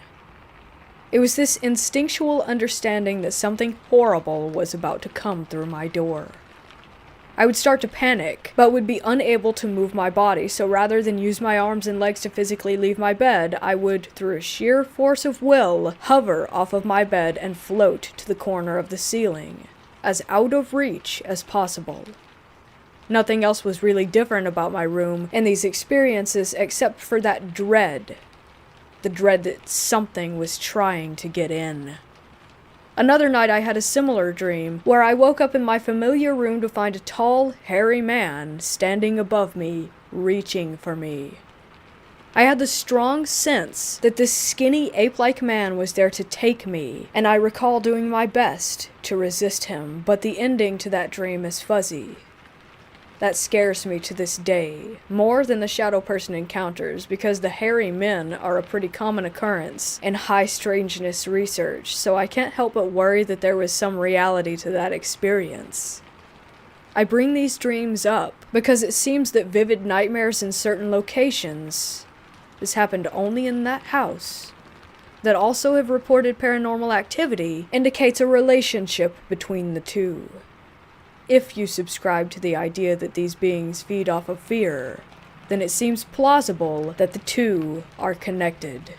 It was this instinctual understanding that something horrible was about to come through my door. I would start to panic, but would be unable to move my body, so rather than use my arms and legs to physically leave my bed, I would, through a sheer force of will, hover off of my bed and float to the corner of the ceiling, as out of reach as possible. Nothing else was really different about my room and these experiences except for that dread. The dread that something was trying to get in. Another night I had a similar dream, where I woke up in my familiar room to find a tall, hairy man standing above me, reaching for me. I had the strong sense that this skinny, ape-like man was there to take me, and I recall doing my best to resist him, but the ending to that dream is fuzzy. That scares me to this day, more than the shadow person encounters, because the hairy men are a pretty common occurrence in high strangeness research, so I can't help but worry that there was some reality to that experience. I bring these dreams up because it seems that vivid nightmares in certain locations, this happened only in that house, that also have reported paranormal activity indicates a relationship between the two. If you subscribe to the idea that these beings feed off of fear, then it seems plausible that the two are connected.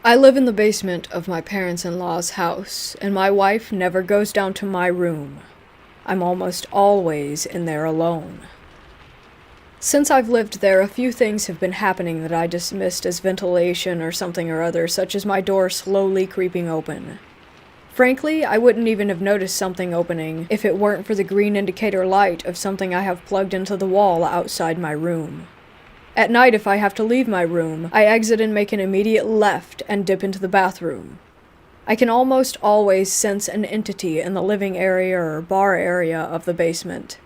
I live in the basement of my parents-in-law's house, and my wife never goes down to my room. I'm almost always in there alone. Since I've lived there, a few things have been happening that I dismissed as ventilation or something or other, such as my door slowly creeping open. Frankly, I wouldn't even have noticed something opening if it weren't for the green indicator light of something I have plugged into the wall outside my room. At night, if I have to leave my room, I exit and make an immediate left and dip into the bathroom. I can almost always sense an entity in the living area or bar area of the basement.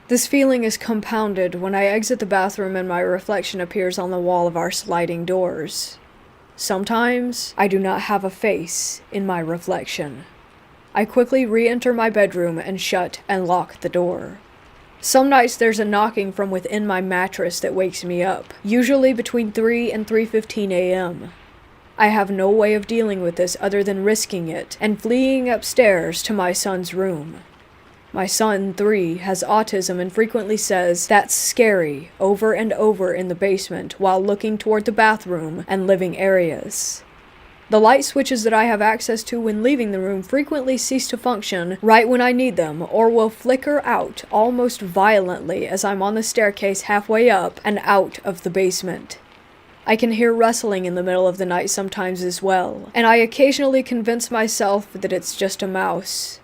This feeling is compounded when I exit the bathroom and my reflection appears on the wall of our sliding doors. Sometimes, I do not have a face in my reflection. I quickly re-enter my bedroom and shut and lock the door. Some nights there's a knocking from within my mattress that wakes me up, usually between 3 and 3:15 a.m. I have no way of dealing with this other than risking it and fleeing upstairs to my son's room. My son, 3, has autism and frequently says, "That's scary," over and over in the basement while looking toward the bathroom and living areas. The light switches that I have access to when leaving the room frequently cease to function right when I need them, or will flicker out almost violently as I'm on the staircase halfway up and out of the basement. I can hear rustling in the middle of the night sometimes as well, and I occasionally convince myself that it's just a mouse.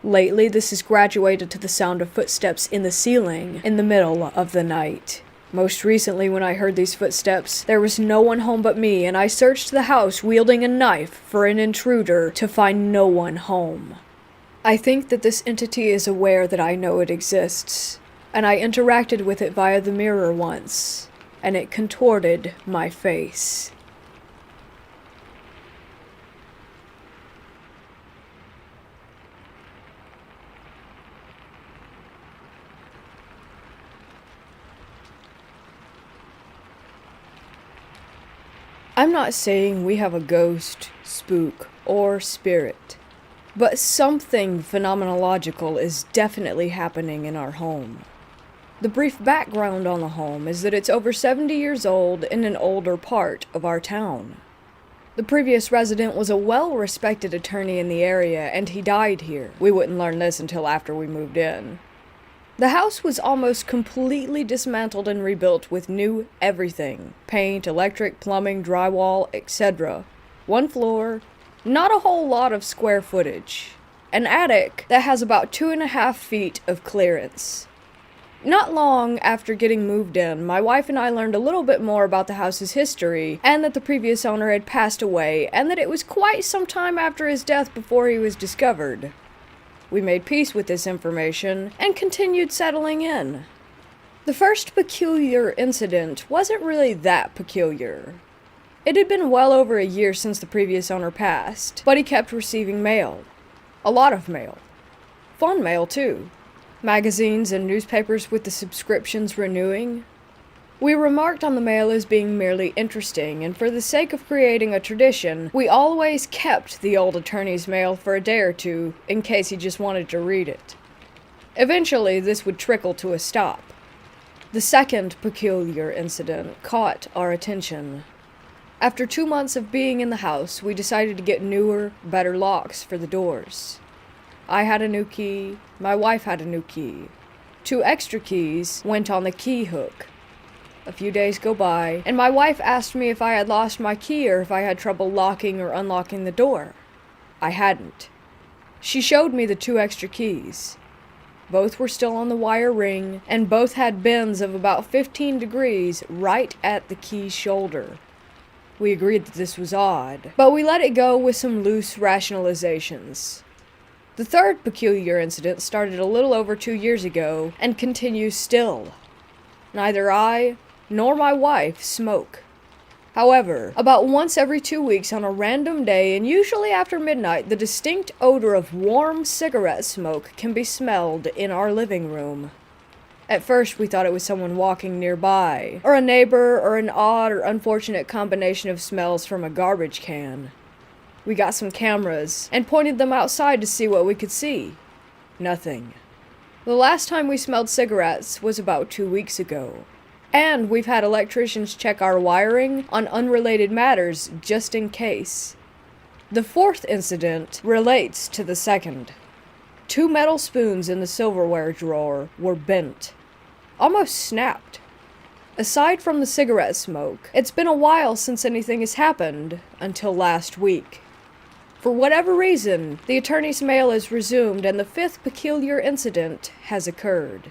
Lately, this has graduated to the sound of footsteps in the ceiling in the middle of the night. Most recently, when I heard these footsteps, there was no one home but me, and I searched the house wielding a knife for an intruder to find no one home. I think that this entity is aware that I know it exists, and I interacted with it via the mirror once, and it contorted my face. I'm not saying we have a ghost, spook, or spirit, but something phenomenological is definitely happening in our home. The brief background on the home is that it's over 70 years old in an older part of our town. The previous resident was a well-respected attorney in the area, and he died here. We wouldn't learn this until after we moved in. The house was almost completely dismantled and rebuilt with new everything. Paint, electric, plumbing, drywall, etc. One floor, not a whole lot of square footage. An attic that has about 2.5 feet of clearance. Not long after getting moved in, my wife and I learned a little bit more about the house's history, and that the previous owner had passed away, and that it was quite some time after his death before he was discovered. We made peace with this information and continued settling in. The first peculiar incident wasn't really that peculiar. It had been well over a year since the previous owner passed, but he kept receiving mail. A lot of mail. Fun mail, too. Magazines and newspapers with the subscriptions renewing. We remarked on the mail as being merely interesting, and for the sake of creating a tradition, we always kept the old attorney's mail for a day or two, in case he just wanted to read it. Eventually, this would trickle to a stop. The second peculiar incident caught our attention. After 2 months of being in the house, we decided to get newer, better locks for the doors. I had a new key, my wife had a new key. 2 extra keys went on the key hook. A few days go by, and my wife asked me if I had lost my key or if I had trouble locking or unlocking the door. I hadn't. She showed me the 2 extra keys. Both were still on the wire ring, and both had bends of about 15 degrees right at the key's shoulder. We agreed that this was odd, but we let it go with some loose rationalizations. The third peculiar incident started a little over 2 years ago, and continues still. Neither I nor my wife smoke. However, about once every 2 weeks on a random day, and usually after midnight, the distinct odor of warm cigarette smoke can be smelled in our living room. At first, we thought it was someone walking nearby, or a neighbor, or an odd or unfortunate combination of smells from a garbage can. We got some cameras and pointed them outside to see what we could see. Nothing. The last time we smelled cigarettes was about 2 weeks ago. And we've had electricians check our wiring on unrelated matters just in case. The fourth incident relates to the second. 2 metal spoons in the silverware drawer were bent. Almost snapped. Aside from the cigarette smoke, it's been a while since anything has happened, until last week. For whatever reason, the attorney's mail is resumed and the 5th peculiar incident has occurred.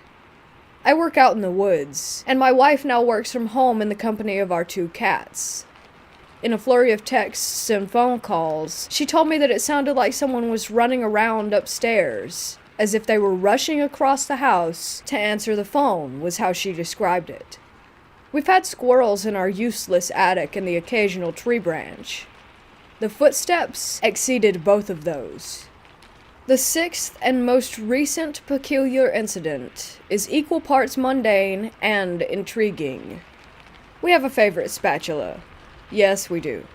I work out in the woods, and my wife now works from home in the company of our 2 cats. In a flurry of texts and phone calls, she told me that it sounded like someone was running around upstairs, as if they were rushing across the house to answer the phone, was how she described it. We've had squirrels in our useless attic and the occasional tree branch. The footsteps exceeded both of those. The 6th and most recent peculiar incident is equal parts mundane and intriguing. We have a favorite spatula. Yes, we do.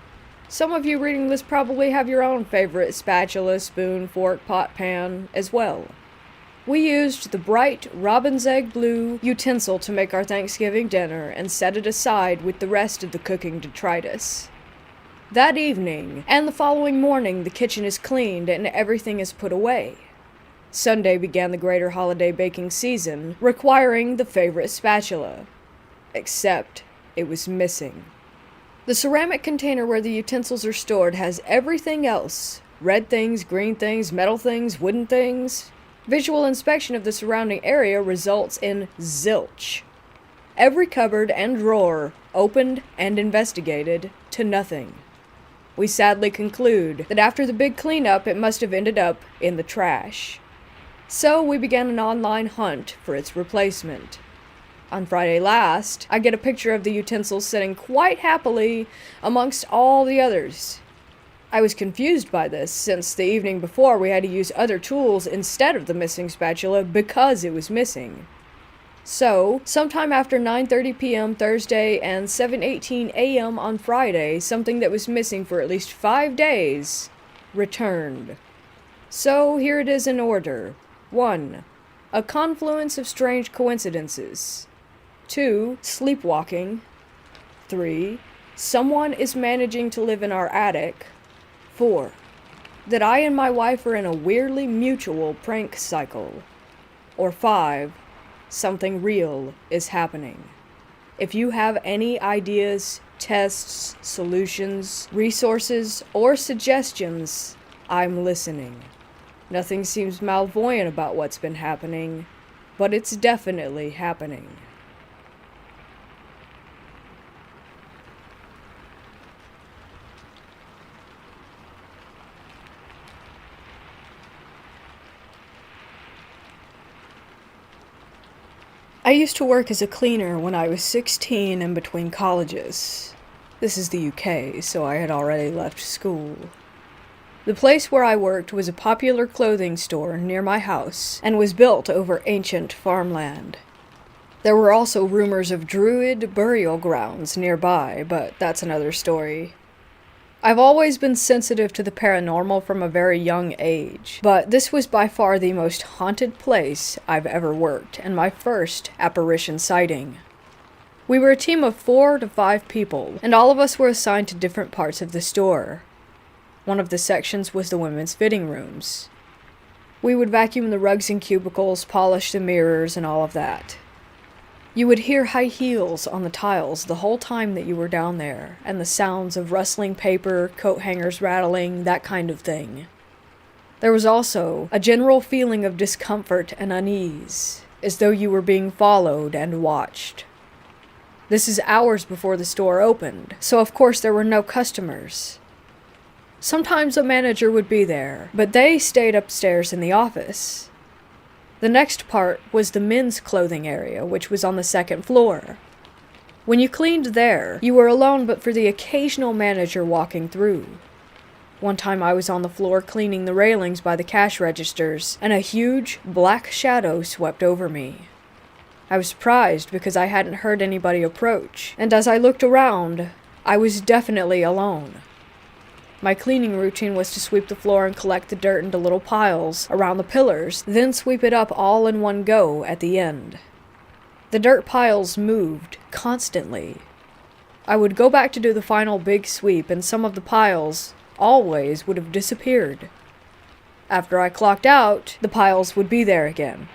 Some of you reading this probably have your own favorite spatula, spoon, fork, pot, pan as well. We used the bright robin's egg blue utensil to make our Thanksgiving dinner and set it aside with the rest of the cooking detritus. That evening, and the following morning, the kitchen is cleaned and everything is put away. Sunday began the greater holiday baking season, requiring the favorite spatula. Except, it was missing. The ceramic container where the utensils are stored has everything else. Red things, green things, metal things, wooden things. Visual inspection of the surrounding area results in zilch. Every cupboard and drawer, opened and investigated, to nothing. We sadly conclude that after the big cleanup, it must have ended up in the trash. So we began an online hunt for its replacement. On Friday last, I get a picture of the utensils sitting quite happily amongst all the others. I was confused by this, since the evening before we had to use other tools instead of the missing spatula because it was missing. So, sometime after 9:30 p.m. Thursday and 7:18 a.m. on Friday, something that was missing for at least 5 days returned. So, here it is in order. 1. A confluence of strange coincidences. 2. Sleepwalking. 3. Someone is managing to live in our attic. 4. That I and my wife are in a weirdly mutual prank cycle. Or 5. Something real is happening. If you have any ideas, tests, solutions, resources, or suggestions, I'm listening. Nothing seems malvoyant about what's been happening, but it's definitely happening. I used to work as a cleaner when I was 16 and between colleges. This is the UK, so I had already left school. The place where I worked was a popular clothing store near my house and was built over ancient farmland. There were also rumors of druid burial grounds nearby, but that's another story. I've always been sensitive to the paranormal from a very young age, but this was by far the most haunted place I've ever worked, and my first apparition sighting. We were a team of 4 to 5 people, and all of us were assigned to different parts of the store. One of the sections was the women's fitting rooms. We would vacuum the rugs and cubicles, polish the mirrors, and all of that. You would hear high heels on the tiles the whole time that you were down there, and the sounds of rustling paper, coat hangers rattling, that kind of thing. There was also a general feeling of discomfort and unease, as though you were being followed and watched. This is hours before the store opened, so of course there were no customers. Sometimes a manager would be there, but they stayed upstairs in the office. The next part was the men's clothing area, which was on the 2nd floor. When you cleaned there, you were alone but for the occasional manager walking through. One time I was on the floor cleaning the railings by the cash registers, and a huge, black shadow swept over me. I was surprised because I hadn't heard anybody approach, and as I looked around, I was definitely alone. My cleaning routine was to sweep the floor and collect the dirt into little piles around the pillars, then sweep it up all in one go at the end. The dirt piles moved constantly. I would go back to do the final big sweep, and some of the piles always would have disappeared. After I clocked out, the piles would be there again.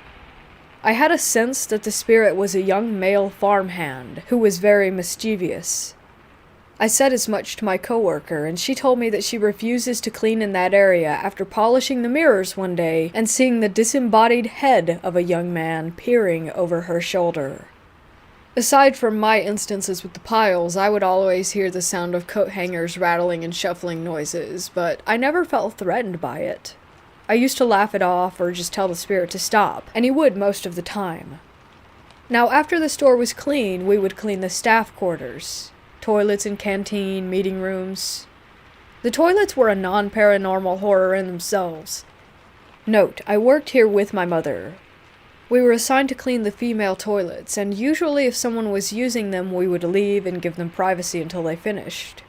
I had a sense that the spirit was a young male farmhand who was very mischievous. I said as much to my coworker, and she told me that she refuses to clean in that area after polishing the mirrors one day and seeing the disembodied head of a young man peering over her shoulder. Aside from my instances with the piles, I would always hear the sound of coat hangers rattling and shuffling noises, but I never felt threatened by it. I used to laugh it off or just tell the spirit to stop, and he would most of the time. Now, after the store was clean, we would clean the staff quarters. Toilets and canteen, meeting rooms. The toilets were a non-paranormal horror in themselves. Note, I worked here with my mother. We were assigned to clean the female toilets, and usually if someone was using them, we would leave and give them privacy until they finished.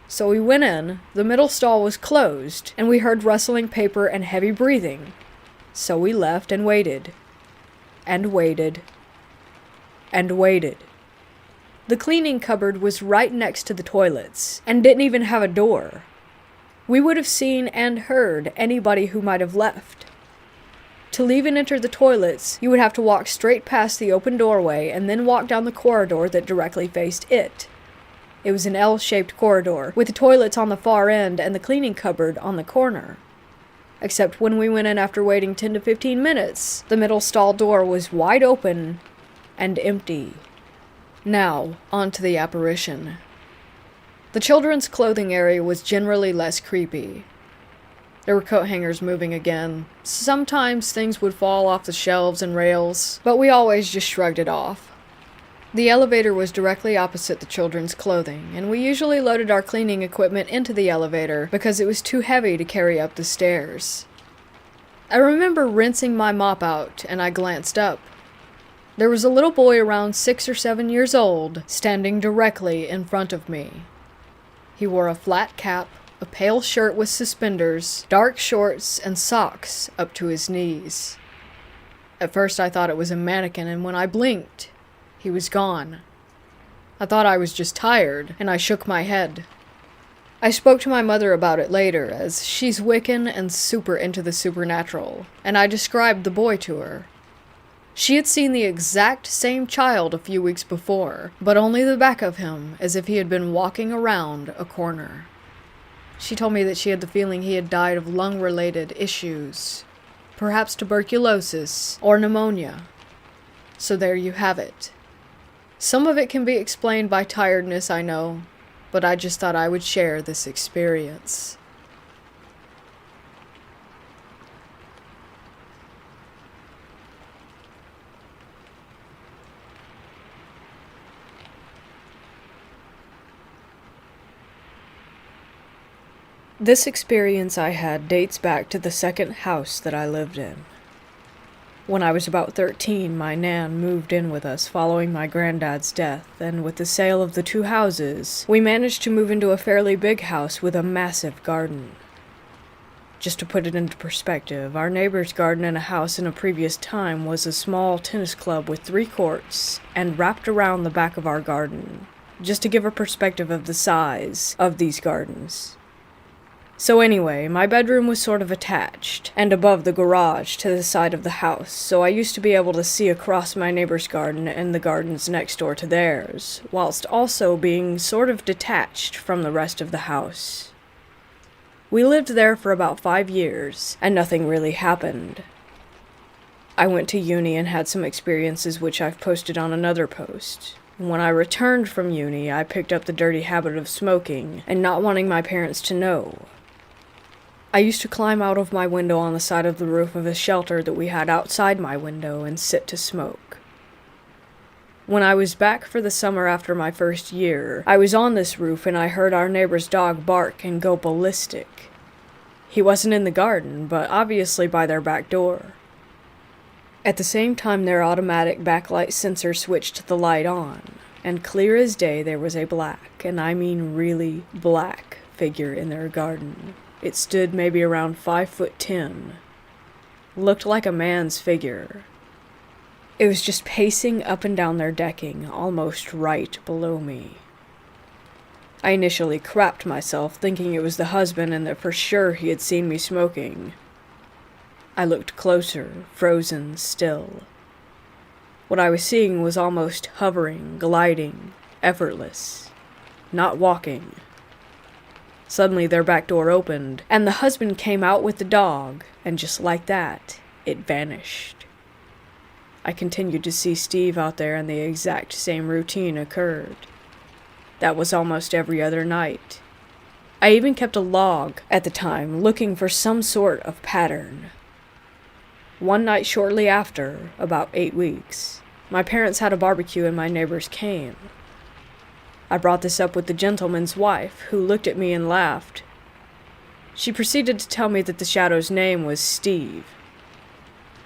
So we went in, the middle stall was closed, and we heard rustling paper and heavy breathing. So we left and waited. And waited. And waited. The cleaning cupboard was right next to the toilets, and didn't even have a door. We would have seen and heard anybody who might have left. To leave and enter the toilets, you would have to walk straight past the open doorway and then walk down the corridor that directly faced it. It was an L-shaped corridor, with the toilets on the far end and the cleaning cupboard on the corner. Except when we went in after waiting 10 to 15 minutes, the middle stall door was wide open and empty. Now, on to the apparition. The children's clothing area was generally less creepy. There were coat hangers moving again. Sometimes things would fall off the shelves and rails, but we always just shrugged it off. The elevator was directly opposite the children's clothing, and we usually loaded our cleaning equipment into the elevator because it was too heavy to carry up the stairs. I remember rinsing my mop out, and I glanced up. There was a little boy around 6 or 7 years old, standing directly in front of me. He wore a flat cap, a pale shirt with suspenders, dark shorts, and socks up to his knees. At first I thought it was a mannequin, and when I blinked, he was gone. I thought I was just tired, and I shook my head. I spoke to my mother about it later, as she's Wiccan and super into the supernatural, and I described the boy to her. She had seen the exact same child a few weeks before, but only the back of him, as if he had been walking around a corner. She told me that she had the feeling he had died of lung-related issues, perhaps tuberculosis or pneumonia. So there you have it. Some of it can be explained by tiredness, I know, but I just thought I would share this experience. This experience I had dates back to the second house that I lived in. When I was about 13, my Nan moved in with us following my granddad's death, and with the sale of the 2 houses, we managed to move into a fairly big house with a massive garden. Just to put it into perspective, our neighbor's garden in a house in a previous time was a small tennis club with 3 courts, and wrapped around the back of our garden, just to give a perspective of the size of these gardens. So anyway, my bedroom was sort of attached, and above the garage to the side of the house, so I used to be able to see across my neighbor's garden and the gardens next door to theirs, whilst also being sort of detached from the rest of the house. We lived there for about 5 years, and nothing really happened. I went to uni and had some experiences which I've posted on another post. When I returned from uni, I picked up the dirty habit of smoking and not wanting my parents to know. I used to climb out of my window on the side of the roof of a shelter that we had outside my window and sit to smoke. When I was back for the summer after my first year, I was on this roof and I heard our neighbor's dog bark and go ballistic. He wasn't in the garden, but obviously by their back door. At the same time, their automatic backlight sensor switched the light on, and clear as day there was a black, and I mean really black, figure in their garden. It stood maybe around 5'10". Looked like a man's figure. It was just pacing up and down their decking, almost right below me. I initially crapped myself, thinking it was the husband and that for sure he had seen me smoking. I looked closer, frozen still. What I was seeing was almost hovering, gliding, effortless, not walking. Suddenly their back door opened, and the husband came out with the dog, and just like that, it vanished. I continued to see Steve out there and the exact same routine occurred. That was almost every other night. I even kept a log at the time, looking for some sort of pattern. One night shortly after, about 8 weeks, my parents had a barbecue and my neighbors came. I brought this up with the gentleman's wife, who looked at me and laughed. She proceeded to tell me that the shadow's name was Steve.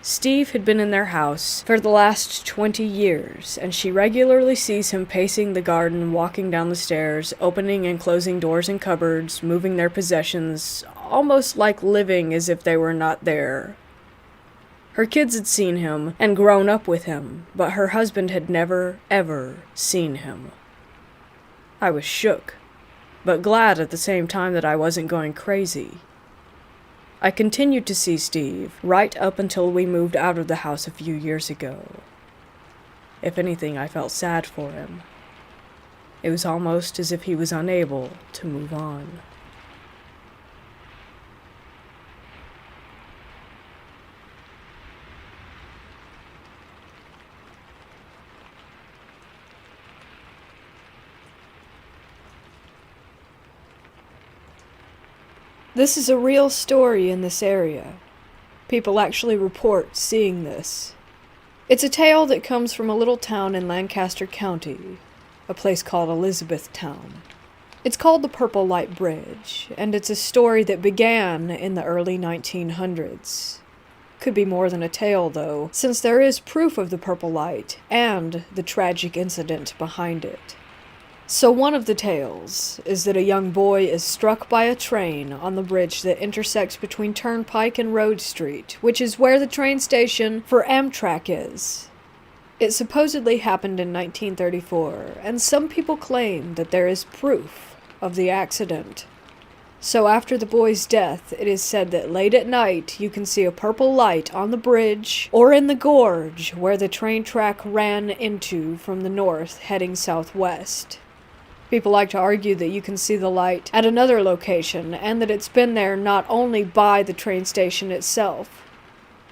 Steve had been in their house for the last 20 years, and she regularly sees him pacing the garden, walking down the stairs, opening and closing doors and cupboards, moving their possessions, almost like living as if they were not there. Her kids had seen him and grown up with him, but her husband had never, ever seen him. I was shook, but glad at the same time that I wasn't going crazy. I continued to see Steve right up until we moved out of the house a few years ago. If anything, I felt sad for him. It was almost as if he was unable to move on. This is a real story in this area. People actually report seeing this. It's a tale that comes from a little town in Lancaster County, a place called Elizabethtown. It's called the Purple Light Bridge, and it's a story that began in the early 1900s. Could be more than a tale, though, since there is proof of the purple light and the tragic incident behind it. So one of the tales is that a young boy is struck by a train on the bridge that intersects between Turnpike and Road Street, which is where the train station for Amtrak is. It supposedly happened in 1934, and some people claim that there is proof of the accident. So after the boy's death, it is said that late at night you can see a purple light on the bridge or in the gorge where the train track ran into from the north heading southwest. People like to argue that you can see the light at another location, and that it's been there not only by the train station itself.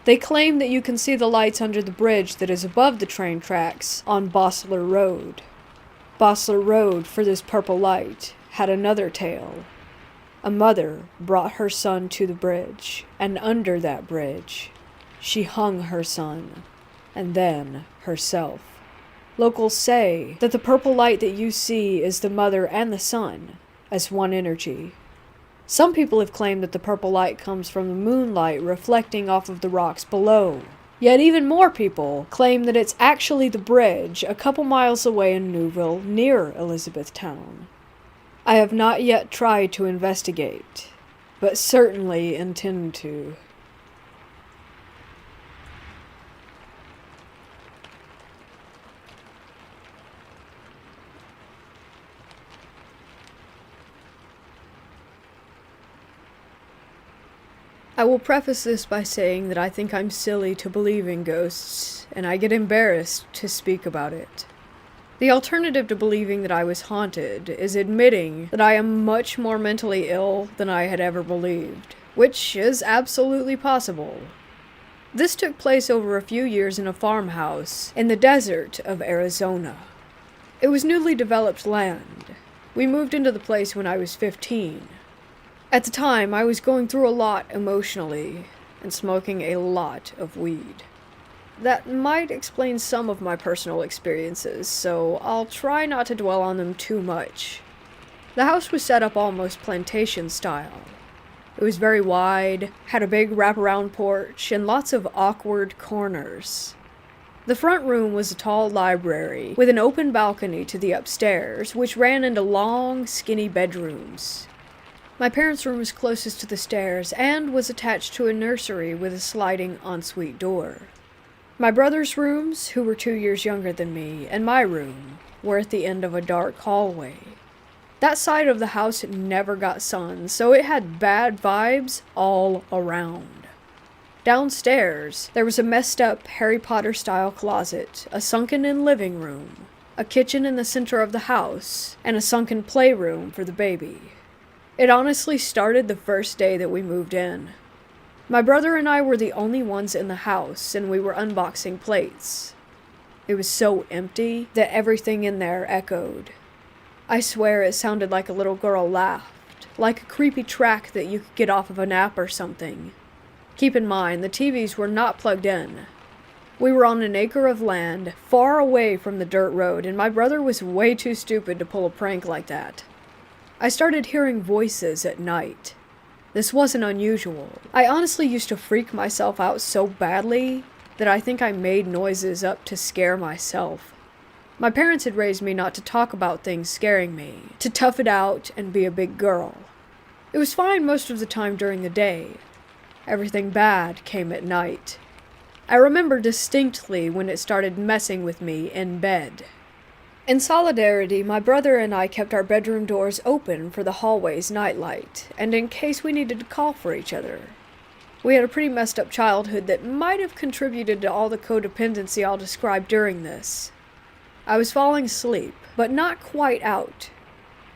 They claim that you can see the lights under the bridge that is above the train tracks on Bossler Road. Bossler Road, for this purple light, had another tale. A mother brought her son to the bridge, and under that bridge, she hung her son, and then herself. Locals say that the purple light that you see is the mother and the son, as one energy. Some people have claimed that the purple light comes from the moonlight reflecting off of the rocks below. Yet even more people claim that it's actually the bridge a couple miles away in Newville, near Elizabethtown. I have not yet tried to investigate, but certainly intend to. I will preface this by saying that I think I'm silly to believe in ghosts, and I get embarrassed to speak about it. The alternative to believing that I was haunted is admitting that I am much more mentally ill than I had ever believed, which is absolutely possible. This took place over a few years in a farmhouse in the desert of Arizona. It was newly developed land. We moved into the place when I was 15. At the time, I was going through a lot emotionally and smoking a lot of weed. That might explain some of my personal experiences, so I'll try not to dwell on them too much. The house was set up almost plantation style. It was very wide, had a big wraparound porch, and lots of awkward corners. The front room was a tall library, with an open balcony to the upstairs, which ran into long, skinny bedrooms. My parents' room was closest to the stairs, and was attached to a nursery with a sliding ensuite door. My brother's rooms, who were 2 years younger than me, and my room, were at the end of a dark hallway. That side of the house never got sun, so it had bad vibes all around. Downstairs, there was a messed up Harry Potter-style closet, a sunken-in living room, a kitchen in the center of the house, and a sunken playroom for the baby. It honestly started the first day that we moved in. My brother and I were the only ones in the house, and we were unboxing plates. It was so empty that everything in there echoed. I swear it sounded like a little girl laughed, like a creepy track that you could get off of an app or something. Keep in mind, the TVs were not plugged in. We were on an acre of land, far away from the dirt road, and my brother was way too stupid to pull a prank like that. I started hearing voices at night. This wasn't unusual. I honestly used to freak myself out so badly that I think I made noises up to scare myself. My parents had raised me not to talk about things scaring me, to tough it out and be a big girl. It was fine most of the time during the day. Everything bad came at night. I remember distinctly when it started messing with me in bed. In solidarity, my brother and I kept our bedroom doors open for the hallway's nightlight, and in case we needed to call for each other. We had a pretty messed up childhood that might have contributed to all the codependency I'll describe during this. I was falling asleep, but not quite out.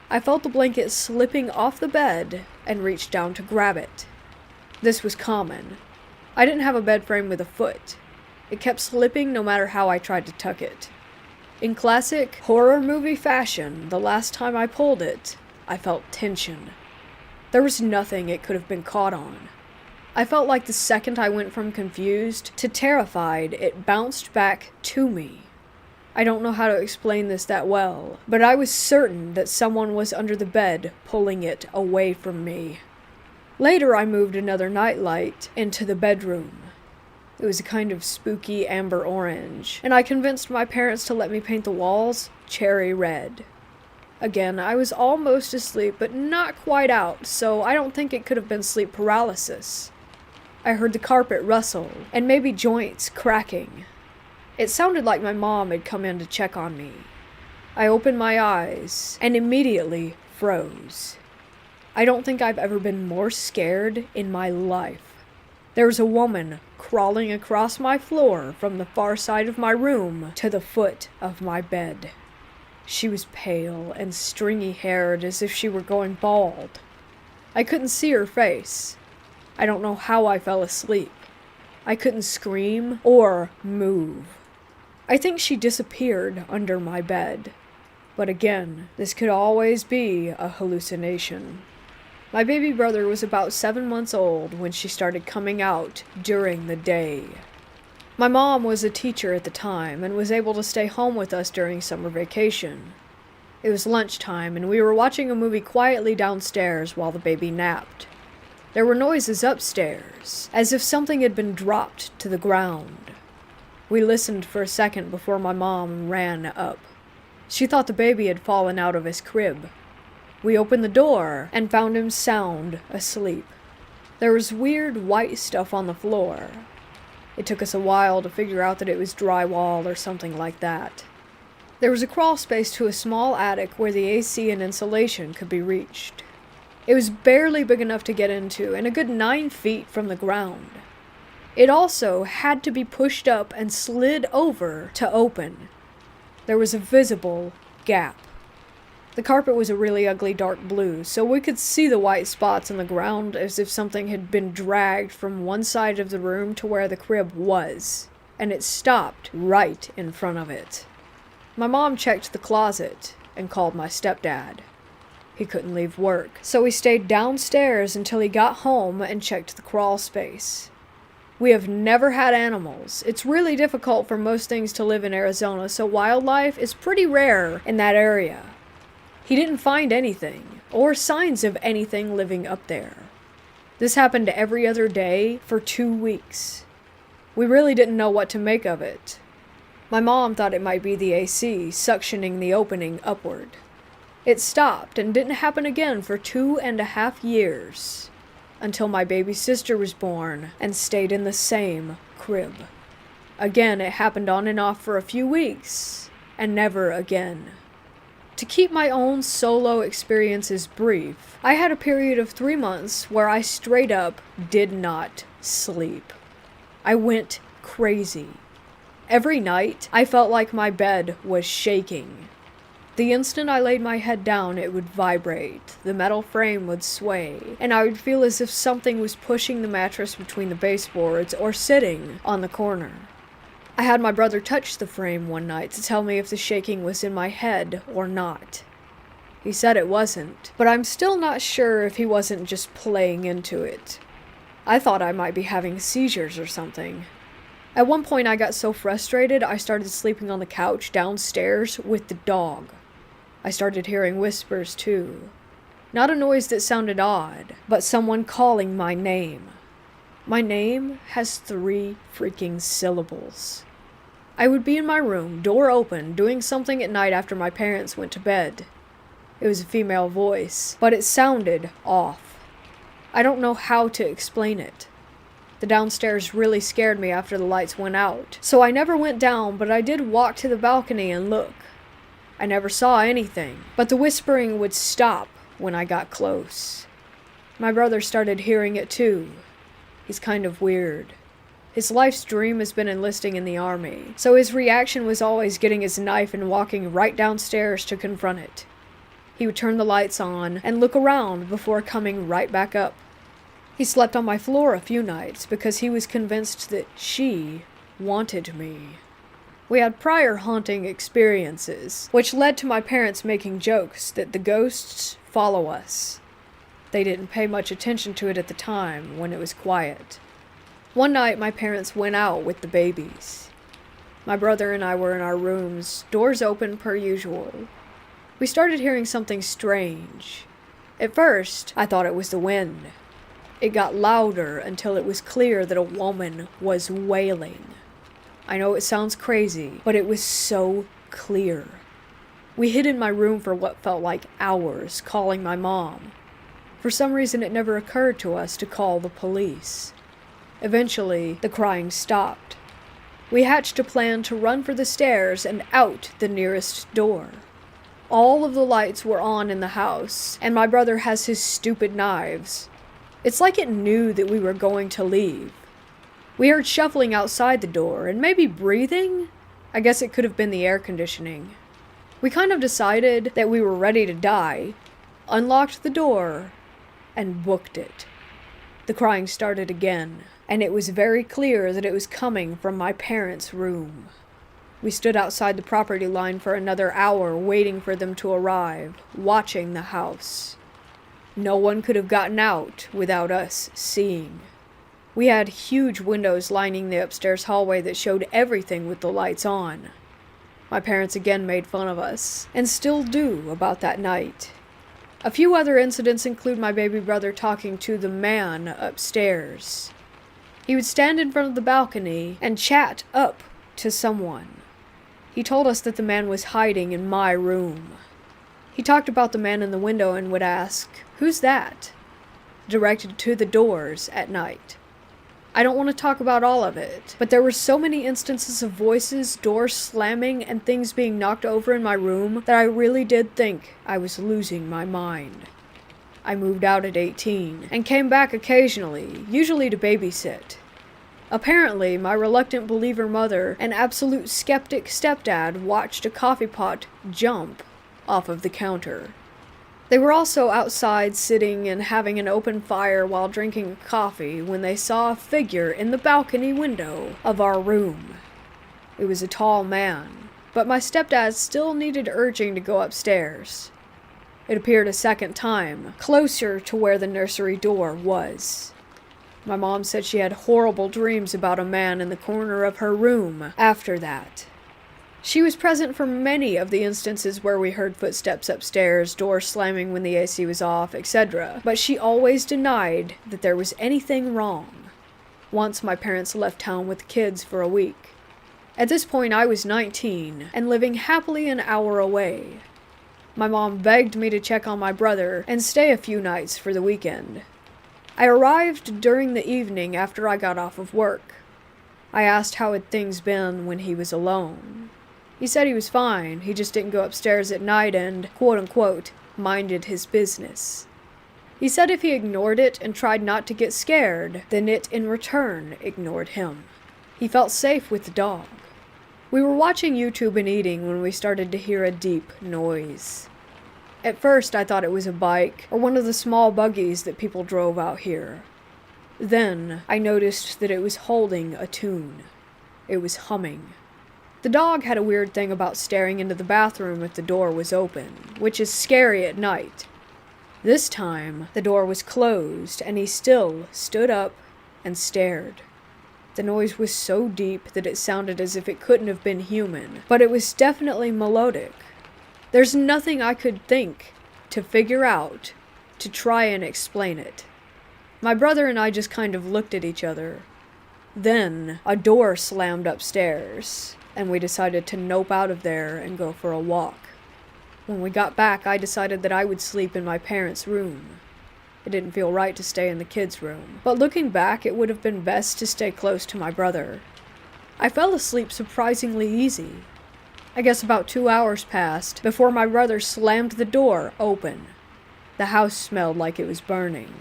I felt the blanket slipping off the bed and reached down to grab it. This was common. I didn't have a bed frame with a foot. It kept slipping no matter how I tried to tuck it. In classic horror movie fashion, the last time I pulled it, I felt tension. There was nothing it could have been caught on. I felt like the second I went from confused to terrified, it bounced back to me. I don't know how to explain this that well, but I was certain that someone was under the bed pulling it away from me. Later, I moved another nightlight into the bedroom. It was a kind of spooky amber orange, and I convinced my parents to let me paint the walls cherry red. Again, I was almost asleep, but not quite out, so I don't think it could have been sleep paralysis. I heard the carpet rustle, and maybe joints cracking. It sounded like my mom had come in to check on me. I opened my eyes, and immediately froze. I don't think I've ever been more scared in my life. There was a woman crawling across my floor from the far side of my room to the foot of my bed. She was pale and stringy-haired as if she were going bald. I couldn't see her face. I don't know how I fell asleep. I couldn't scream or move. I think she disappeared under my bed. But again, this could always be a hallucination. My baby brother was about 7 months old when she started coming out during the day. My mom was a teacher at the time and was able to stay home with us during summer vacation. It was lunchtime and we were watching a movie quietly downstairs while the baby napped. There were noises upstairs, as if something had been dropped to the ground. We listened for a second before my mom ran up. She thought the baby had fallen out of his crib. We opened the door and found him sound asleep. There was weird white stuff on the floor. It took us a while to figure out that it was drywall or something like that. There was a crawl space to a small attic where the AC and insulation could be reached. It was barely big enough to get into and a good 9 feet from the ground. It also had to be pushed up and slid over to open. There was a visible gap. The carpet was a really ugly dark blue, so we could see the white spots on the ground as if something had been dragged from one side of the room to where the crib was, and it stopped right in front of it. My mom checked the closet and called my stepdad. He couldn't leave work, so he stayed downstairs until he got home and checked the crawl space. We have never had animals. It's really difficult for most things to live in Arizona, so wildlife is pretty rare in that area. He didn't find anything, or signs of anything living up there. This happened every other day for 2 weeks. We really didn't know what to make of it. My mom thought it might be the AC suctioning the opening upward. It stopped and didn't happen again for 2.5 years, until my baby sister was born and stayed in the same crib. Again, it happened on and off for a few weeks, and never again. To keep my own solo experiences brief, I had a period of 3 months where I straight up did not sleep. I went crazy. Every night, I felt like my bed was shaking. The instant I laid my head down, it would vibrate, the metal frame would sway, and I would feel as if something was pushing the mattress between the baseboards or sitting on the corner. I had my brother touch the frame one night to tell me if the shaking was in my head or not. He said it wasn't, but I'm still not sure if he wasn't just playing into it. I thought I might be having seizures or something. At one point I got so frustrated I started sleeping on the couch downstairs with the dog. I started hearing whispers too. Not a noise that sounded odd, but someone calling my name. My name has 3 freaking syllables. I would be in my room, door open, doing something at night after my parents went to bed. It was a female voice, but it sounded off. I don't know how to explain it. The downstairs really scared me after the lights went out, so I never went down, but I did walk to the balcony and look. I never saw anything, but the whispering would stop when I got close. My brother started hearing it too. He's kind of weird. His life's dream has been enlisting in the army, so his reaction was always getting his knife and walking right downstairs to confront it. He would turn the lights on and look around before coming right back up. He slept on my floor a few nights because he was convinced that she wanted me. We had prior haunting experiences, which led to my parents making jokes that the ghosts follow us. They didn't pay much attention to it at the time when it was quiet. One night my parents went out with the babies. My brother and I were in our rooms, doors open per usual. We started hearing something strange. At first, I thought it was the wind. It got louder until it was clear that a woman was wailing. I know it sounds crazy, but it was so clear. We hid in my room for what felt like hours, calling my mom. For some reason, it never occurred to us to call the police. Eventually, the crying stopped. We hatched a plan to run for the stairs and out the nearest door. All of the lights were on in the house, and my brother has his stupid knives. It's like it knew that we were going to leave. We heard shuffling outside the door, and maybe breathing? I guess it could have been the air conditioning. We kind of decided that we were ready to die, unlocked the door, and booked it. The crying started again, and it was very clear that it was coming from my parents' room. We stood outside the property line for another hour waiting for them to arrive, watching the house. No one could have gotten out without us seeing. We had huge windows lining the upstairs hallway that showed everything with the lights on. My parents again made fun of us, and still do about that night. A few other incidents include my baby brother talking to the man upstairs. He would stand in front of the balcony and chat up to someone. He told us that the man was hiding in my room. He talked about the man in the window and would ask, "Who's that?" directed to the doors at night. I don't want to talk about all of it, but there were so many instances of voices, doors slamming, and things being knocked over in my room that I really did think I was losing my mind. I moved out at 18 and came back occasionally, usually to babysit. Apparently, my reluctant believer mother and absolute skeptic stepdad watched a coffee pot jump off of the counter. They were also outside sitting and having an open fire while drinking coffee when they saw a figure in the balcony window of our room. It was a tall man, but my stepdad still needed urging to go upstairs. It appeared a second time, closer to where the nursery door was. My mom said she had horrible dreams about a man in the corner of her room after that. She was present for many of the instances where we heard footsteps upstairs, doors slamming when the AC was off, etc., but she always denied that there was anything wrong. Once my parents left town with the kids for a week. At this point I was 19 and living happily an hour away. My mom begged me to check on my brother and stay a few nights for the weekend. I arrived during the evening after I got off of work. I asked how had things been when he was alone. He said he was fine, he just didn't go upstairs at night and, quote-unquote, minded his business. He said if he ignored it and tried not to get scared, then it, in return, ignored him. He felt safe with the dog. We were watching YouTube and eating when we started to hear a deep noise. At first I thought it was a bike or one of the small buggies that people drove out here. Then I noticed that it was holding a tune. It was humming. The dog had a weird thing about staring into the bathroom if the door was open, which is scary at night. This time, the door was closed, and he still stood up and stared. The noise was so deep that it sounded as if it couldn't have been human, but it was definitely melodic. There's nothing I could think to figure out to try and explain it. My brother and I just kind of looked at each other. Then, a door slammed upstairs, and we decided to nope out of there and go for a walk. When we got back, I decided that I would sleep in my parents' room. It didn't feel right to stay in the kids' room, but looking back, it would have been best to stay close to my brother. I fell asleep surprisingly easy. I guess about 2 hours passed before my brother slammed the door open. The house smelled like it was burning.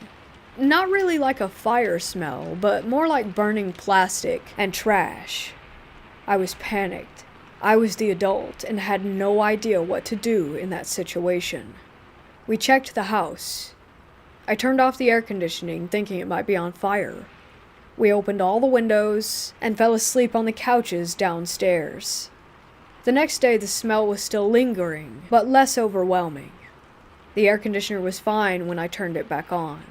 Not really like a fire smell, but more like burning plastic and trash. I was panicked. I was the adult and had no idea what to do in that situation. We checked the house. I turned off the air conditioning, thinking it might be on fire. We opened all the windows and fell asleep on the couches downstairs. The next day the smell was still lingering, but less overwhelming. The air conditioner was fine when I turned it back on.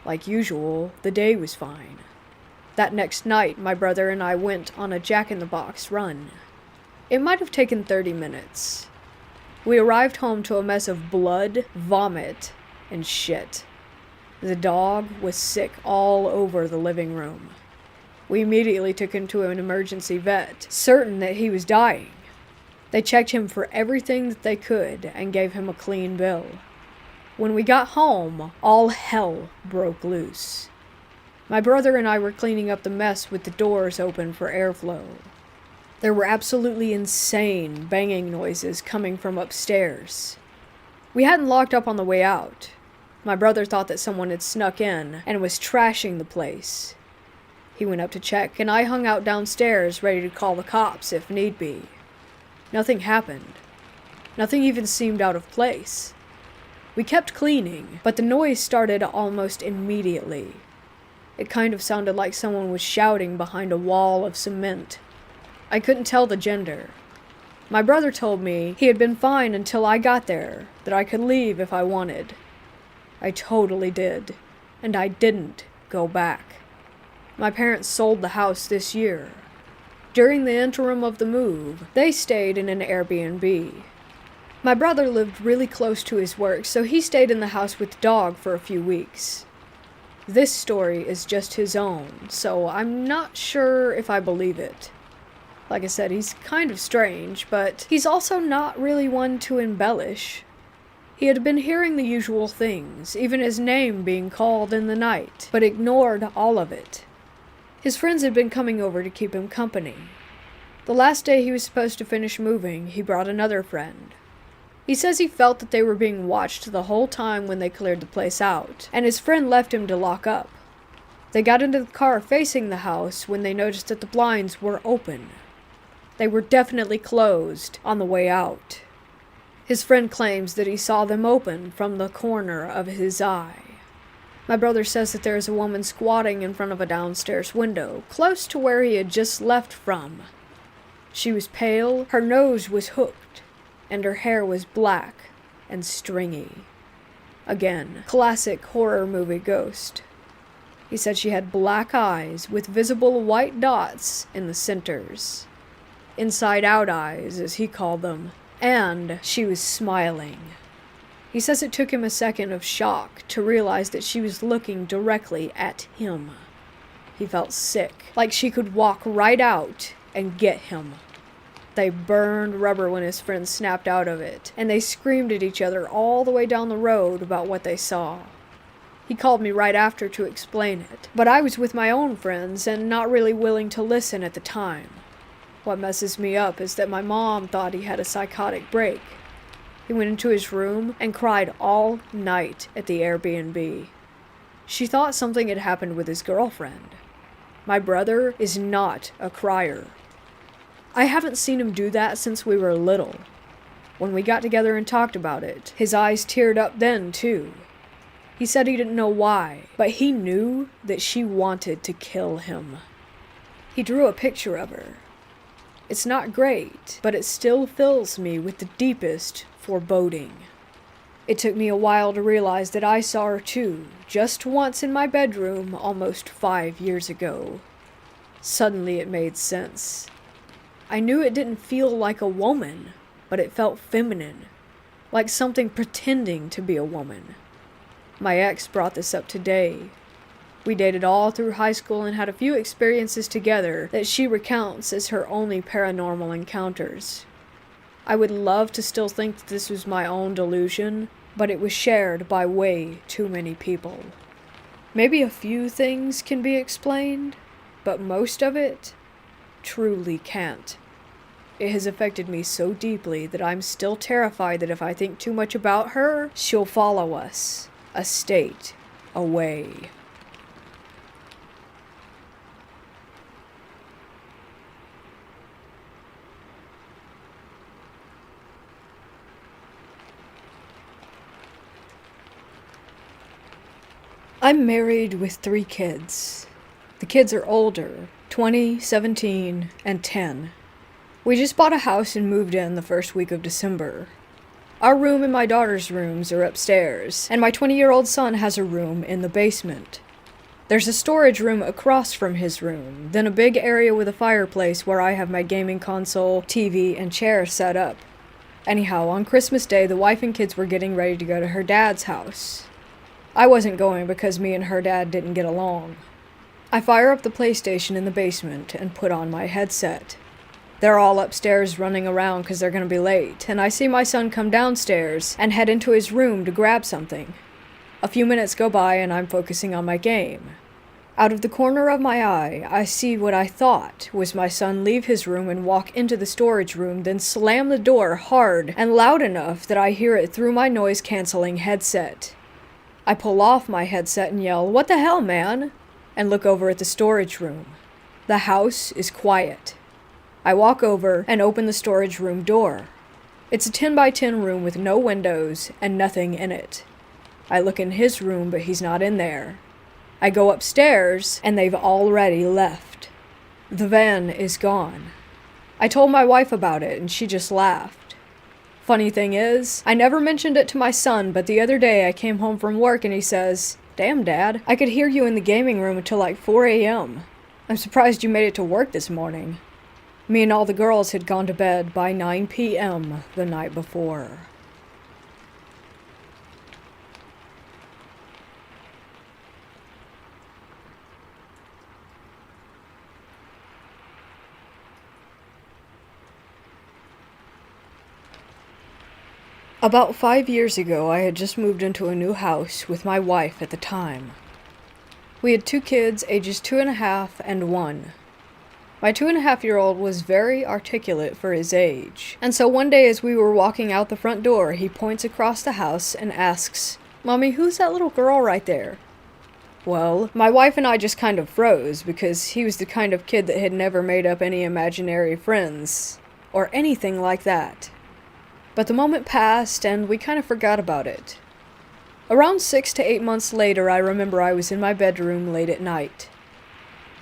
Like usual, the day was fine. That next night, my brother and I went on a Jack-in-the-Box run. It might have taken 30 minutes. We arrived home to a mess of blood, vomit, and shit. The dog was sick all over the living room. We immediately took him to an emergency vet, certain that he was dying. They checked him for everything that they could and gave him a clean bill. When we got home, all hell broke loose. My brother and I were cleaning up the mess with the doors open for airflow. There were absolutely insane banging noises coming from upstairs. We hadn't locked up on the way out. My brother thought that someone had snuck in and was trashing the place. He went up to check, and I hung out downstairs ready to call the cops if need be. Nothing happened. Nothing even seemed out of place. We kept cleaning, but the noise started almost immediately. It kind of sounded like someone was shouting behind a wall of cement. I couldn't tell the gender. My brother told me he had been fine until I got there, that I could leave if I wanted. I totally did, and I didn't go back. My parents sold the house this year. During the interim of the move, they stayed in an Airbnb. My brother lived really close to his work, so he stayed in the house with the dog for a few weeks. This story is just his own, so I'm not sure if I believe it. Like I said, he's kind of strange, but he's also not really one to embellish. He had been hearing the usual things, even his name being called in the night, but ignored all of it. His friends had been coming over to keep him company. The last day he was supposed to finish moving, he brought another friend. He says he felt that they were being watched the whole time when they cleared the place out, and his friend left him to lock up. They got into the car facing the house when they noticed that the blinds were open. They were definitely closed on the way out. His friend claims that he saw them open from the corner of his eye. My brother says that there is a woman squatting in front of a downstairs window, close to where he had just left from. She was pale, her nose was hooked, and her hair was black and stringy. Again, classic horror movie ghost. He said she had black eyes with visible white dots in the centers. Inside-out eyes, as he called them. And she was smiling. He says it took him a second of shock to realize that she was looking directly at him. He felt sick, like she could walk right out and get him. They burned rubber when his friends snapped out of it, and they screamed at each other all the way down the road about what they saw. He called me right after to explain it, but I was with my own friends and not really willing to listen at the time. What messes me up is that my mom thought he had a psychotic break. He went into his room and cried all night at the Airbnb. She thought something had happened with his girlfriend. My brother is not a crier. I haven't seen him do that since we were little. When we got together and talked about it, his eyes teared up then, too. He said he didn't know why, but he knew that she wanted to kill him. He drew a picture of her. It's not great, but it still fills me with the deepest foreboding. It took me a while to realize that I saw her too, just once in my bedroom almost 5 years ago. Suddenly it made sense. I knew it didn't feel like a woman, but it felt feminine, like something pretending to be a woman. My ex brought this up today. We dated all through high school and had a few experiences together that she recounts as her only paranormal encounters. I would love to still think that this was my own delusion, but it was shared by way too many people. Maybe a few things can be explained, but most of it truly can't. It has affected me so deeply that I'm still terrified that if I think too much about her, she'll follow us, a state away. I'm married with 3 kids. The kids are older, 20, 17, and 10. We just bought a house and moved in the first week of December. Our room and my daughter's rooms are upstairs, and my 20-year-old son has a room in the basement. There's a storage room across from his room, then a big area with a fireplace where I have my gaming console, TV, and chair set up. Anyhow, on Christmas Day, the wife and kids were getting ready to go to her dad's house. I wasn't going because me and her dad didn't get along. I fire up the PlayStation in the basement and put on my headset. They're all upstairs running around because they're going to be late, and I see my son come downstairs and head into his room to grab something. A few minutes go by and I'm focusing on my game. Out of the corner of my eye, I see what I thought was my son leave his room and walk into the storage room, then slam the door hard and loud enough that I hear it through my noise-canceling headset. I pull off my headset and yell, "What the hell, man?" and look over at the storage room. The house is quiet. I walk over and open the storage room door. It's a 10 by 10 room with no windows and nothing in it. I look in his room, but he's not in there. I go upstairs, and they've already left. The van is gone. I told my wife about it, and she just laughed. Funny thing is, I never mentioned it to my son, but the other day I came home from work and he says, "Damn, Dad, I could hear you in the gaming room until like 4 a.m. I'm surprised you made it to work this morning." Me and all the girls had gone to bed by 9 p.m. the night before. About 5 years ago, I had just moved into a new house with my wife at the time. We had 2 kids, ages 2.5 and 1. My 2.5-year-old was very articulate for his age, and so one day as we were walking out the front door, he points across the house and asks, "Mommy, who's that little girl right there?" Well, my wife and I just kind of froze because he was the kind of kid that had never made up any imaginary friends, or anything like that. But the moment passed, and we kind of forgot about it. Around 6 to 8 months later, I remember I was in my bedroom late at night.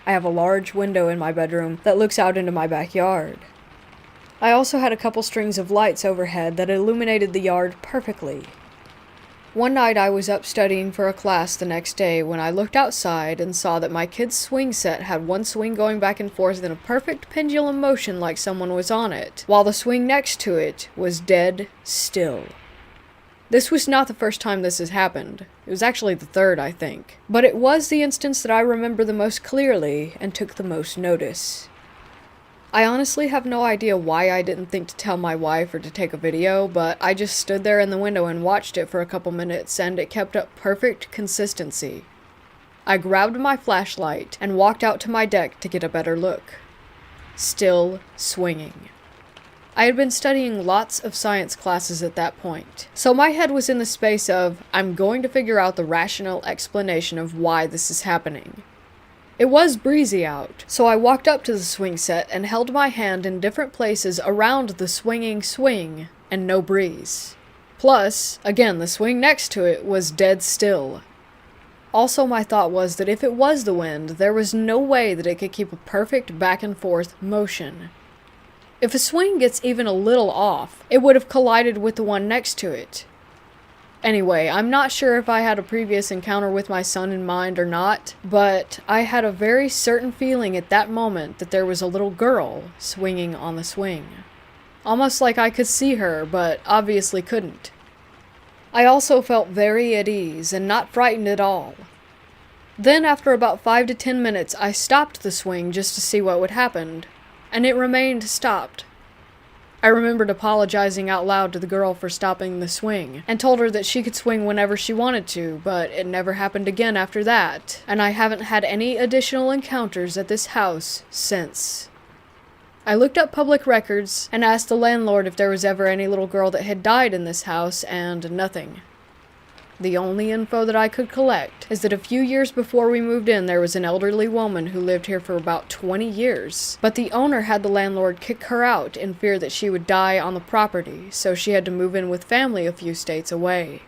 I have a large window in my bedroom that looks out into my backyard. I also had a couple strings of lights overhead that illuminated the yard perfectly. One night I was up studying for a class the next day when I looked outside and saw that my kid's swing set had one swing going back and forth in a perfect pendulum motion like someone was on it, while the swing next to it was dead still. This was not the first time this has happened. It was actually the third, I think. But it was the instance that I remember the most clearly and took the most notice. I honestly have no idea why I didn't think to tell my wife or to take a video, but I just stood there in the window and watched it for a couple minutes, and it kept up perfect consistency. I grabbed my flashlight and walked out to my deck to get a better look. Still swinging. I had been studying lots of science classes at that point, so my head was in the space of, I'm going to figure out the rational explanation of why this is happening. It was breezy out, so I walked up to the swing set and held my hand in different places around the swinging swing, and no breeze. Plus, again, the swing next to it was dead still. Also, my thought was that if it was the wind, there was no way that it could keep a perfect back and forth motion. If a swing gets even a little off, it would have collided with the one next to it. Anyway, I'm not sure if I had a previous encounter with my son in mind or not, but I had a very certain feeling at that moment that there was a little girl swinging on the swing. Almost like I could see her, but obviously couldn't. I also felt very at ease and not frightened at all. Then after about 5 to 10 minutes, I stopped the swing just to see what would happen, and it remained stopped. I remembered apologizing out loud to the girl for stopping the swing, and told her that she could swing whenever she wanted to, but it never happened again after that, and I haven't had any additional encounters at this house since. I looked up public records and asked the landlord if there was ever any little girl that had died in this house, and nothing. The only info that I could collect is that a few years before we moved in, there was an elderly woman who lived here for about 20 years, but the owner had the landlord kick her out in fear that she would die on the property, so she had to move in with family a few states away.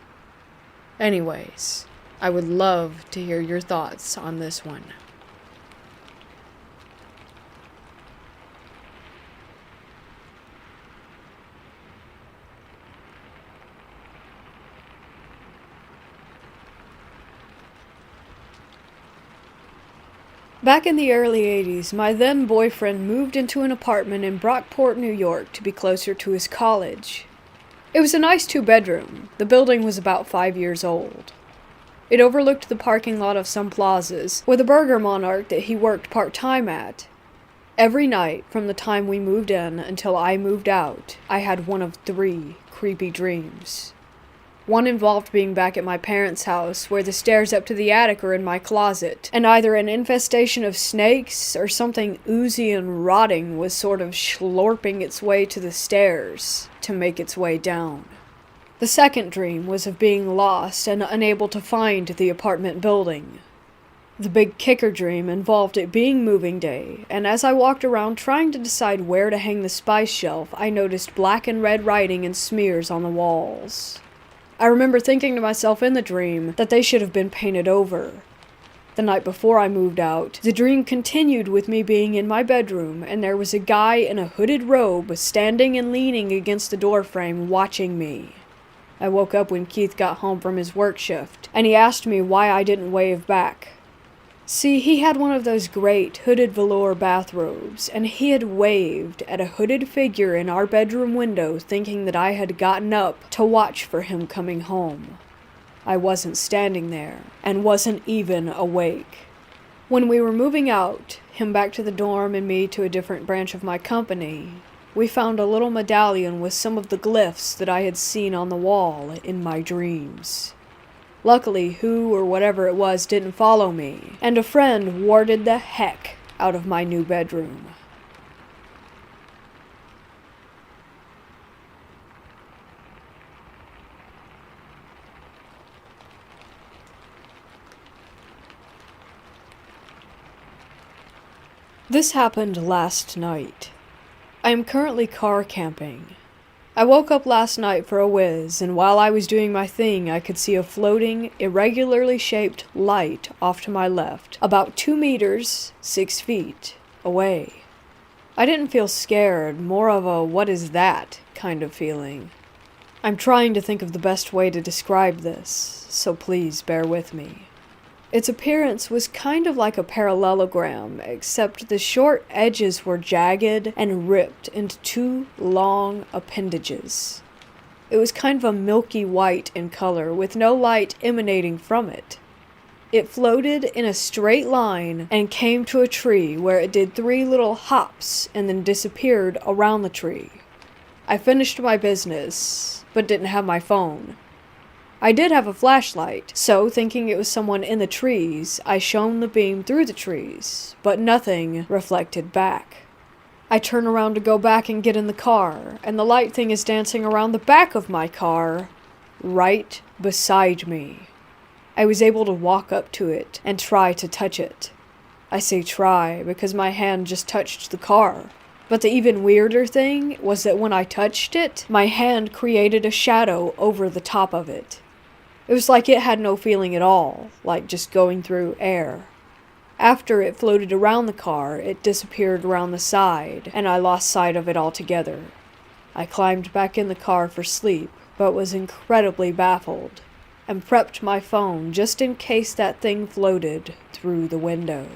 Anyways, I would love to hear your thoughts on this one. Back in the early 80s, my then boyfriend moved into an apartment in Brockport, New York to be closer to his college. It was a nice 2-bedroom. The building was about 5 years old. It overlooked the parking lot of some plazas, with a burger monarch that he worked part-time at. Every night, from the time we moved in until I moved out, I had one of 3 creepy dreams. One involved being back at my parents' house, where the stairs up to the attic are in my closet, and either an infestation of snakes or something oozy and rotting was sort of slurping its way to the stairs to make its way down. The second dream was of being lost and unable to find the apartment building. The big kicker dream involved it being moving day, and as I walked around trying to decide where to hang the spice shelf, I noticed black and red writing and smears on the walls. I remember thinking to myself in the dream that they should have been painted over. The night before I moved out, the dream continued with me being in my bedroom, and there was a guy in a hooded robe standing and leaning against the doorframe watching me. I woke up when Keith got home from his work shift, and he asked me why I didn't wave back. See, he had one of those great hooded velour bathrobes, and he had waved at a hooded figure in our bedroom window thinking that I had gotten up to watch for him coming home. I wasn't standing there, and wasn't even awake. When we were moving out, him back to the dorm and me to a different branch of my company, we found a little medallion with some of the glyphs that I had seen on the wall in my dreams. Luckily, who or whatever it was didn't follow me, and a friend warded the heck out of my new bedroom. This happened last night. I am currently car camping. I woke up last night for a whiz, and while I was doing my thing, I could see a floating, irregularly shaped light off to my left, about 2 meters, 6 feet, away. I didn't feel scared, more of a what is that kind of feeling. I'm trying to think of the best way to describe this, so please bear with me. Its appearance was kind of like a parallelogram, except the short edges were jagged and ripped into two long appendages. It was kind of a milky white in color, with no light emanating from it. It floated in a straight line and came to a tree where it did 3 little hops and then disappeared around the tree. I finished my business, but didn't have my phone. I did have a flashlight, so thinking it was someone in the trees, I shone the beam through the trees, but nothing reflected back. I turn around to go back and get in the car, and the light thing is dancing around the back of my car, right beside me. I was able to walk up to it and try to touch it. I say try because my hand just touched the car. But the even weirder thing was that when I touched it, my hand created a shadow over the top of it. It was like it had no feeling at all, like just going through air. After it floated around the car, it disappeared around the side, and I lost sight of it altogether. I climbed back in the car for sleep, but was incredibly baffled, and prepped my phone just in case that thing floated through the window.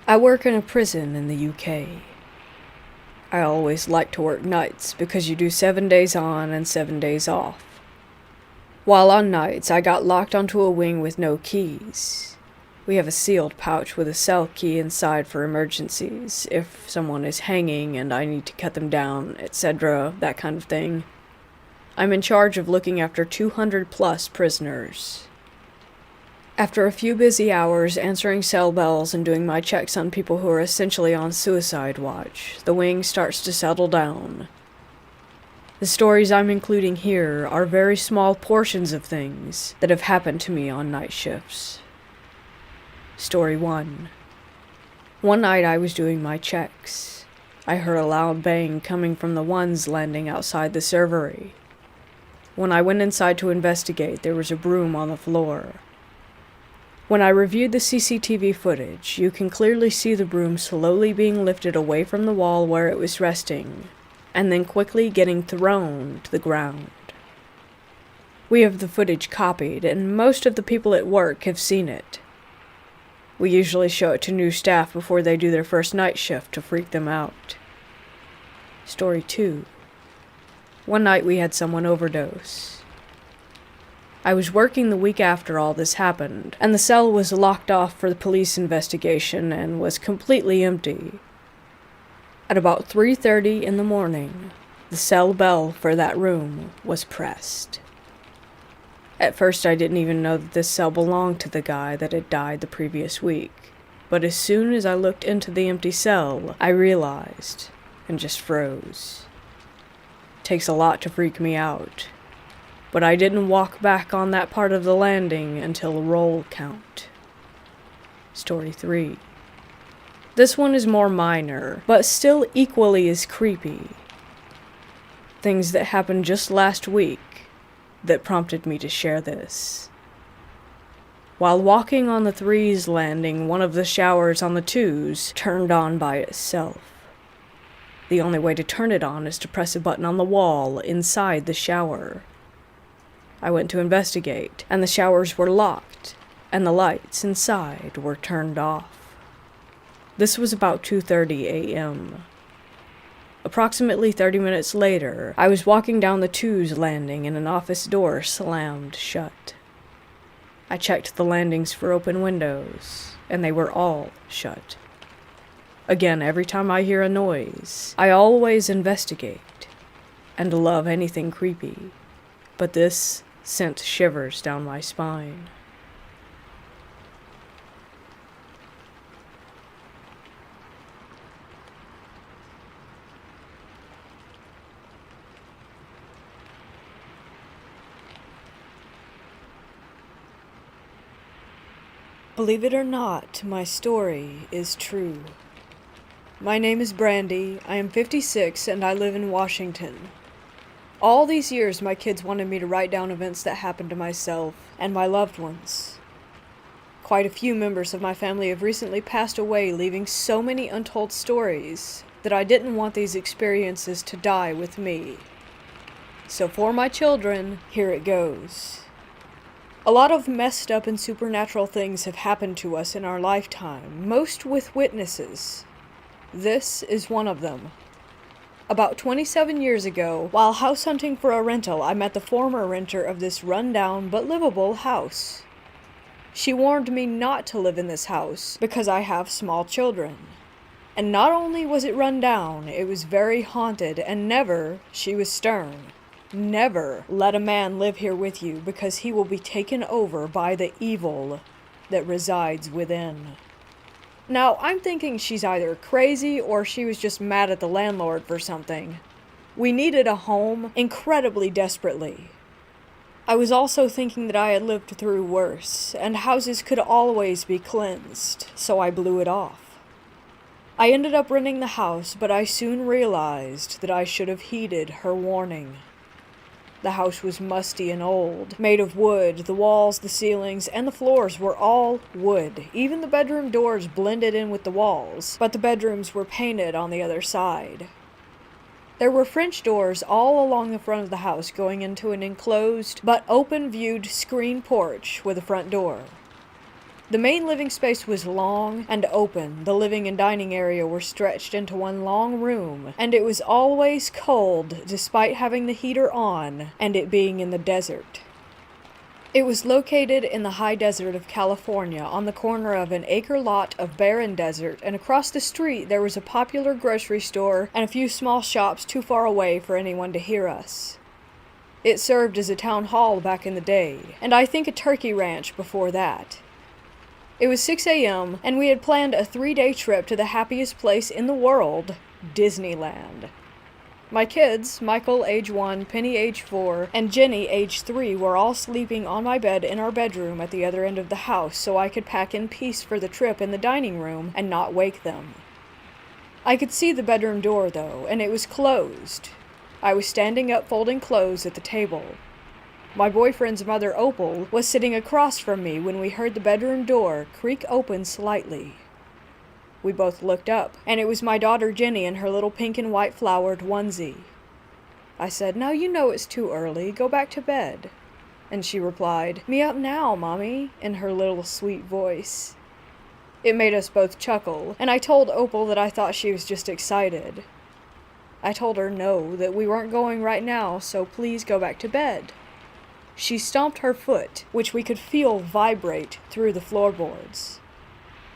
I work in a prison in the UK. I always like to work nights because you do 7 days on and 7 days off. While on nights, I got locked onto a wing with no keys. We have a sealed pouch with a cell key inside for emergencies, if someone is hanging and I need to cut them down, etc., that kind of thing. I'm in charge of looking after 200+ prisoners. After a few busy hours answering cell bells and doing my checks on people who are essentially on suicide watch, the wing starts to settle down. The stories I'm including here are very small portions of things that have happened to me on night shifts. Story 1. One night I was doing my checks. I heard a loud bang coming from the ones landing outside the servery. When I went inside to investigate, there was a broom on the floor. When I reviewed the CCTV footage, you can clearly see the broom slowly being lifted away from the wall where it was resting, and then quickly getting thrown to the ground. We have the footage copied, and most of the people at work have seen it. We usually show it to new staff before they do their first night shift to freak them out. Story 2. One night we had someone overdose. I was working the week after all this happened, and the cell was locked off for the police investigation and was completely empty. At about 3:30 in the morning, the cell bell for that room was pressed. At first I didn't even know that this cell belonged to the guy that had died the previous week, but as soon as I looked into the empty cell, I realized, and just froze. It takes a lot to freak me out. But I didn't walk back on that part of the landing until roll count. Story 3. This one is more minor, but still equally as creepy. Things that happened just last week that prompted me to share this. While walking on the 3's landing, one of the showers on the 2's turned on by itself. The only way to turn it on is to press a button on the wall inside the shower. I went to investigate, and the showers were locked, and the lights inside were turned off. This was about 2:30 a.m. Approximately 30 minutes later, I was walking down the 2's landing and an office door slammed shut. I checked the landings for open windows, and they were all shut. Again, every time I hear a noise, I always investigate, and love anything creepy, but this sent shivers down my spine. Believe it or not, my story is true. My name is Brandy, I am 56, and I live in Washington. All these years, my kids wanted me to write down events that happened to myself and my loved ones. Quite a few members of my family have recently passed away, leaving so many untold stories that I didn't want these experiences to die with me. So for my children, here it goes. A lot of messed up and supernatural things have happened to us in our lifetime, most with witnesses. This is one of them. About 27 years ago, while house hunting for a rental, I met the former renter of this run-down but livable house. She warned me not to live in this house because I have small children. And not only was it run down, it was very haunted, and never, she was stern, never let a man live here with you because he will be taken over by the evil that resides within. Now, I'm thinking she's either crazy or she was just mad at the landlord for something. We needed a home incredibly desperately. I was also thinking that I had lived through worse, and houses could always be cleansed, so I blew it off. I ended up renting the house, but I soon realized that I should have heeded her warning. The house was musty and old, made of wood. The walls, the ceilings, and the floors were all wood. Even the bedroom doors blended in with the walls, but the bedrooms were painted on the other side. There were French doors all along the front of the house going into an enclosed but open-viewed screen porch with a front door. The main living space was long and open. The living and dining area were stretched into one long room, and it was always cold despite having the heater on and it being in the desert. It was located in the high desert of California on the corner of an acre lot of barren desert, and across the street there was a popular grocery store and a few small shops too far away for anyone to hear us. It served as a town hall back in the day, and I think a turkey ranch before that. It was 6 a.m., and we had planned a 3-day trip to the happiest place in the world, Disneyland. My kids, Michael, age 1, Penny, age 4, and Jenny, age 3, were all sleeping on my bed in our bedroom at the other end of the house so I could pack in peace for the trip in the dining room and not wake them. I could see the bedroom door, though, and it was closed. I was standing up folding clothes at the table. My boyfriend's mother, Opal, was sitting across from me when we heard the bedroom door creak open slightly. We both looked up, and it was my daughter Jenny in her little pink and white flowered onesie. I said, "Now you know it's too early, go back to bed." And she replied, "Me up now, Mommy," in her little sweet voice. It made us both chuckle, and I told Opal that I thought she was just excited. I told her no, that we weren't going right now, so please go back to bed. She stomped her foot, which we could feel vibrate through the floorboards.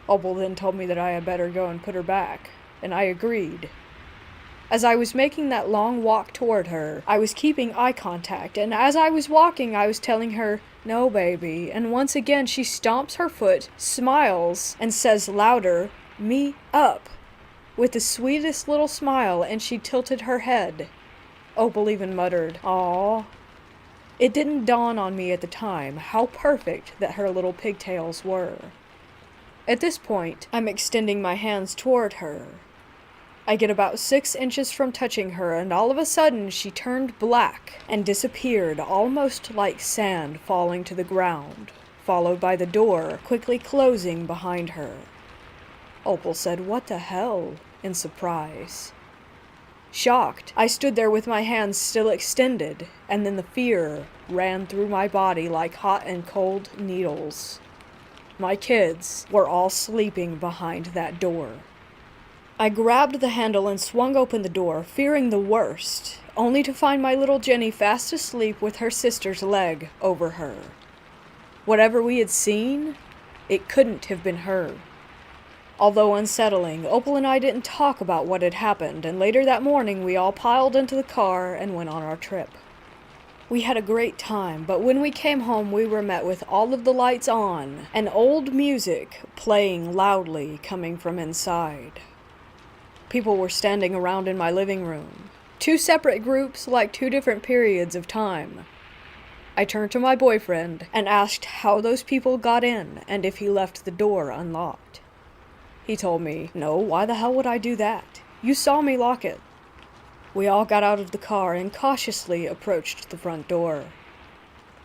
Opal then told me that I had better go and put her back, and I agreed. As I was making that long walk toward her, I was keeping eye contact, and as I was walking, I was telling her, "No, baby," and once again she stomps her foot, smiles, and says louder, "Me up," with the sweetest little smile, and she tilted her head. Opal even muttered, "Aw." It didn't dawn on me at the time how perfect that her little pigtails were. At this point, I'm extending my hands toward her. I get about 6 inches from touching her, and all of a sudden she turned black and disappeared, almost like sand falling to the ground, followed by the door quickly closing behind her. Opal said, "What the hell?" in surprise. Shocked, I stood there with my hands still extended, and then the fear ran through my body like hot and cold needles. My kids were all sleeping behind that door. I grabbed the handle and swung open the door, fearing the worst, only to find my little Jenny fast asleep with her sister's leg over her. Whatever we had seen, it couldn't have been her. Although unsettling, Opal and I didn't talk about what had happened, and later that morning we all piled into the car and went on our trip. We had a great time, but when we came home we were met with all of the lights on and old music playing loudly coming from inside. People were standing around in my living room. 2 separate groups, like 2 different periods of time. I turned to my boyfriend and asked how those people got in and if he left the door unlocked. He told me, "No, why the hell would I do that? You saw me lock it." We all got out of the car and cautiously approached the front door.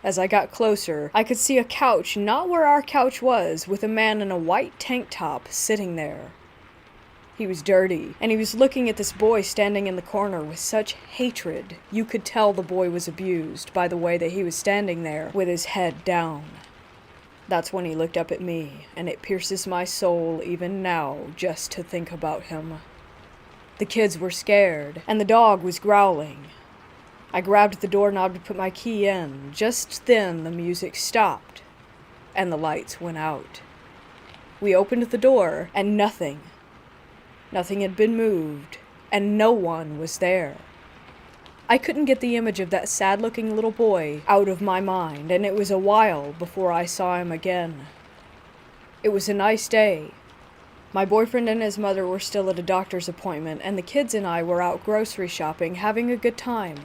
As I got closer, I could see a couch not where our couch was, with a man in a white tank top sitting there. He was dirty, and he was looking at this boy standing in the corner with such hatred. You could tell the boy was abused by the way that he was standing there with his head down. That's when he looked up at me, and it pierces my soul even now just to think about him. The kids were scared, and the dog was growling. I grabbed the doorknob to put my key in. Just then the music stopped, and the lights went out. We opened the door, and nothing had been moved, and no one was there. I couldn't get the image of that sad-looking little boy out of my mind, and it was a while before I saw him again. It was a nice day. My boyfriend and his mother were still at a doctor's appointment, and the kids and I were out grocery shopping, having a good time.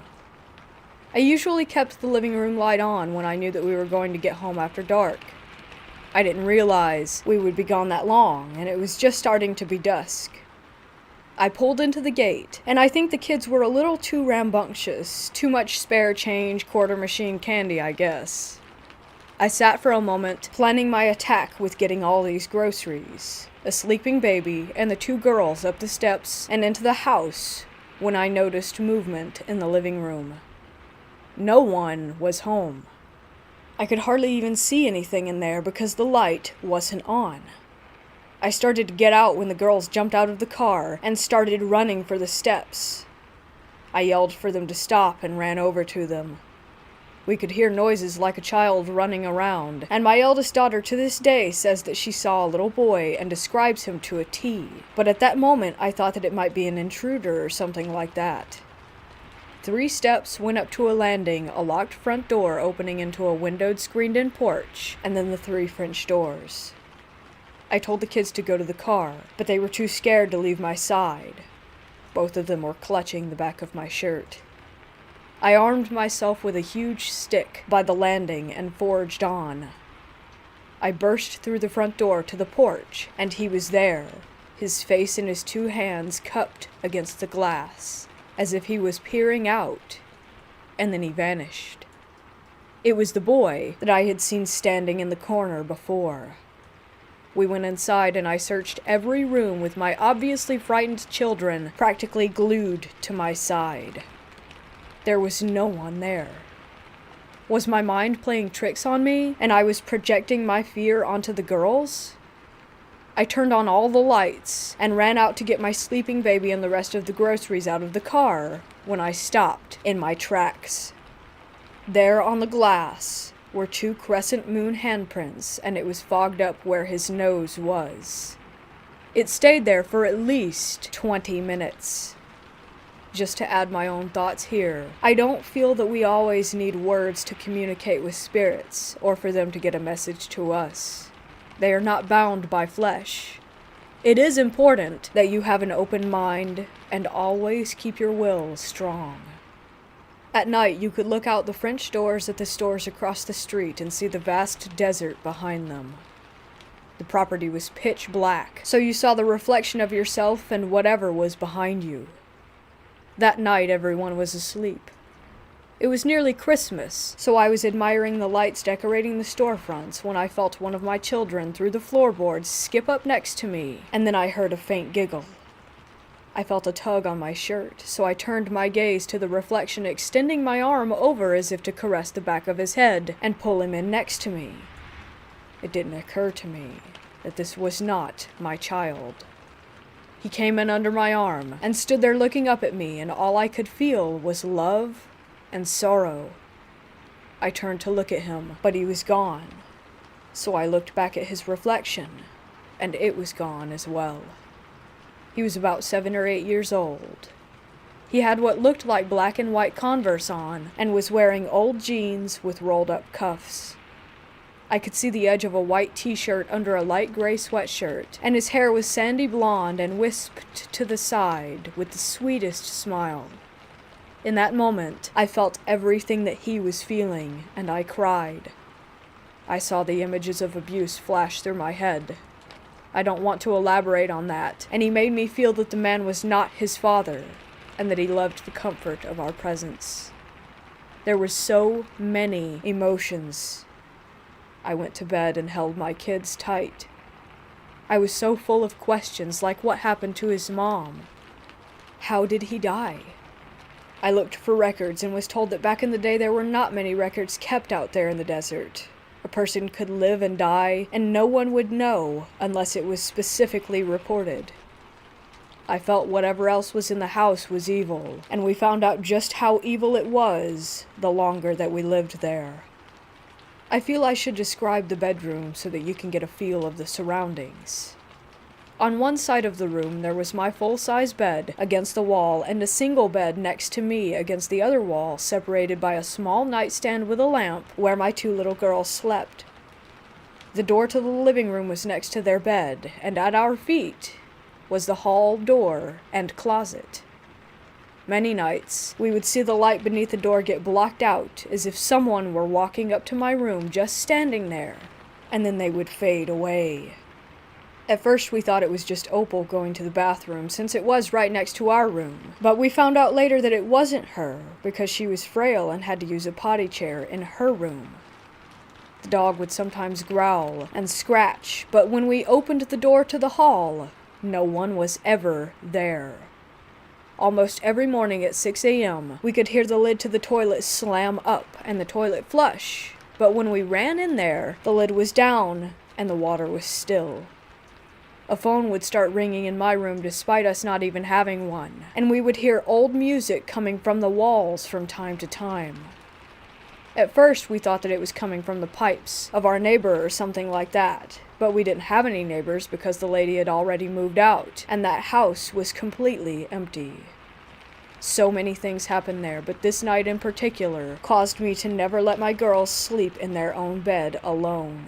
I usually kept the living room light on when I knew that we were going to get home after dark. I didn't realize we would be gone that long, and it was just starting to be dusk. I pulled into the gate, and I think the kids were a little too rambunctious, too much spare change, quarter machine candy, I guess. I sat for a moment, planning my attack with getting all these groceries, a sleeping baby, and the two girls up the steps and into the house, when I noticed movement in the living room. No one was home. I could hardly even see anything in there because the light wasn't on. I started to get out when the girls jumped out of the car and started running for the steps. I yelled for them to stop and ran over to them. We could hear noises like a child running around, and my eldest daughter to this day says that she saw a little boy and describes him to a T, but at that moment I thought that it might be an intruder or something like that. 3 steps went up to a landing, a locked front door opening into a windowed screened-in porch, and then the 3 French doors. I told the kids to go to the car, but they were too scared to leave my side. Both of them were clutching the back of my shirt. I armed myself with a huge stick by the landing and forged on. I burst through the front door to the porch, and he was there, his face in his 2 hands cupped against the glass, as if he was peering out, and then he vanished. It was the boy that I had seen standing in the corner before. We went inside and I searched every room with my obviously frightened children practically glued to my side. There was no one there. Was my mind playing tricks on me, and I was projecting my fear onto the girls? I turned on all the lights and ran out to get my sleeping baby and the rest of the groceries out of the car when I stopped in my tracks. There on the glass were 2 crescent moon handprints, and it was fogged up where his nose was. It stayed there for at least 20 minutes. Just to add my own thoughts here, I don't feel that we always need words to communicate with spirits or for them to get a message to us. They are not bound by flesh. It is important that you have an open mind and always keep your will strong. At night, you could look out the French doors at the stores across the street and see the vast desert behind them. The property was pitch black, so you saw the reflection of yourself and whatever was behind you. That night, everyone was asleep. It was nearly Christmas, so I was admiring the lights decorating the storefronts when I felt one of my children through the floorboards skip up next to me, and then I heard a faint giggle. I felt a tug on my shirt, so I turned my gaze to the reflection, extending my arm over as if to caress the back of his head and pull him in next to me. It didn't occur to me that this was not my child. He came in under my arm and stood there looking up at me, and all I could feel was love and sorrow. I turned to look at him, but he was gone. So I looked back at his reflection, and it was gone as well. He was about 7 or 8 years old. He had what looked like black and white Converse on, and was wearing old jeans with rolled-up cuffs. I could see the edge of a white t-shirt under a light gray sweatshirt, and his hair was sandy blonde and wisped to the side with the sweetest smile. In that moment, I felt everything that he was feeling, and I cried. I saw the images of abuse flash through my head. I don't want to elaborate on that, and he made me feel that the man was not his father, and that he loved the comfort of our presence. There were so many emotions. I went to bed and held my kids tight. I was so full of questions, like what happened to his mom? How did he die? I looked for records and was told that back in the day there were not many records kept out there in the desert. A person could live and die, and no one would know unless it was specifically reported. I felt whatever else was in the house was evil, and we found out just how evil it was the longer that we lived there. I feel I should describe the bedroom so that you can get a feel of the surroundings. On one side of the room there was my full-size bed against the wall and a single bed next to me against the other wall, separated by a small nightstand with a lamp where my 2 little girls slept. The door to the living room was next to their bed, and at our feet was the hall door and closet. Many nights, we would see the light beneath the door get blocked out, as if someone were walking up to my room just standing there, and then they would fade away. At first we thought it was just Opal going to the bathroom, since it was right next to our room, but we found out later that it wasn't her, because she was frail and had to use a potty chair in her room. The dog would sometimes growl and scratch, but when we opened the door to the hall, no one was ever there. Almost every morning at 6 a.m., we could hear the lid to the toilet slam up and the toilet flush, but when we ran in there, the lid was down and the water was still. A phone would start ringing in my room despite us not even having one, and we would hear old music coming from the walls from time to time. At first, we thought that it was coming from the pipes of our neighbor or something like that, but we didn't have any neighbors because the lady had already moved out, and that house was completely empty. So many things happened there, but this night in particular caused me to never let my girls sleep in their own bed alone.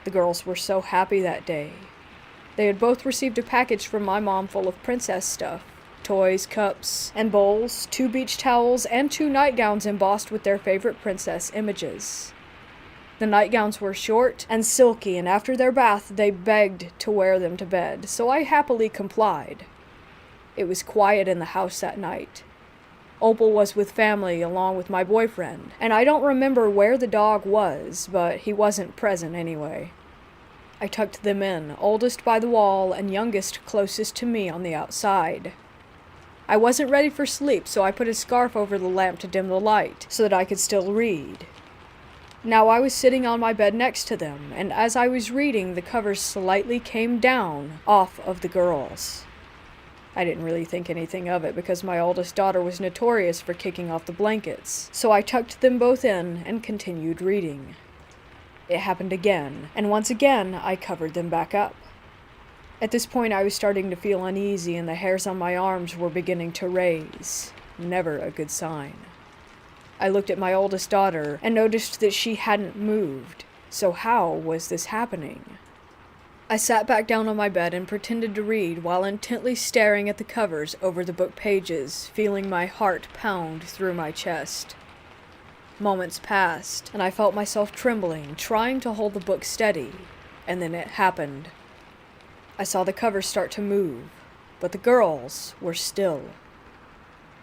The girls were so happy that day. They had both received a package from my mom full of princess stuff. Toys, cups, and bowls, 2 beach towels, and 2 nightgowns embossed with their favorite princess images. The nightgowns were short and silky, and after their bath they begged to wear them to bed, so I happily complied. It was quiet in the house that night. Opal was with family along with my boyfriend, and I don't remember where the dog was, but he wasn't present anyway. I tucked them in, oldest by the wall and youngest closest to me on the outside. I wasn't ready for sleep, so I put a scarf over the lamp to dim the light, so that I could still read. Now I was sitting on my bed next to them, and as I was reading, the covers slightly came down off of the girls. I didn't really think anything of it because my oldest daughter was notorious for kicking off the blankets, so I tucked them both in and continued reading. It happened again, and once again I covered them back up. At this point I was starting to feel uneasy and the hairs on my arms were beginning to raise. Never a good sign. I looked at my oldest daughter and noticed that she hadn't moved. So how was this happening? I sat back down on my bed and pretended to read while intently staring at the covers over the book pages, feeling my heart pound through my chest. Moments passed, and I felt myself trembling, trying to hold the book steady, and then it happened. I saw the covers start to move, but the girls were still.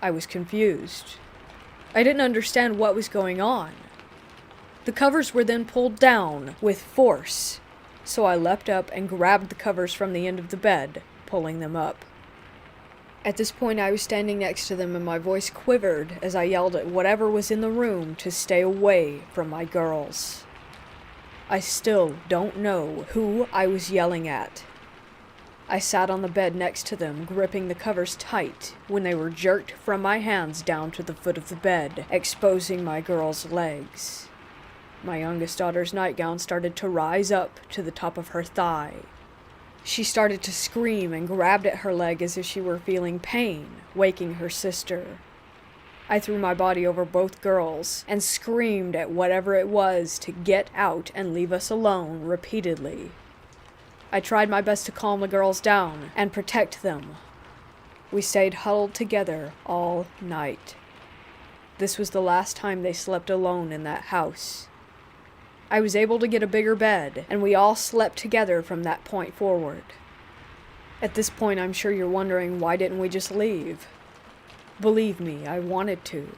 I was confused. I didn't understand what was going on. The covers were then pulled down with force, so I leapt up and grabbed the covers from the end of the bed, pulling them up. At this point I was standing next to them and my voice quivered as I yelled at whatever was in the room to stay away from my girls. I still don't know who I was yelling at. I sat on the bed next to them, gripping the covers tight, when they were jerked from my hands down to the foot of the bed, exposing my girls' legs. My youngest daughter's nightgown started to rise up to the top of her thigh. She started to scream and grabbed at her leg as if she were feeling pain, waking her sister. I threw my body over both girls and screamed at whatever it was to get out and leave us alone repeatedly. I tried my best to calm the girls down and protect them. We stayed huddled together all night. This was the last time they slept alone in that house. I was able to get a bigger bed, and we all slept together from that point forward. At this point, I'm sure you're wondering, why didn't we just leave? Believe me, I wanted to,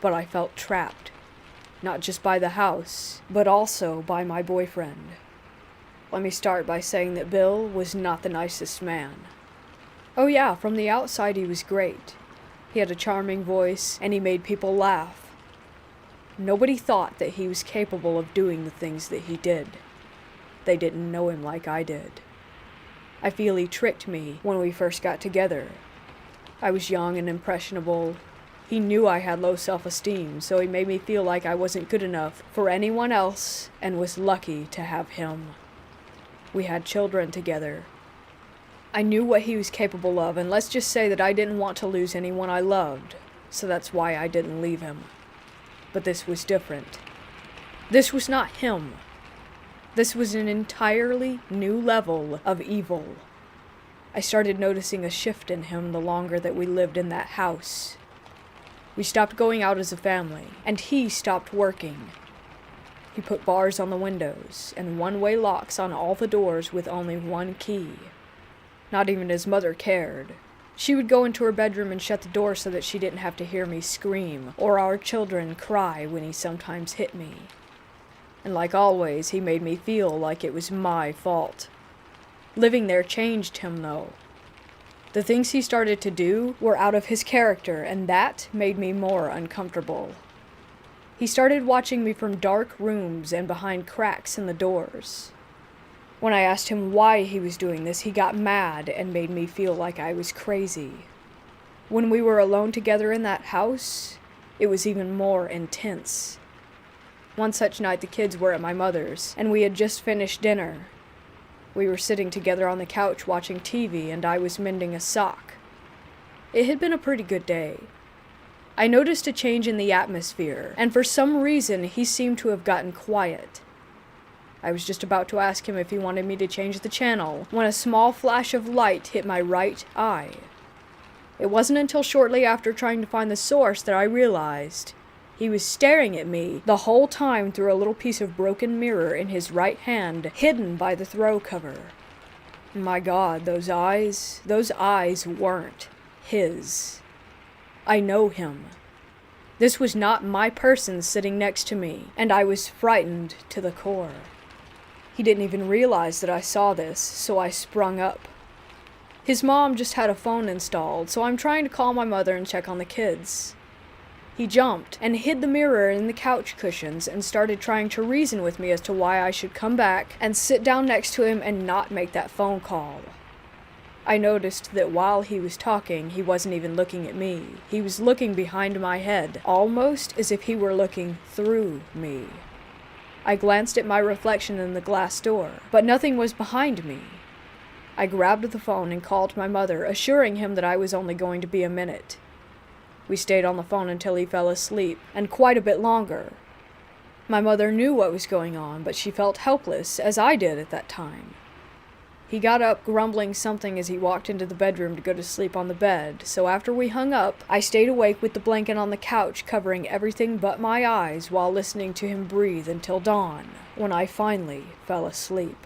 but I felt trapped, not just by the house, but also by my boyfriend. Let me start by saying that Bill was not the nicest man. Oh yeah, from the outside he was great. He had a charming voice, and he made people laugh. Nobody thought that he was capable of doing the things that he did. They didn't know him like I did. I feel he tricked me when we first got together. I was young and impressionable. He knew I had low self-esteem, so he made me feel like I wasn't good enough for anyone else and was lucky to have him. We had children together. I knew what he was capable of, and let's just say that I didn't want to lose anyone I loved, so that's why I didn't leave him. But this was different. This was not him. This was an entirely new level of evil. I started noticing a shift in him the longer that we lived in that house. We stopped going out as a family, and he stopped working. He put bars on the windows and one-way locks on all the doors with only one key. Not even his mother cared. She would go into her bedroom and shut the door so that she didn't have to hear me scream or our children cry when he sometimes hit me. And like always, he made me feel like it was my fault. Living there changed him, though. The things he started to do were out of his character, and that made me more uncomfortable. He started watching me from dark rooms and behind cracks in the doors. When I asked him why he was doing this, he got mad and made me feel like I was crazy. When we were alone together in that house, it was even more intense. One such night, the kids were at my mother's, and we had just finished dinner. We were sitting together on the couch watching TV, and I was mending a sock. It had been a pretty good day. I noticed a change in the atmosphere, and for some reason, he seemed to have gotten quiet. I was just about to ask him if he wanted me to change the channel, when a small flash of light hit my right eye. It wasn't until shortly after trying to find the source that I realized he was staring at me the whole time through a little piece of broken mirror in his right hand, hidden by the throw cover. My God, those eyes weren't his. I know him. This was not my person sitting next to me, and I was frightened to the core. He didn't even realize that I saw this, so I sprung up. His mom just had a phone installed, so I'm trying to call my mother and check on the kids. He jumped and hid the mirror in the couch cushions and started trying to reason with me as to why I should come back and sit down next to him and not make that phone call. I noticed that while he was talking, he wasn't even looking at me. He was looking behind my head, almost as if he were looking through me. I glanced at my reflection in the glass door, but nothing was behind me. I grabbed the phone and called my mother, assuring him that I was only going to be a minute. We stayed on the phone until he fell asleep, and quite a bit longer. My mother knew what was going on, but she felt helpless, as I did at that time. He got up, grumbling something as he walked into the bedroom to go to sleep on the bed, so after we hung up, I stayed awake with the blanket on the couch covering everything but my eyes while listening to him breathe until dawn, when I finally fell asleep.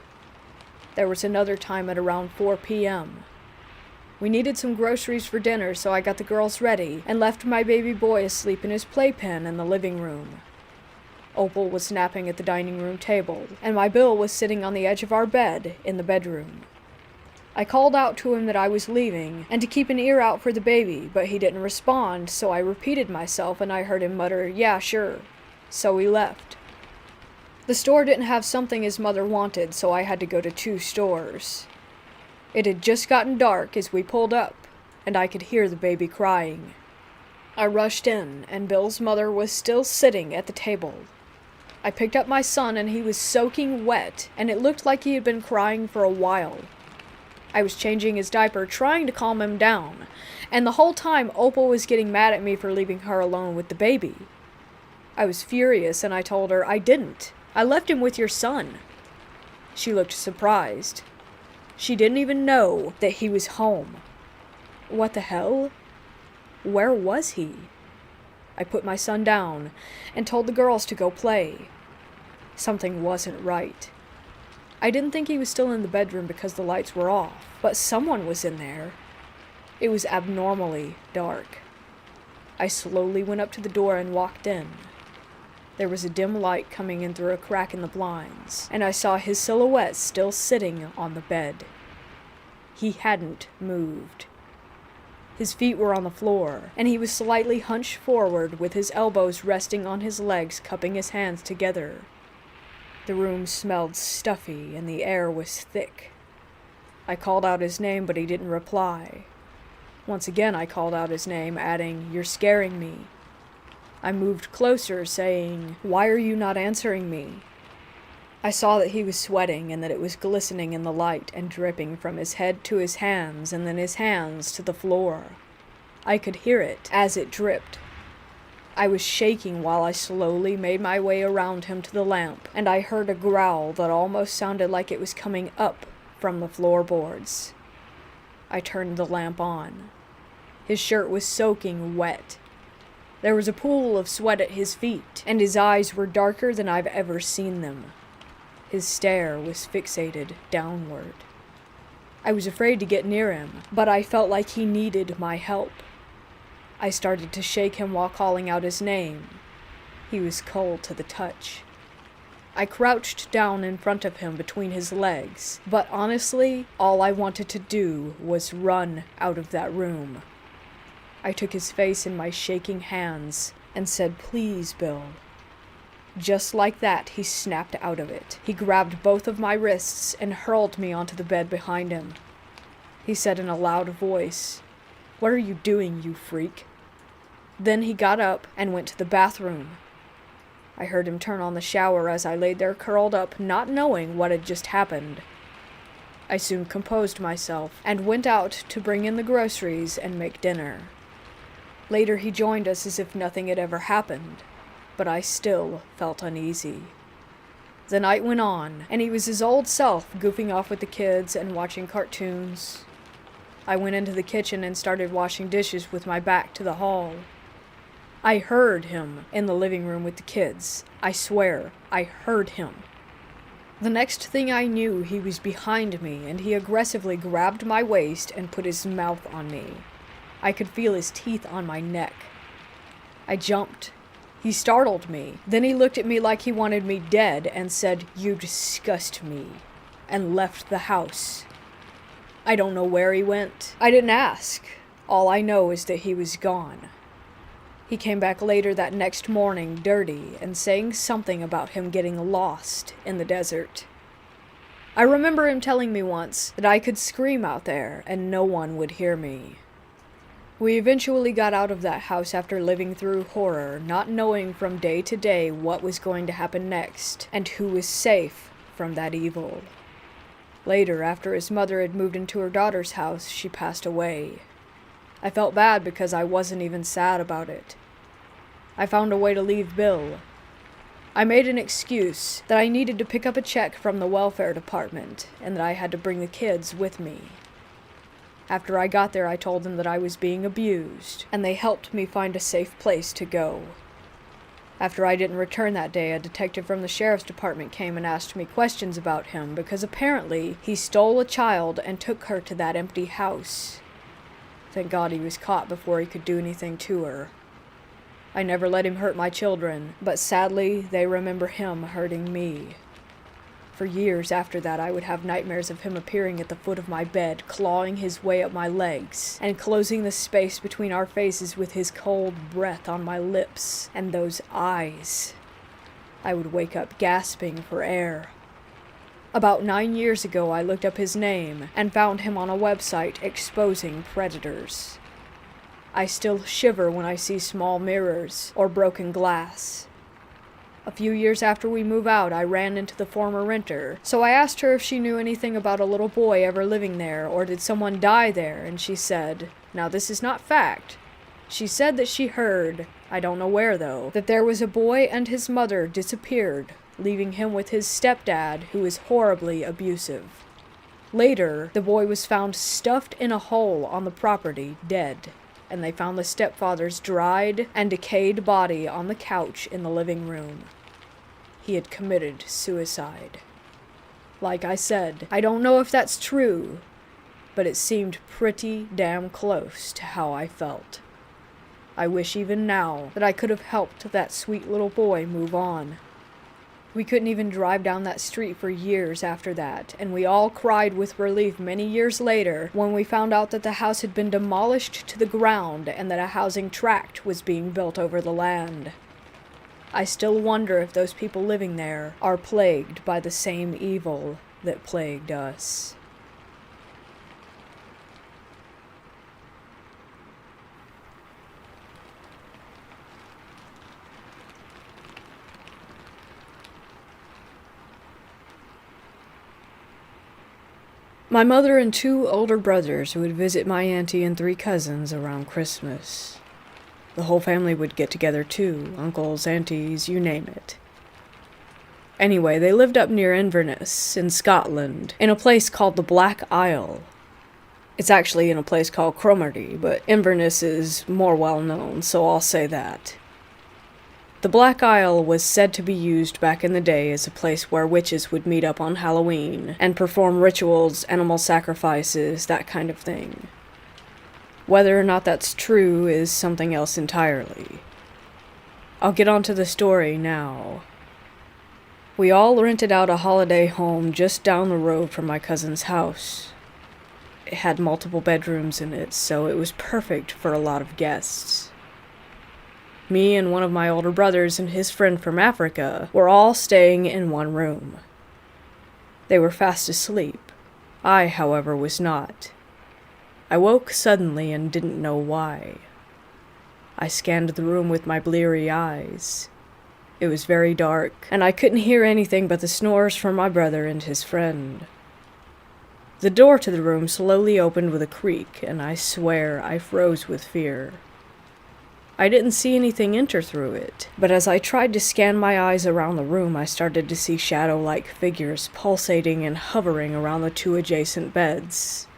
There was another time at around 4 p.m. We needed some groceries for dinner, so I got the girls ready and left my baby boy asleep in his playpen in the living room. Opal was napping at the dining room table, and my Bill was sitting on the edge of our bed in the bedroom. I called out to him that I was leaving, and to keep an ear out for the baby, but he didn't respond, so I repeated myself and I heard him mutter, "Yeah, sure." So we left. The store didn't have something his mother wanted, so I had to go to 2 stores. It had just gotten dark as we pulled up, and I could hear the baby crying. I rushed in, and Bill's mother was still sitting at the table. I picked up my son, and he was soaking wet, and it looked like he had been crying for a while. I was changing his diaper, trying to calm him down, and the whole time Opal was getting mad at me for leaving her alone with the baby. I was furious, and I told her, "I didn't. I left him with your son." She looked surprised. She didn't even know that he was home. What the hell? Where was he? I put my son down and told the girls to go play. Something wasn't right. I didn't think he was still in the bedroom because the lights were off, but someone was in there. It was abnormally dark. I slowly went up to the door and walked in. There was a dim light coming in through a crack in the blinds, and I saw his silhouette still sitting on the bed. He hadn't moved. His feet were on the floor, and he was slightly hunched forward with his elbows resting on his legs, cupping his hands together. The room smelled stuffy, and the air was thick. I called out his name, but he didn't reply. Once again I called out his name, adding, "You're scaring me." I moved closer, saying, "Why are you not answering me?" I saw that he was sweating and that it was glistening in the light and dripping from his head to his hands and then his hands to the floor. I could hear it as it dripped. I was shaking while I slowly made my way around him to the lamp, and I heard a growl that almost sounded like it was coming up from the floorboards. I turned the lamp on. His shirt was soaking wet. There was a pool of sweat at his feet, and his eyes were darker than I've ever seen them. His stare was fixated downward. I was afraid to get near him, but I felt like he needed my help. I started to shake him while calling out his name. He was cold to the touch. I crouched down in front of him between his legs, but honestly, all I wanted to do was run out of that room. I took his face in my shaking hands and said, "Please, Bill." Just like that, he snapped out of it. He grabbed both of my wrists and hurled me onto the bed behind him. He said in a loud voice, "What are you doing, you freak?" Then he got up and went to the bathroom. I heard him turn on the shower as I laid there curled up, not knowing what had just happened. I soon composed myself and went out to bring in the groceries and make dinner. Later he joined us as if nothing had ever happened, but I still felt uneasy. The night went on, and he was his old self, goofing off with the kids and watching cartoons. I went into the kitchen and started washing dishes with my back to the hall. I heard him in the living room with the kids. I swear, I heard him. The next thing I knew, he was behind me, and he aggressively grabbed my waist and put his mouth on me. I could feel his teeth on my neck. I jumped. He startled me. Then he looked at me like he wanted me dead and said, "You disgust me," and left the house. I don't know where he went. I didn't ask. All I know is that he was gone. He came back later that next morning, dirty, and saying something about him getting lost in the desert. I remember him telling me once that I could scream out there and no one would hear me. We eventually got out of that house after living through horror, not knowing from day to day what was going to happen next, and who was safe from that evil. Later, after his mother had moved into her daughter's house, she passed away. I felt bad because I wasn't even sad about it. I found a way to leave Bill. I made an excuse that I needed to pick up a check from the welfare department, and that I had to bring the kids with me. After I got there, I told them that I was being abused, and they helped me find a safe place to go. After I didn't return that day, a detective from the sheriff's department came and asked me questions about him because apparently he stole a child and took her to that empty house. Thank God he was caught before he could do anything to her. I never let him hurt my children, but sadly, they remember him hurting me. For years after that, I would have nightmares of him appearing at the foot of my bed, clawing his way up my legs, and closing the space between our faces with his cold breath on my lips, and those eyes. I would wake up gasping for air. About 9 years ago, I looked up his name and found him on a website exposing predators. I still shiver when I see small mirrors or broken glass. A few years after we moved out, I ran into the former renter, so I asked her if she knew anything about a little boy ever living there, or did someone die there, and she said, now this is not fact. She said that she heard, I don't know where though, that there was a boy and his mother disappeared, leaving him with his stepdad, who is horribly abusive. Later, the boy was found stuffed in a hole on the property, dead, and they found the stepfather's dried and decayed body on the couch in the living room. He had committed suicide. Like I said, I don't know if that's true, but it seemed pretty damn close to how I felt. I wish even now that I could have helped that sweet little boy move on. We couldn't even drive down that street for years after that, and we all cried with relief many years later when we found out that the house had been demolished to the ground and that a housing tract was being built over the land. I still wonder if those people living there are plagued by the same evil that plagued us. My mother and 2 older brothers would visit my auntie and 3 cousins around Christmas. The whole family would get together too, uncles, aunties, you name it. Anyway, they lived up near Inverness, in Scotland, in a place called the Black Isle. It's actually in a place called Cromarty, but Inverness is more well known, so I'll say that. The Black Isle was said to be used back in the day as a place where witches would meet up on Halloween and perform rituals, animal sacrifices, that kind of thing. Whether or not that's true is something else entirely. I'll get on to the story now. We all rented out a holiday home just down the road from my cousin's house. It had multiple bedrooms in it, so it was perfect for a lot of guests. Me and one of my older brothers and his friend from Africa were all staying in one room. They were fast asleep. I, however, was not. I woke suddenly and didn't know why. I scanned the room with my bleary eyes. It was very dark, and I couldn't hear anything but the snores from my brother and his friend. The door to the room slowly opened with a creak, and I swear I froze with fear. I didn't see anything enter through it, but as I tried to scan my eyes around the room, I started to see shadow-like figures pulsating and hovering around the 2 adjacent beds,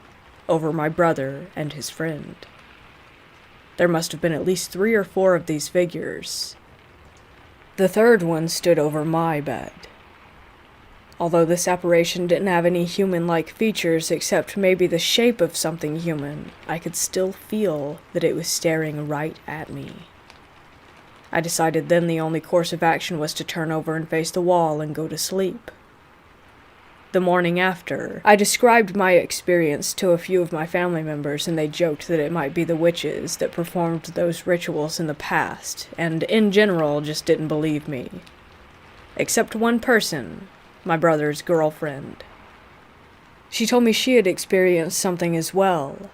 over my brother and his friend. There must have been at least 3 or 4 of these figures. The third one stood over my bed. Although this apparition didn't have any human-like features except maybe the shape of something human, I could still feel that it was staring right at me. I decided then the only course of action was to turn over and face the wall and go to sleep. The morning after, I described my experience to a few of my family members, and they joked that it might be the witches that performed those rituals in the past, and in general just didn't believe me. Except one person, my brother's girlfriend. She told me she had experienced something as well.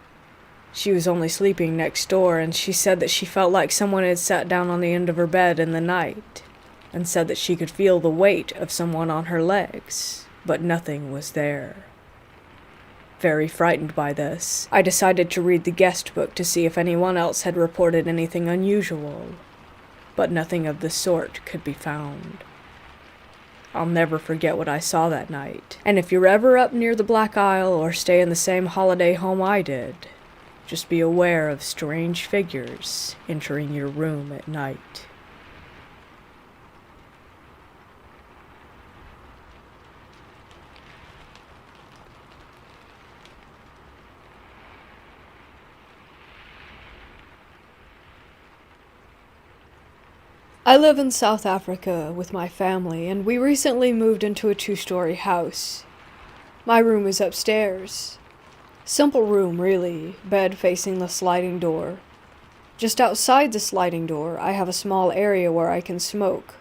She was only sleeping next door, and she said that she felt like someone had sat down on the end of her bed in the night, and said that she could feel the weight of someone on her legs, but nothing was there. Very frightened by this, I decided to read the guest book to see if anyone else had reported anything unusual, but nothing of the sort could be found. I'll never forget what I saw that night, and if you're ever up near the Black Isle or stay in the same holiday home I did, just be aware of strange figures entering your room at night. I live in South Africa with my family, and we recently moved into a 2-story house. My room is upstairs. Simple room, really, bed facing the sliding door. Just outside the sliding door, I have a small area where I can smoke.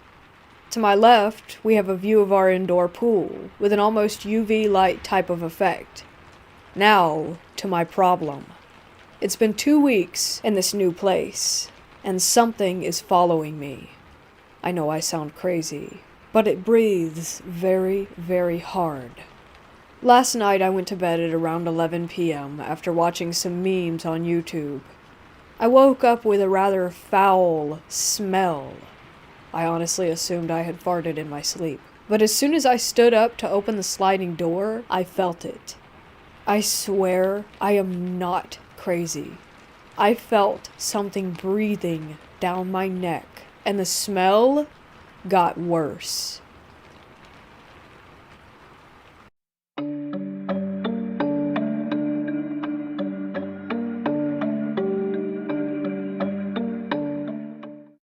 To my left, we have a view of our indoor pool, with an almost UV light type of effect. Now, to my problem. It's been 2 weeks in this new place, and something is following me. I know I sound crazy, but it breathes very, very hard. Last night I went to bed at around 11 p.m. after watching some memes on YouTube. I woke up with a rather foul smell. I honestly assumed I had farted in my sleep. But as soon as I stood up to open the sliding door, I felt it. I swear I am not crazy. I felt something breathing down my neck, and the smell got worse.